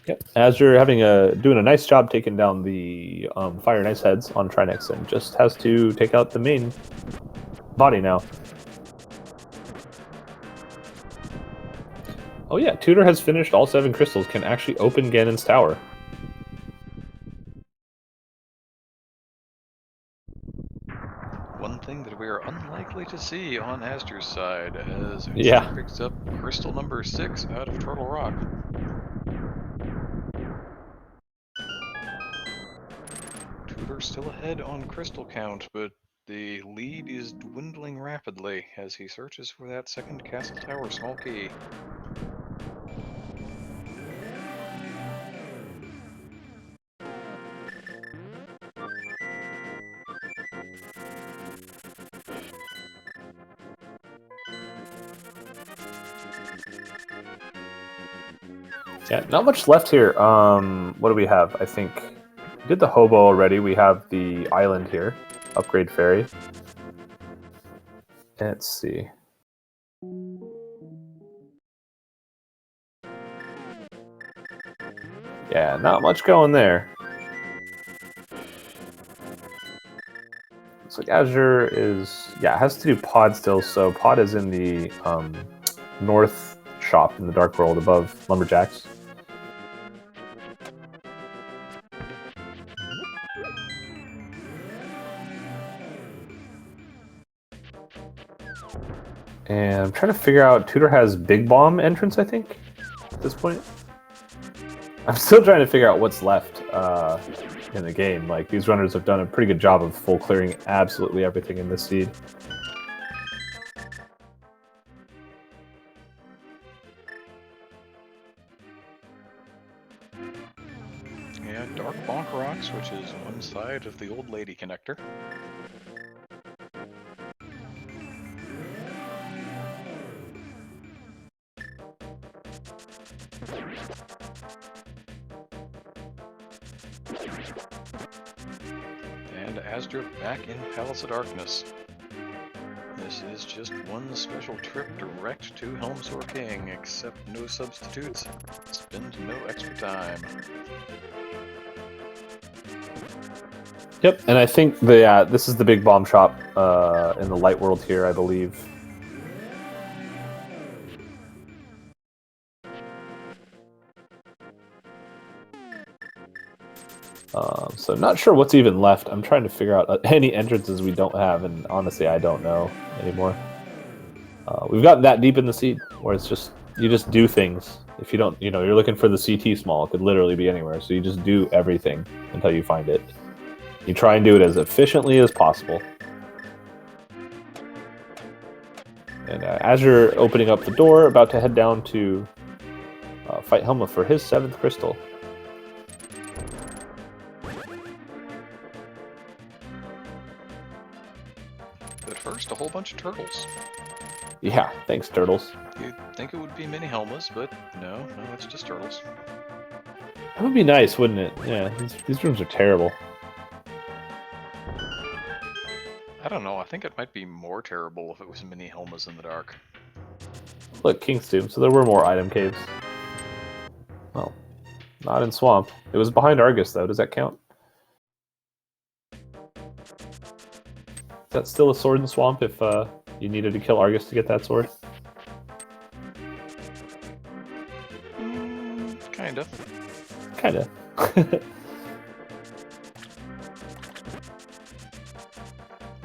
Speaker 1: Yep, Azure doing a nice job taking down the Fire and Ice heads on Trinex, and just has to take out the main body now. Oh yeah, Tudor has finished all 7 crystals, can actually open Ganon's tower.
Speaker 2: One thing that we are unlikely to see on Azure's side, as
Speaker 1: Yeah.
Speaker 2: Azure picks up crystal number 6 out of Turtle Rock. Tudor's still ahead on crystal count, but the lead is dwindling rapidly as he searches for that second Castle Tower small key.
Speaker 1: Yeah, not much left here. What do we have? I think we did the hobo already. We have the island here, upgrade ferry. Let's see. Yeah, not much going there. Looks like Azure has to do Pod still. So Pod is in the north shop in the Dark World above Lumberjacks. And I'm trying to figure out, Tudor has Big Bomb entrance, I think, at this point. I'm still trying to figure out what's left in the game. Like, these runners have done a pretty good job of full clearing absolutely everything in this seed.
Speaker 2: Yeah, Dark Bonk Rocks, which is one side of the Old Lady connector. And Azure back in Palace of Darkness. This is just one special trip direct to Helmsaur King, except no substitutes. Spend no extra time.
Speaker 1: Yep, and I think this is the Big Bomb shop in the Light World here, I believe. So not sure what's even left. I'm trying to figure out any entrances we don't have, and honestly, I don't know anymore. We've gotten that deep in the seed where it's just, you just do things. If you don't, you're looking for the CT small, it could literally be anywhere. So you just do everything until you find it. You try and do it as efficiently as possible. And Azure opening up the door, about to head down to fight Helma for his 7th crystal.
Speaker 2: But first, a whole bunch of turtles.
Speaker 1: Yeah, thanks, turtles.
Speaker 2: You'd think it would be mini Helmas, but no, it's just turtles.
Speaker 1: That would be nice, wouldn't it? Yeah, these rooms are terrible.
Speaker 2: I don't know. I think it might be more terrible if it was mini Helmas in the dark.
Speaker 1: Look, King's Tomb, so there were more item caves. Well, not in Swamp. It was behind Argus, though. Does that count? Is that still a sword in Swamp if you needed to kill Argus to get that sword?
Speaker 2: Kinda.
Speaker 1: Kinda.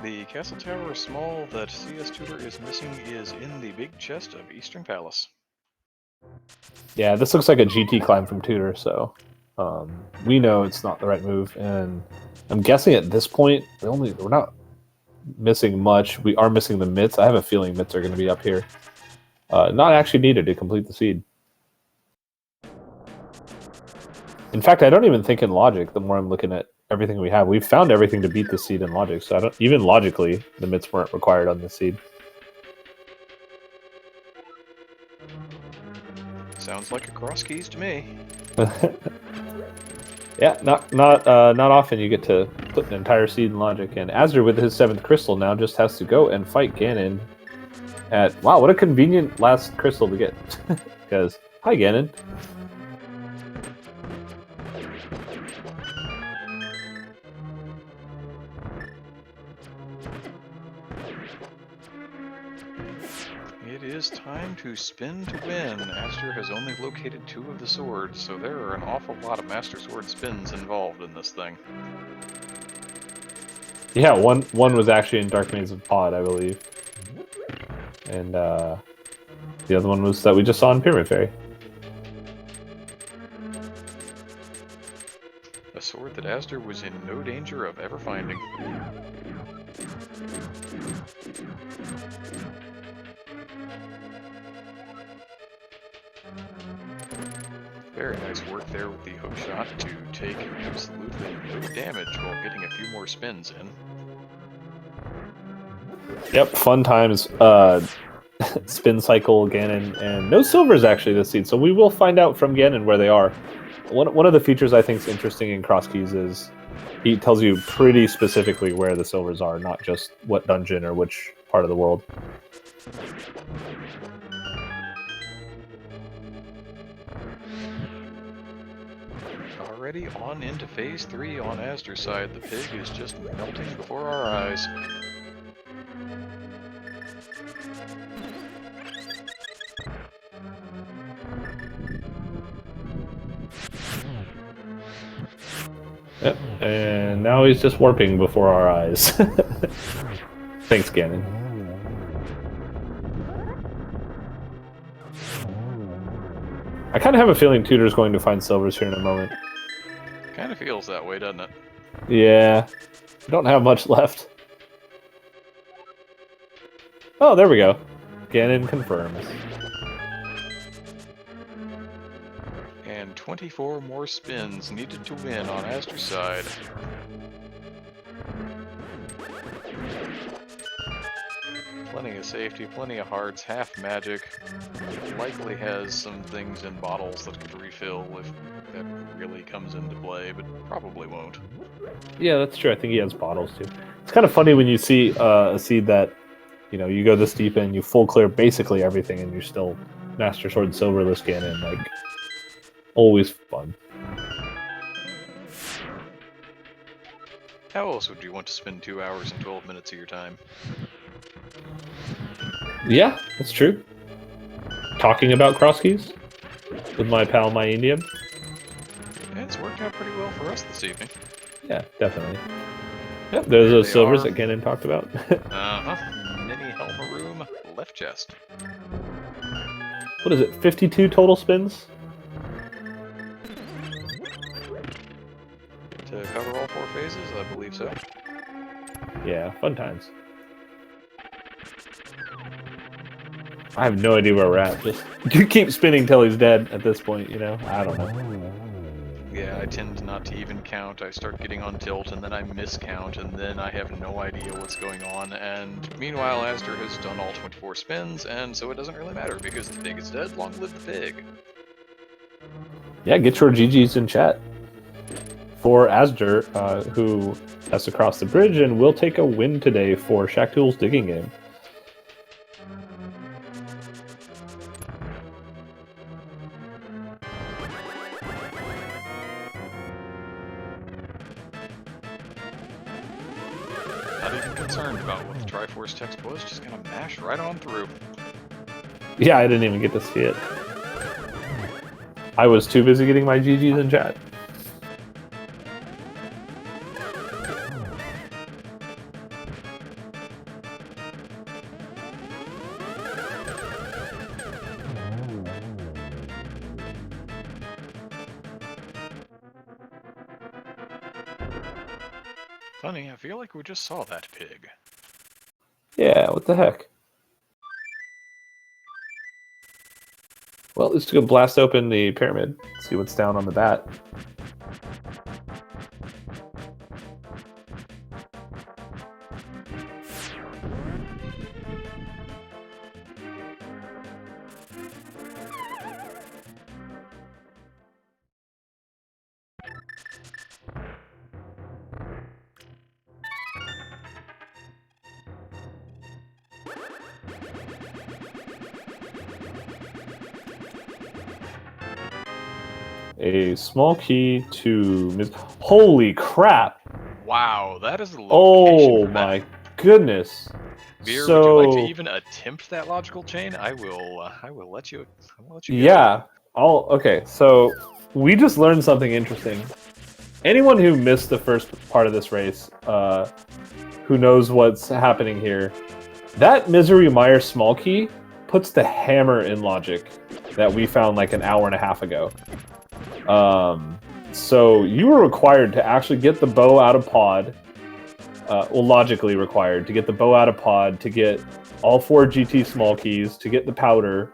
Speaker 2: The castle tower small that CS Tutor is missing is in the big chest of Eastern Palace.
Speaker 1: Yeah, this looks like a GT climb from Tutor, so we know it's not the right move. And I'm guessing at this point, we're not missing much. We are missing the mitts. I have a feeling mitts are going to be up here. Not actually needed to complete the seed. In fact, I don't even think in logic. The more I'm looking at everything we have, we've found everything to beat the seed in logic. So I don't even logically, the mitts weren't required on the seed.
Speaker 2: Sounds like a cross keys to me.
Speaker 1: Yeah, not often you get to put an entire seed in logic. And Azure with his 7th crystal now just has to go and fight Ganon. Wow, what a convenient last crystal to get. Because hi Ganon.
Speaker 2: It is time to spin to win. Aster has only located 2 of the swords, so there are an awful lot of Master Sword spins involved in this thing.
Speaker 1: Yeah, one was actually in Dark Maze of Pod, I believe. And the other one was that we just saw in Pyramid Fairy.
Speaker 2: A sword that Aster was in no danger of ever finding. Very nice work there with the hook shot to take absolutely no damage while getting a few more spins in.
Speaker 1: Yep, fun times. Spin cycle, Ganon, and no silvers actually this seed, so we will find out from Ganon where they are. One of the features I think is interesting in Cross Keys is he tells you pretty specifically where the silvers are, not just what dungeon or which part of the world.
Speaker 2: Already on into phase 3 on Aster's side, the pig is just melting before our eyes.
Speaker 1: Yep, and now he's just warping before our eyes. Thanks, Ganon. I kind of have a feeling Tutor's going to find silvers here in a moment.
Speaker 2: Kind of feels that way, doesn't it?
Speaker 1: Yeah, I don't have much left. Oh, there we go. Ganon confirms.
Speaker 2: And 24 more spins needed to win on Aster's side. Plenty of safety, plenty of hearts, half magic. Likely has some things in bottles that could refill if that really comes into play, but probably won't.
Speaker 1: Yeah, that's true. I think he has bottles too. It's kind of funny when you see a seed that, you know, you go this deep and you full clear basically everything and you're still Master Sword Silverless Ganon. Like, always fun.
Speaker 2: How else would you want to spend 2 hours and 12 minutes of your time?
Speaker 1: Yeah, that's true. Talking about cross keys with my pal, my Indian.
Speaker 2: Yeah, it's worked out pretty well for us this evening.
Speaker 1: Yeah, definitely. Yep, there's those
Speaker 2: They
Speaker 1: silvers
Speaker 2: are.
Speaker 1: that Ganon talked about.
Speaker 2: Mini Helma Room, left chest.
Speaker 1: What is it, 52 total spins?
Speaker 2: To cover all 4 phases, I believe so.
Speaker 1: Yeah, fun times. I have no idea where we're at. Just you keep spinning till he's dead at this point, you know? I don't know.
Speaker 2: Yeah, I tend not to even count. I start getting on tilt, and then I miscount, and then I have no idea what's going on. And meanwhile, Aster has done all 24 spins, and so it doesn't really matter, because the pig is dead. Long live the pig.
Speaker 1: Yeah, get your GGs in chat. For Asder, who That's across the bridge, and we'll take a win today for Shaktool's digging game.
Speaker 2: Not even concerned about what the Triforce text was, just gonna mash right on through.
Speaker 1: Yeah, I didn't even get to see it. I was too busy getting my GGs in chat.
Speaker 2: Funny, I feel like we just saw that pig.
Speaker 1: Yeah, what the heck? Well, let's go blast open the pyramid, see what's down on the bat. A small key to... Holy crap!
Speaker 2: Wow, that is the location
Speaker 1: Oh
Speaker 2: for
Speaker 1: my
Speaker 2: that.
Speaker 1: goodness!
Speaker 2: Mire,
Speaker 1: So...
Speaker 2: would you like to even attempt that logical chain? I will let you. Go.
Speaker 1: Yeah. Okay, so we just learned something interesting. Anyone who missed the first part of this race, who knows what's happening here, that Misery Mire small key puts the hammer in logic that we found like an hour and a half ago. So you were required to actually get the bow out of pod, well, logically required to get the bow out of pod, to get all 4 GT small keys, to get the powder,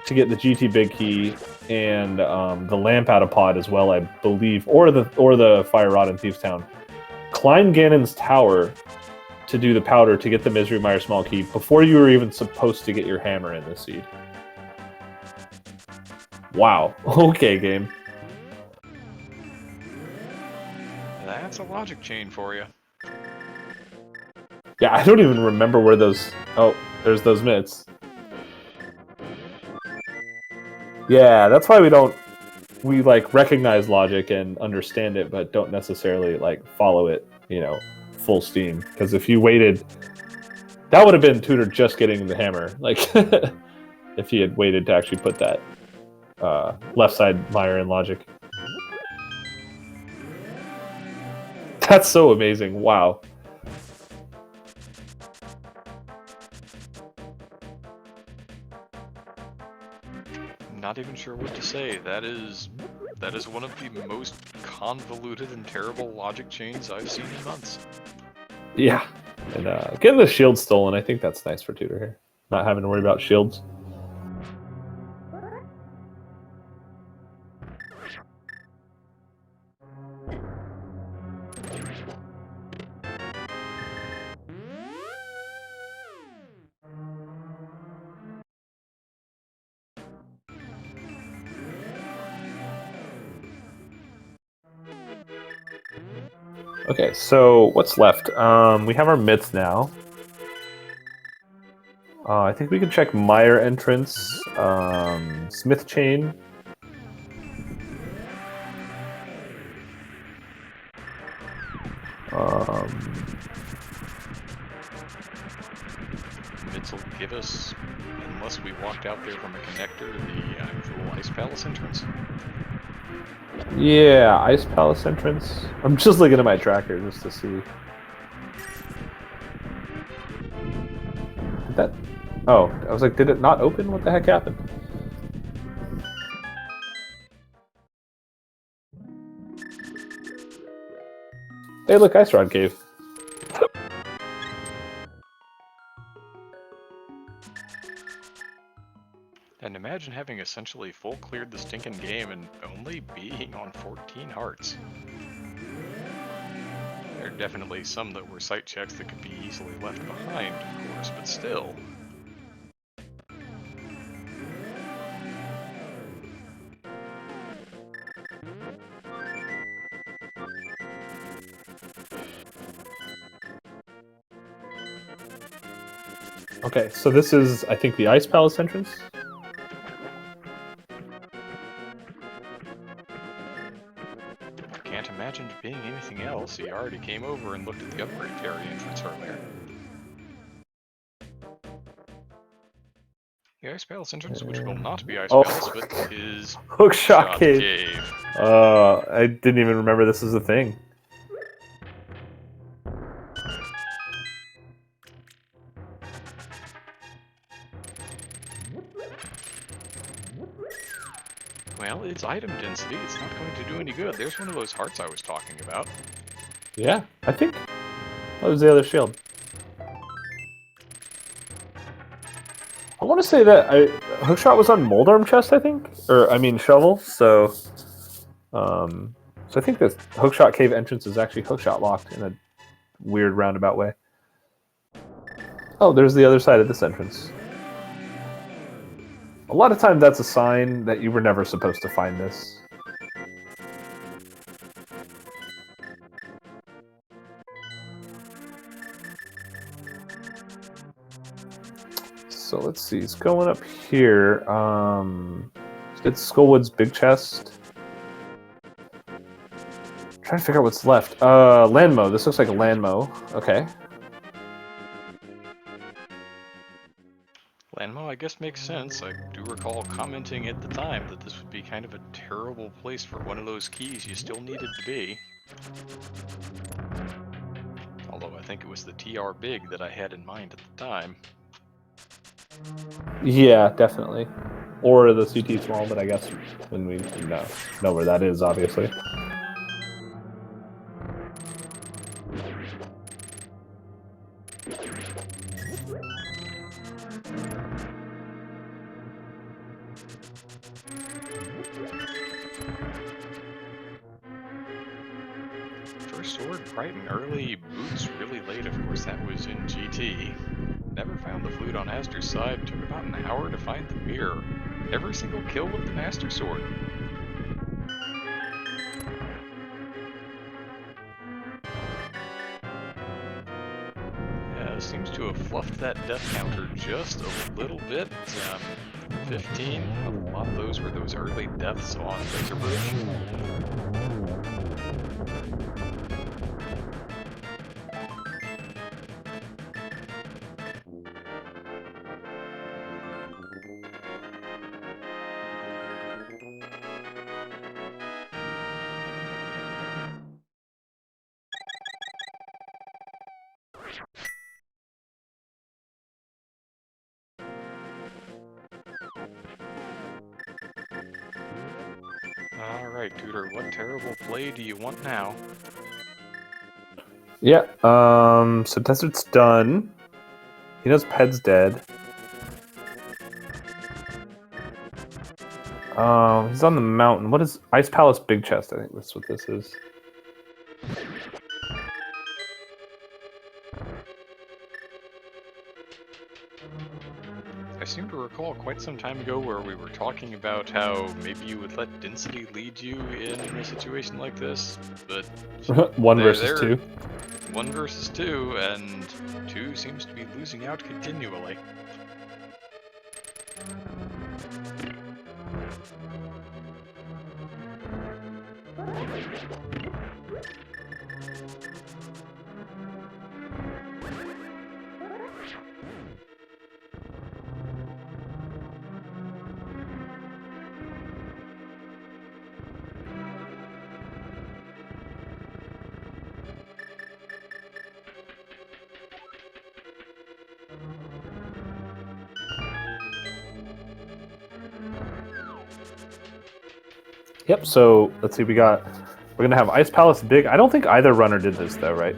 Speaker 1: to get the GT big key, and the lamp out of pod as well, I believe, or the fire rod in Thieves Town. Climb Ganon's tower to do the powder to get the Misery Mire small key before you were even supposed to get your hammer in the seed. Wow. Okay, game.
Speaker 2: That's a logic chain for you.
Speaker 1: Yeah, I don't even remember where those... Oh, there's those mitts. Yeah, that's why we like recognize logic and understand it, but don't necessarily like follow it, you know, full steam. Because if you waited, that would have been Tudor just getting the hammer. Like, if he had waited to actually put that left side Mire in logic. That's so amazing! Wow.
Speaker 2: Not even sure what to say. That is one of the most convoluted and terrible logic chains I've seen in months.
Speaker 1: Yeah, and getting the shield stolen, I think that's nice for Tudor here. Not having to worry about shields. Okay, so what's left? We have our mitts now. I think we can check Mire entrance, Smith chain.
Speaker 2: Mitts will give us, unless we walked out there from a connector, the actual Ice Palace entrance.
Speaker 1: Yeah, Ice Palace entrance. I'm just looking at my tracker just to see. Did that... Oh, I was like, did it not open? What the heck happened? Hey, look, Ice Rod Cave.
Speaker 2: And imagine having essentially full cleared the stinking game and only being on 14 hearts. There are definitely some that were site checks that could be easily left behind, of course, but still.
Speaker 1: Okay, so this is, I think, the Ice Palace entrance.
Speaker 2: Can't imagine it being anything else. He already came over and looked at the upgrade area entrance earlier. The Ice Palace entrance, which will not be Ice Palace, but is
Speaker 1: Hookshot Cave.
Speaker 2: Cave.
Speaker 1: I didn't even remember this was a thing.
Speaker 2: Well, it's item density. It's not going to do any good. There's one of those hearts I was talking about.
Speaker 1: Yeah, I think that was the other shield. I want to say that Hookshot was on Moldarm chest, I think, or I mean shovel. So I think this Hookshot Cave entrance is actually Hookshot locked in a weird roundabout way. Oh, there's the other side of this entrance. A lot of times that's a sign that you were never supposed to find this. So let's see, it's going up here. It's Skullwood's big chest. Trying to figure out what's left. Landmo. This looks like a Landmo. Okay.
Speaker 2: Landmo, I guess, makes sense. I do recall commenting at the time that this would be kind of a terrible place for one of those keys you still needed to be. Although I think it was the TR Big that I had in mind at the time.
Speaker 1: Yeah, definitely. Or the CT Small, but I guess when we know where that is, obviously.
Speaker 2: First sword bright and early, boots really late, of course that was in GT. Never found the flute on Aster's side, took about an hour to find the Mire. Every single kill with the Master Sword. Yeah, seems to have fluffed that death counter just a little bit. 15, a lot of those were those early deaths on Razor Bridge. Alright, Tutor, what terrible play do you want now?
Speaker 1: Yeah, so Desert's done. He knows Ped's dead. He's on the mountain. What is Ice Palace Big Chest? I think that's what this is.
Speaker 2: I seem to recall quite some time ago where we were talking about how maybe you would let density lead you in a situation like this, but...
Speaker 1: One versus two.
Speaker 2: 1 versus 2, and 2 seems to be losing out continually.
Speaker 1: Yep, so let's see, we're gonna have Ice Palace Big. I don't think either runner did this though, right?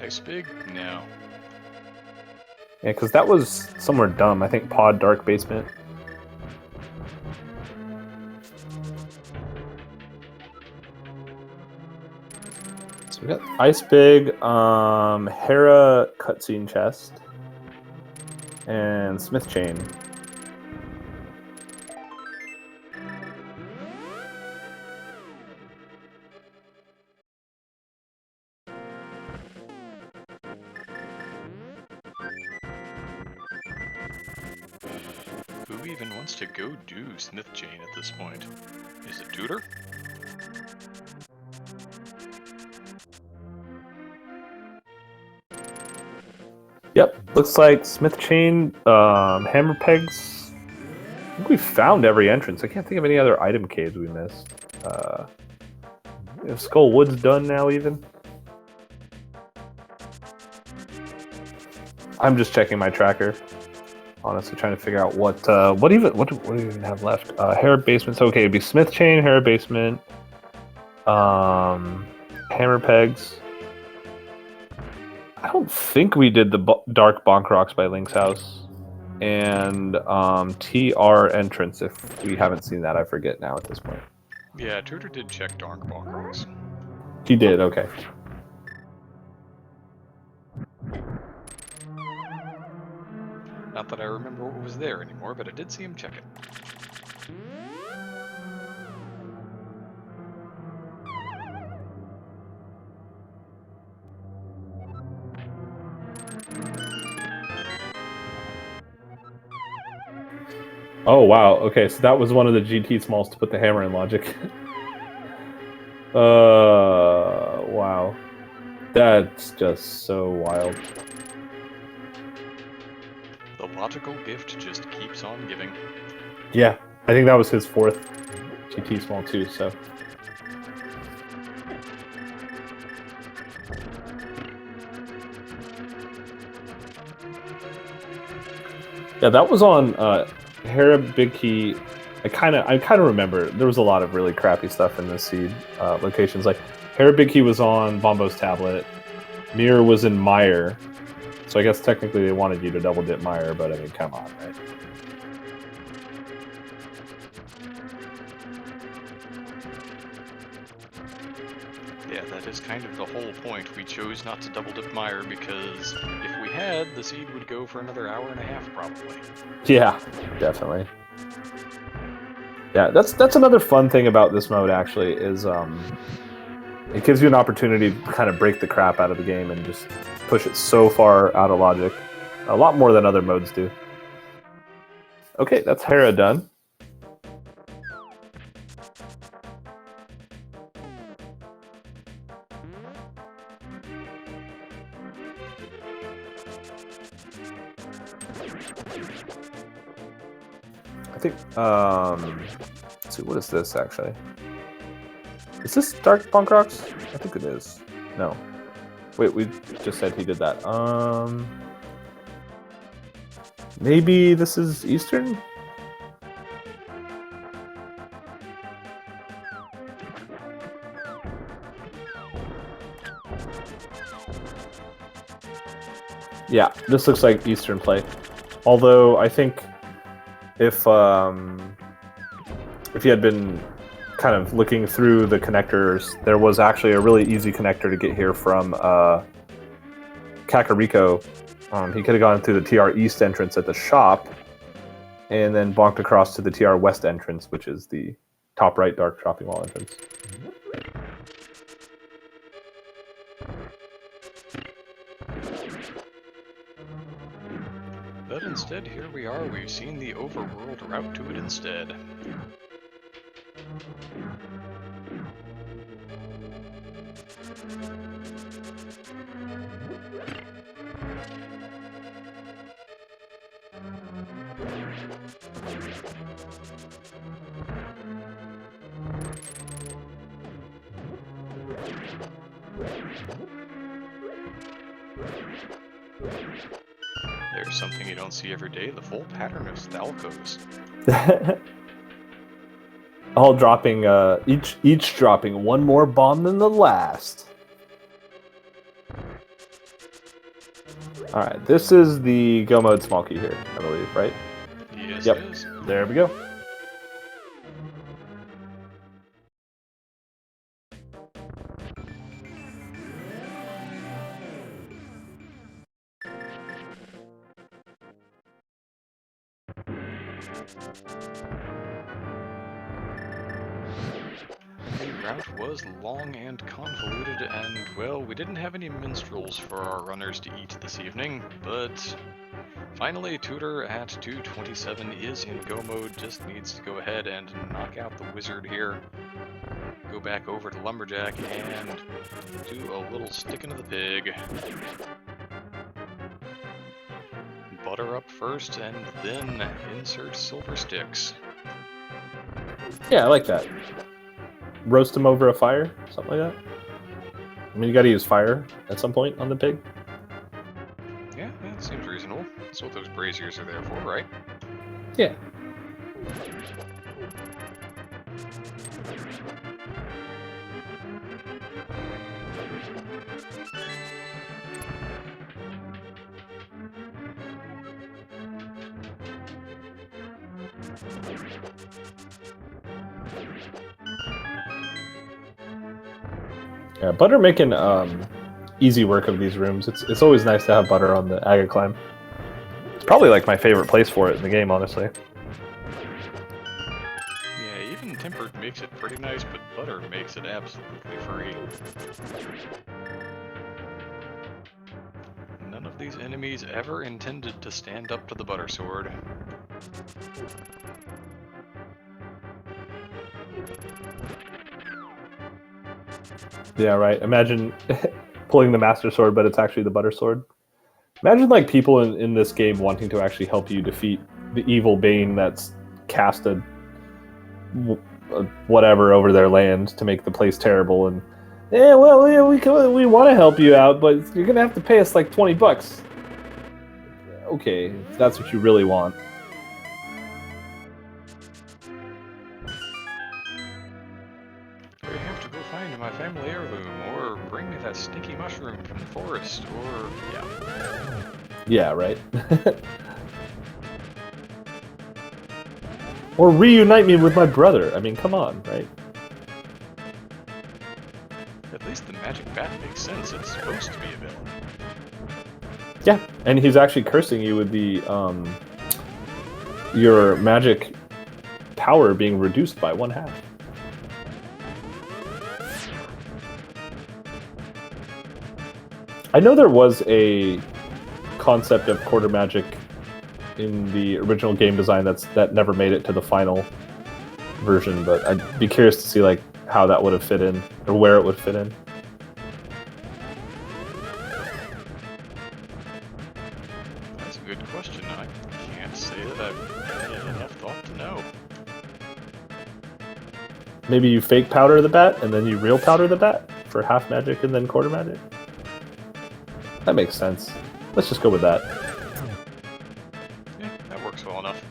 Speaker 2: Ice Big? No.
Speaker 1: Yeah, because that was somewhere dumb. I think Pod Dark Basement. So we got Ice Big, Hera Cutscene Chest, and Smith Chain.
Speaker 2: Who even wants to go do Smith Chain at this point? Is it Tutor?
Speaker 1: Yep, looks like Smith Chain, Hammer Pegs. I think we found every entrance. I can't think of any other item caves we missed. Skull Wood's done now, even. I'm just checking my tracker. Honestly, trying to figure out what do we even have left? Harrod Basement. So okay, it'd be Smith Chain, Harrod Basement, Hammer Pegs. I don't think we did the Dark Bonk Rocks by Link's house. And TR entrance, if we haven't seen that, I forget now at this point.
Speaker 2: Yeah, Tutor did check Dark Bonk Rocks.
Speaker 1: He did, okay.
Speaker 2: Not that I remember what was there anymore, but I did see him check it.
Speaker 1: Oh, wow. Okay, so that was one of the GT smalls to put the hammer in logic. Wow. That's just so wild.
Speaker 2: The logical gift just keeps on giving.
Speaker 1: Yeah, I think that was his 4th GT small too, so. Yeah, that was on Hera Big Key. I kind of remember there was a lot of really crappy stuff in the seed locations. Like Hera Big Key was on Bombo's tablet. Mire was in Mire. So I guess technically they wanted you to double dip Mire, but I mean, come on, right?
Speaker 2: Yeah, that is kind of the whole point. We chose not to double dip Mire because if we had, the seed would go for another hour and a half probably.
Speaker 1: Yeah, definitely. Yeah, that's another fun thing about this mode actually is it gives you an opportunity to kind of break the crap out of the game and just push it so far out of logic. A lot more than other modes do. Okay, that's Hera done. I think, let's see, what is this actually? Is this Dark Bonk Rocks? I think it is. No. Wait, we just said he did that. Maybe this is Eastern? Yeah, this looks like Eastern play. Although I think if you had been kind of looking through the connectors, there was actually a really easy connector to get here from Kakariko. He could have gone through the TR East entrance at the shop, and then bonked across to the TR West entrance, which is the top right dark shopping mall entrance.
Speaker 2: But instead, here we are, we've seen the overworld route to it instead. There's something you don't see every day, the full pattern of Thalcos.
Speaker 1: All dropping, each dropping one more bomb than the last. Alright, this is the Go Mode small key here, I believe, right?
Speaker 2: Yes,
Speaker 1: Yep.
Speaker 2: it is.
Speaker 1: There we go.
Speaker 2: The route was long and convoluted, and, well, we didn't have any minstrels for our runners to eat this evening, but finally, Tutor at 227 is in go mode, just needs to go ahead and knock out the wizard here. Go back over to Lumberjack and do a little stick into the pig. Butter up first, and then insert silver sticks.
Speaker 1: Yeah, I like that. Roast them over a fire, something like that. I mean, you got to use fire at some point on the pig.
Speaker 2: Yeah, that seems reasonable. That's what those braziers are there for, right?
Speaker 1: Yeah. Yeah, butter making easy work of these rooms. It's always nice to have butter on the Aga climb. It's probably like my favorite place for it in the game, honestly.
Speaker 2: Yeah, even tempered makes it pretty nice, but butter makes it absolutely free. None of these enemies ever intended to stand up to the butter sword.
Speaker 1: Yeah, right. Imagine pulling the Master Sword, but it's actually the Butter Sword. Imagine like people in this game wanting to actually help you defeat the evil Bane that's cast a whatever over their land to make the place terrible. And yeah, well, yeah, we want to help you out, but you're gonna have to pay us like $20. Okay, if that's what you really want.
Speaker 2: I have to go find my family heirloom, or bring me that stinky mushroom from the forest, or yeah.
Speaker 1: Yeah, right. Or reunite me with my brother. I mean, come on, right?
Speaker 2: At least the magic bat makes sense. It's supposed to be a villain.
Speaker 1: Yeah, and he's actually cursing you with the your magic power being reduced by 1/2. I know there was a concept of quarter magic in the original game design that never made it to the final version, but I'd be curious to see like how that would have fit in or where it would fit in.
Speaker 2: That's a good question. I can't say that I've had enough thought to know.
Speaker 1: Maybe you fake powder the bat and then you real powder the bat for half magic and then quarter magic. That makes sense. Let's just go with that.
Speaker 2: Yeah, that works well enough.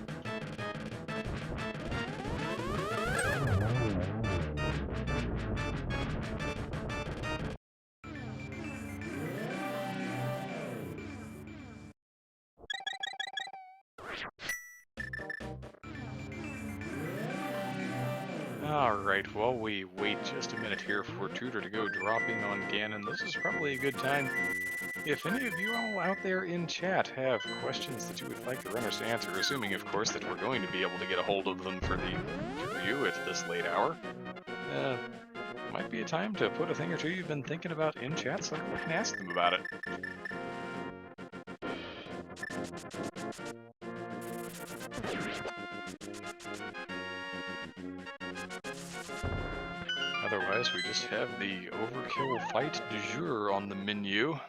Speaker 2: Alright, while we wait just a minute here for Tutor to go dropping on Ganon, this is probably a good time. If any of you all out there in chat have questions that you would like the runners to answer, assuming of course that we're going to be able to get a hold of them for the review at this late hour, might be a time to put a thing or two you've been thinking about in chat so that we can ask them about it. Otherwise, we just have the overkill fight du jour on the menu.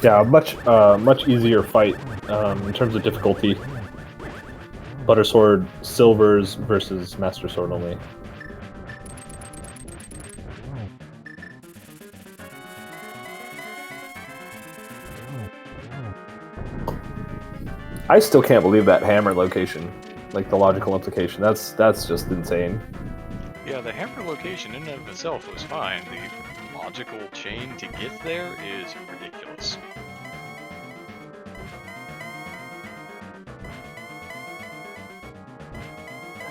Speaker 1: Yeah, much easier fight in terms of difficulty. Butter Sword Silvers versus Master Sword only. I still can't believe that hammer location, like the logical implication. That's just insane.
Speaker 2: Yeah, the hammer location in and of itself was fine. The logical chain to get there is ridiculous.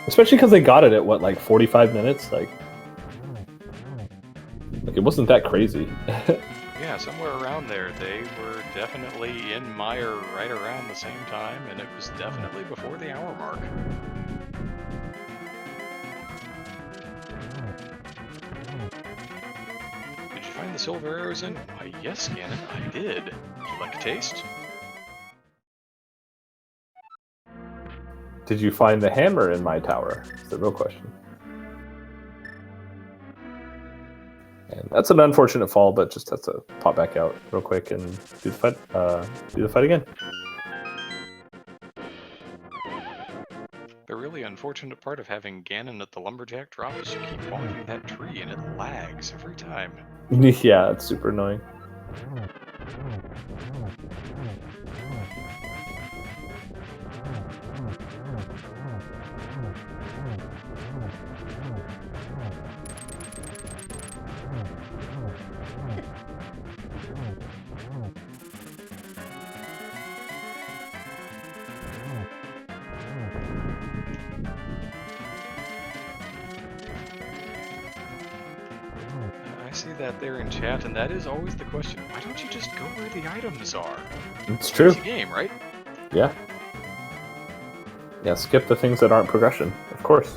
Speaker 1: Especially because they got it at what, like 45 minutes? Like it wasn't that crazy.
Speaker 2: yeah, somewhere around there. They were definitely in Mire right around the same time, and it was definitely before the hour mark. Did you find the silver arrows in? Why, yes, Ganon, I did. Would you like a taste?
Speaker 1: Did you find the hammer in my tower? That's the real question. And that's an unfortunate fall, but just has to pop back out real quick and do the fight. Do the fight again.
Speaker 2: The really unfortunate part of having Ganon at the lumberjack drop is you keep walking that tree and it lags every time.
Speaker 1: Yeah, it's super annoying.
Speaker 2: I see that there in chat, and that is always the question. Why don't you just go where the items are?
Speaker 1: It's true.
Speaker 2: Easy game, right?
Speaker 1: Yeah. Yeah, skip the things that aren't progression, of course.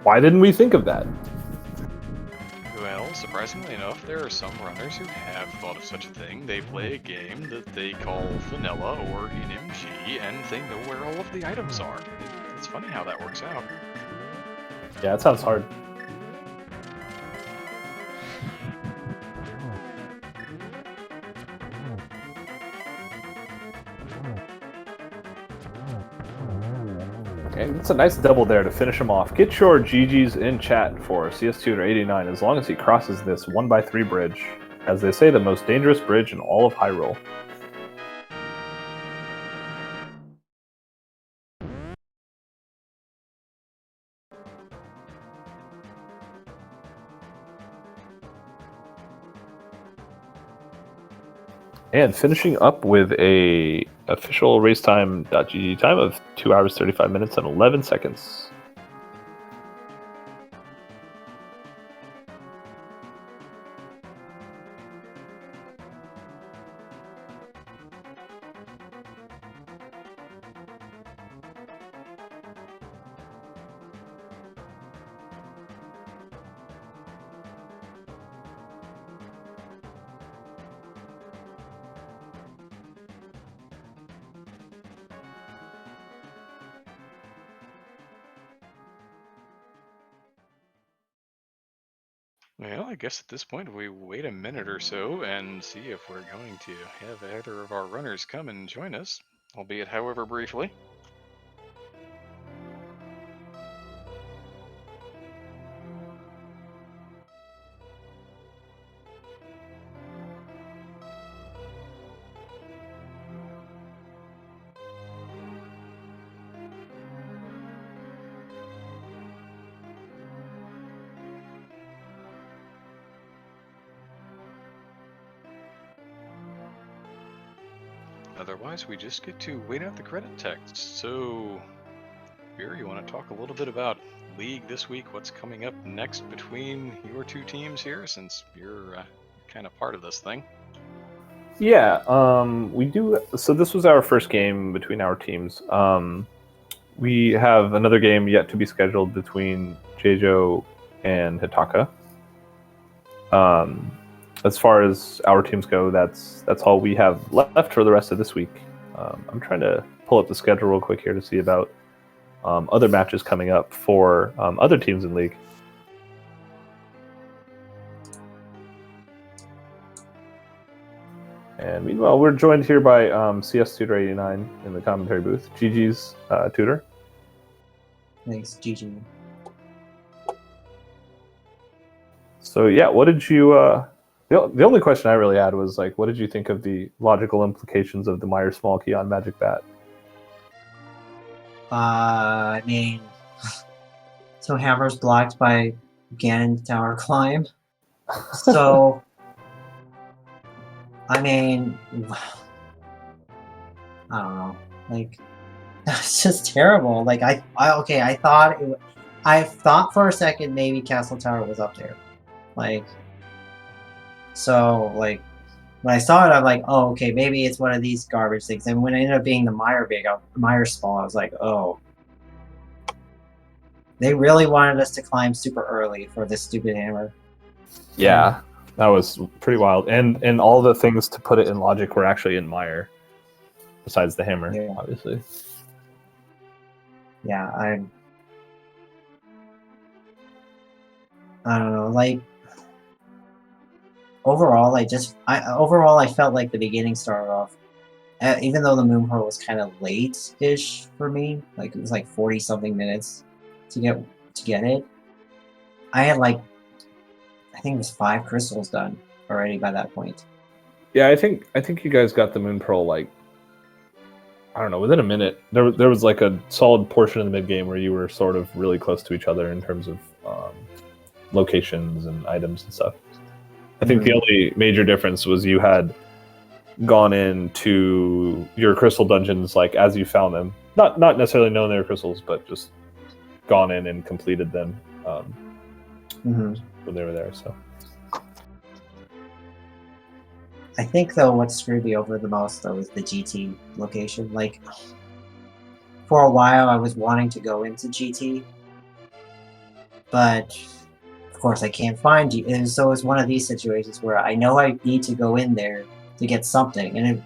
Speaker 1: Why didn't we think of that?
Speaker 2: Well, surprisingly enough, there are some runners who have thought of such a thing. They play a game that they call vanilla or NMG, and they know where all of the items are. It's funny how that works out.
Speaker 1: Yeah, it sounds hard. Okay, it's a nice double there to finish him off. Get your GGs in chat for CS289 as long as he crosses this 1x3 bridge. As they say, the most dangerous bridge in all of Hyrule. And finishing up with a official racetime.gg time of 2 hours 35 minutes and 11 seconds.
Speaker 2: Well, I guess at this point we wait a minute or so and see if we're going to have either of our runners come and join us, albeit however briefly. Otherwise, we just get to wait out the credit text. So, Beer, you want to talk a little bit about League this week? What's coming up next between your two teams here, since you're kind of part of this thing?
Speaker 1: Yeah, we do. So this was our first game between our teams. We have another game yet to be scheduled between Jejo and Hitaka. As far as our teams go, that's all we have left for the rest of this week. I'm trying to pull up the schedule real quick here to see about other matches coming up for other teams in League. And meanwhile, we're joined here by CS Tutor 89 in the commentary booth. GG's Tutor.
Speaker 3: Thanks, GG.
Speaker 1: So yeah, what did you? The only question I really had was like, what did you think of the logical implications of the Mire small key on Magic Bat?
Speaker 3: I mean, so Hammer's blocked by Ganon Tower Climb. So, I mean, I don't know. Like, that's just terrible. Like, I thought for a second maybe Castle Tower was up there. Like, so, like, when I saw it, I'm like, oh, okay, maybe it's one of these garbage things. And when it ended up being the Mire small, I was like, oh. They really wanted us to climb super early for this stupid hammer.
Speaker 1: Yeah, that was pretty wild. And all the things to put it in logic were actually in Mire, besides the hammer,
Speaker 3: Yeah.
Speaker 1: obviously.
Speaker 3: Yeah, I don't know, like overall, I felt like the beginning started off, even though the moon pearl was kind of late-ish for me, like it was like 40 something minutes to get it. I had like, I think it was 5 crystals done already by that point.
Speaker 1: Yeah, I think you guys got the moon pearl like, I don't know, within a minute. There was like a solid portion of the mid game where you were sort of really close to each other in terms of locations and items and stuff. I think the only major difference was you had gone into your crystal dungeons like as you found them, not necessarily knowing they were crystals, but just gone in and completed them when they were there. So
Speaker 3: I think though what screwed me over the most though was the GT location. Like for a while I was wanting to go into GT, but of course I can't find you. And so it's one of these situations where I know I need to go in there to get something, and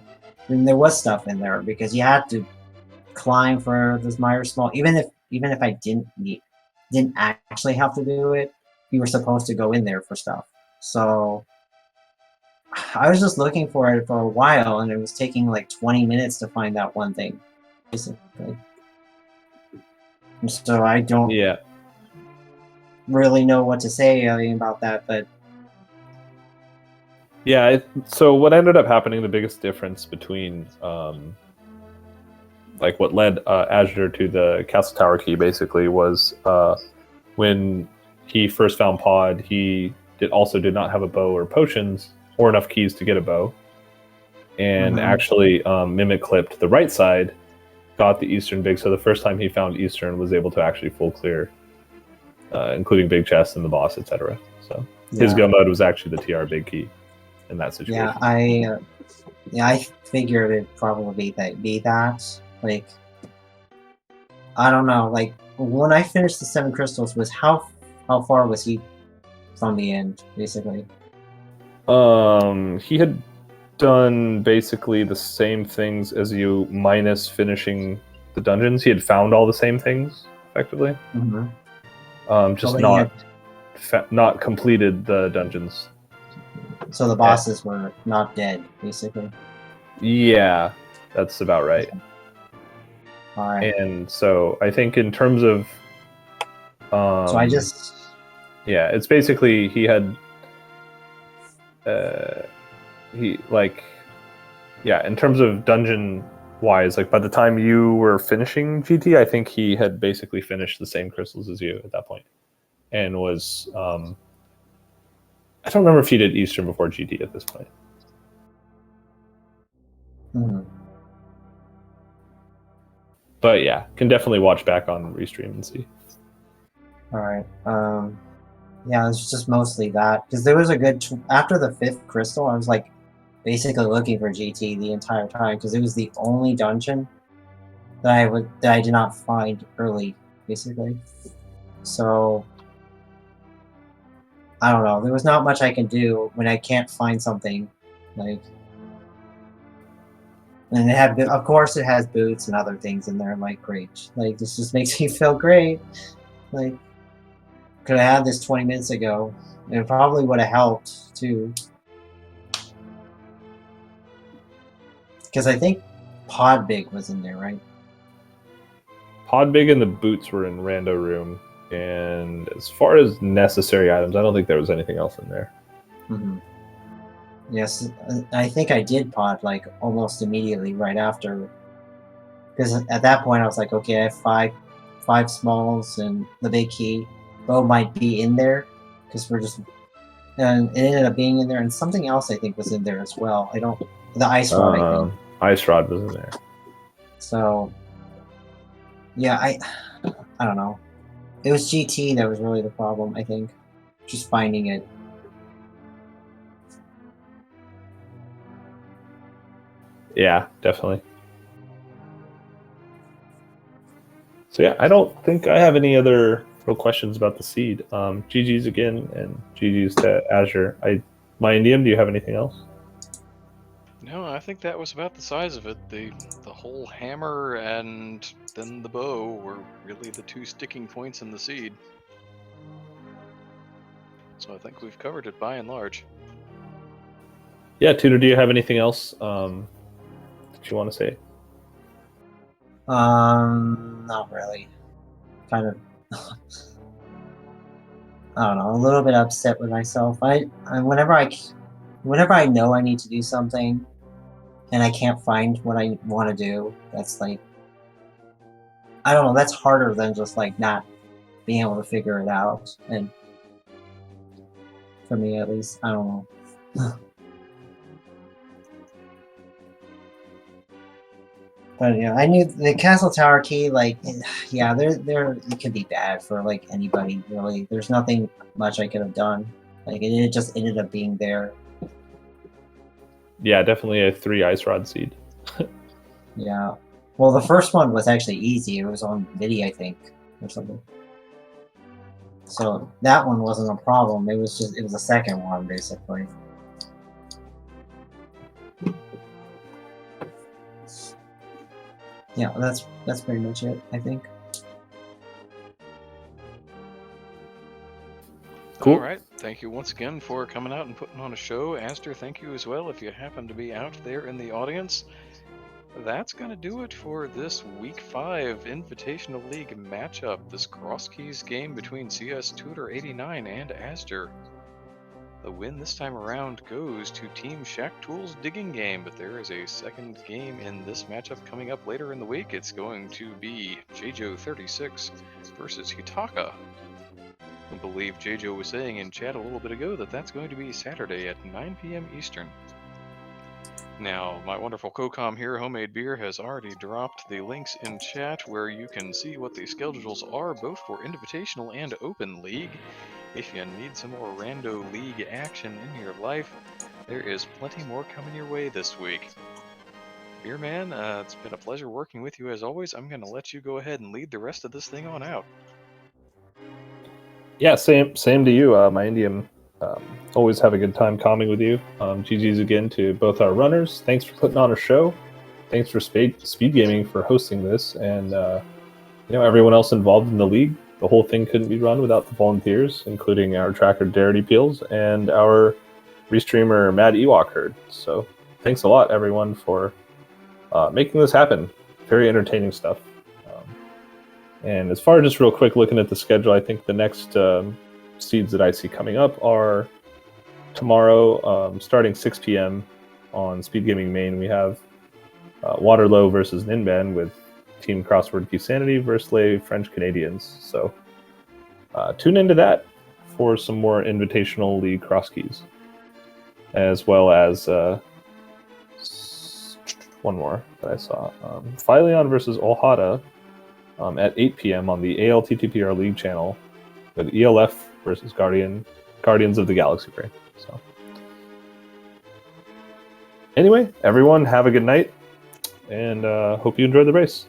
Speaker 3: there was stuff in there because you had to climb for this Mire small. Even if I didn't actually have to do it, you were supposed to go in there for stuff. So I was just looking for it for a while, and it was taking like 20 minutes to find that one thing, basically. And so I don't really know what to say about that, but
Speaker 1: yeah. So what ended up happening, the biggest difference between like what led Azure to the Castle Tower key basically was when he first found Pod, he also did not have a bow or potions or enough keys to get a bow, and actually Mimic clipped the right side, got the Eastern big. So the first time he found Eastern, was able to actually full clear, including big chest and the boss, etc. So his go mode was actually the TR big key in that situation.
Speaker 3: I figured it'd probably be that. Like, I don't know. Like when I finished the 7 crystals, was how far was he from the end, basically?
Speaker 1: He had done basically the same things as you, minus finishing the dungeons. He had found all the same things effectively. Just not completed the dungeons.
Speaker 3: So the bosses were not dead, basically.
Speaker 1: Yeah, that's about right.
Speaker 3: All right.
Speaker 1: And so I think in terms of
Speaker 3: so I just
Speaker 1: it's basically he had in terms of dungeon wise, like by the time you were finishing GT, I think he had basically finished the same crystals as you at that point, and was I don't remember if he did Eastern before GT at this point. But yeah, can definitely watch back on Restream and see.
Speaker 3: All right. Yeah, it's just mostly that, because there was a good after the 5th crystal, I was like basically looking for GT the entire time because it was the only dungeon that I did not find early, basically. So I don't know. There was not much I can do when I can't find something, like. And of course, it has boots and other things in there. I'm like, great. Like, this just makes me feel great. Like, could have had this 20 minutes ago. It probably would have helped, too. Because I think Pod Big was in there, right?
Speaker 1: Pod Big and the boots were in Rando Room. And as far as necessary items, I don't think there was anything else in there.
Speaker 3: Yes, I think I did Pod like almost immediately right after. Because at that point I was like, okay, I have five smalls and the big key. Bow might be in there because and it ended up being in there, and something else I think was in there as well. The ice rod, I think.
Speaker 1: Ice rod was in there.
Speaker 3: So yeah, I don't know. It was GT that was really the problem, I think. Just finding it.
Speaker 1: Yeah, definitely. So yeah, I don't think I have any other real questions about the seed. GG's again, and GG's to Azure. My Indian, do you have anything else?
Speaker 2: No, I think that was about the size of it. The whole hammer and then the bow were really the two sticking points in the seed. So I think we've covered it by and large.
Speaker 1: Yeah, Tudor, do you have anything else that you want to say?
Speaker 3: Not really. Kind of. I don't know. A little bit upset with myself. Whenever I know I need to do something, and I can't find what I want to do, that's like, I don't know. That's harder than just like not being able to figure it out. And for me, at least, I don't know. But yeah, I knew the Castle Tower key, like, yeah, it could be bad for like anybody really. There's nothing much I could have done. Like it just ended up being there.
Speaker 1: Yeah, definitely a 3 ice rod seed.
Speaker 3: Yeah. Well, the first one was actually easy. It was on Vidi, I think, or something. So that one wasn't a problem. It was the second one basically. Yeah, that's pretty much it, I think.
Speaker 1: Cool.
Speaker 2: All right. Thank you once again for coming out and putting on a show. Aster, thank you as well if you happen to be out there in the audience. That's going to do it for this Week 5 Invitational League matchup, this Cross Keys game between CS Tudor 89 and Aster. The win this time around goes to Team Shaktool's Digging Game, but there is a second game in this matchup coming up later in the week. It's going to be JJo36 versus Hitaka. I believe JJo was saying in chat a little bit ago that that's going to be Saturday at 9 p.m. Eastern. Now, my wonderful co-com here, Homemade Beer, has already dropped the links in chat where you can see what the schedules are both for Invitational and Open League. If you need some more Rando League action in your life, there is plenty more coming your way this week. Beer Man, it's been a pleasure working with you as always. I'm going to let you go ahead and lead the rest of this thing on out.
Speaker 1: Yeah, same to you, my Indian. Always have a good time calming with you. GG's again to both our runners. Thanks for putting on a show. Thanks for SpeedGaming for hosting this, and everyone else involved in the league. The whole thing couldn't be run without the volunteers, including our tracker Darity Peels and our restreamer Mad Ewok Herd. So thanks a lot, everyone, for making this happen. Very entertaining stuff. And as far as just real quick looking at the schedule, I think the next seeds that I see coming up are tomorrow, starting 6 p.m. on SpeedGaming Main. We have Waterloo versus Ninban with Team Crossword Key Sanity versus Les French Canadians. So tune into that for some more Invitational League cross keys, as well as one more that I saw. Phileon versus Olhada at 8 p.m. on the ALTTPR League channel with ELF versus Guardians of the Galaxy Brain. So anyway, everyone have a good night, and hope you enjoyed the race.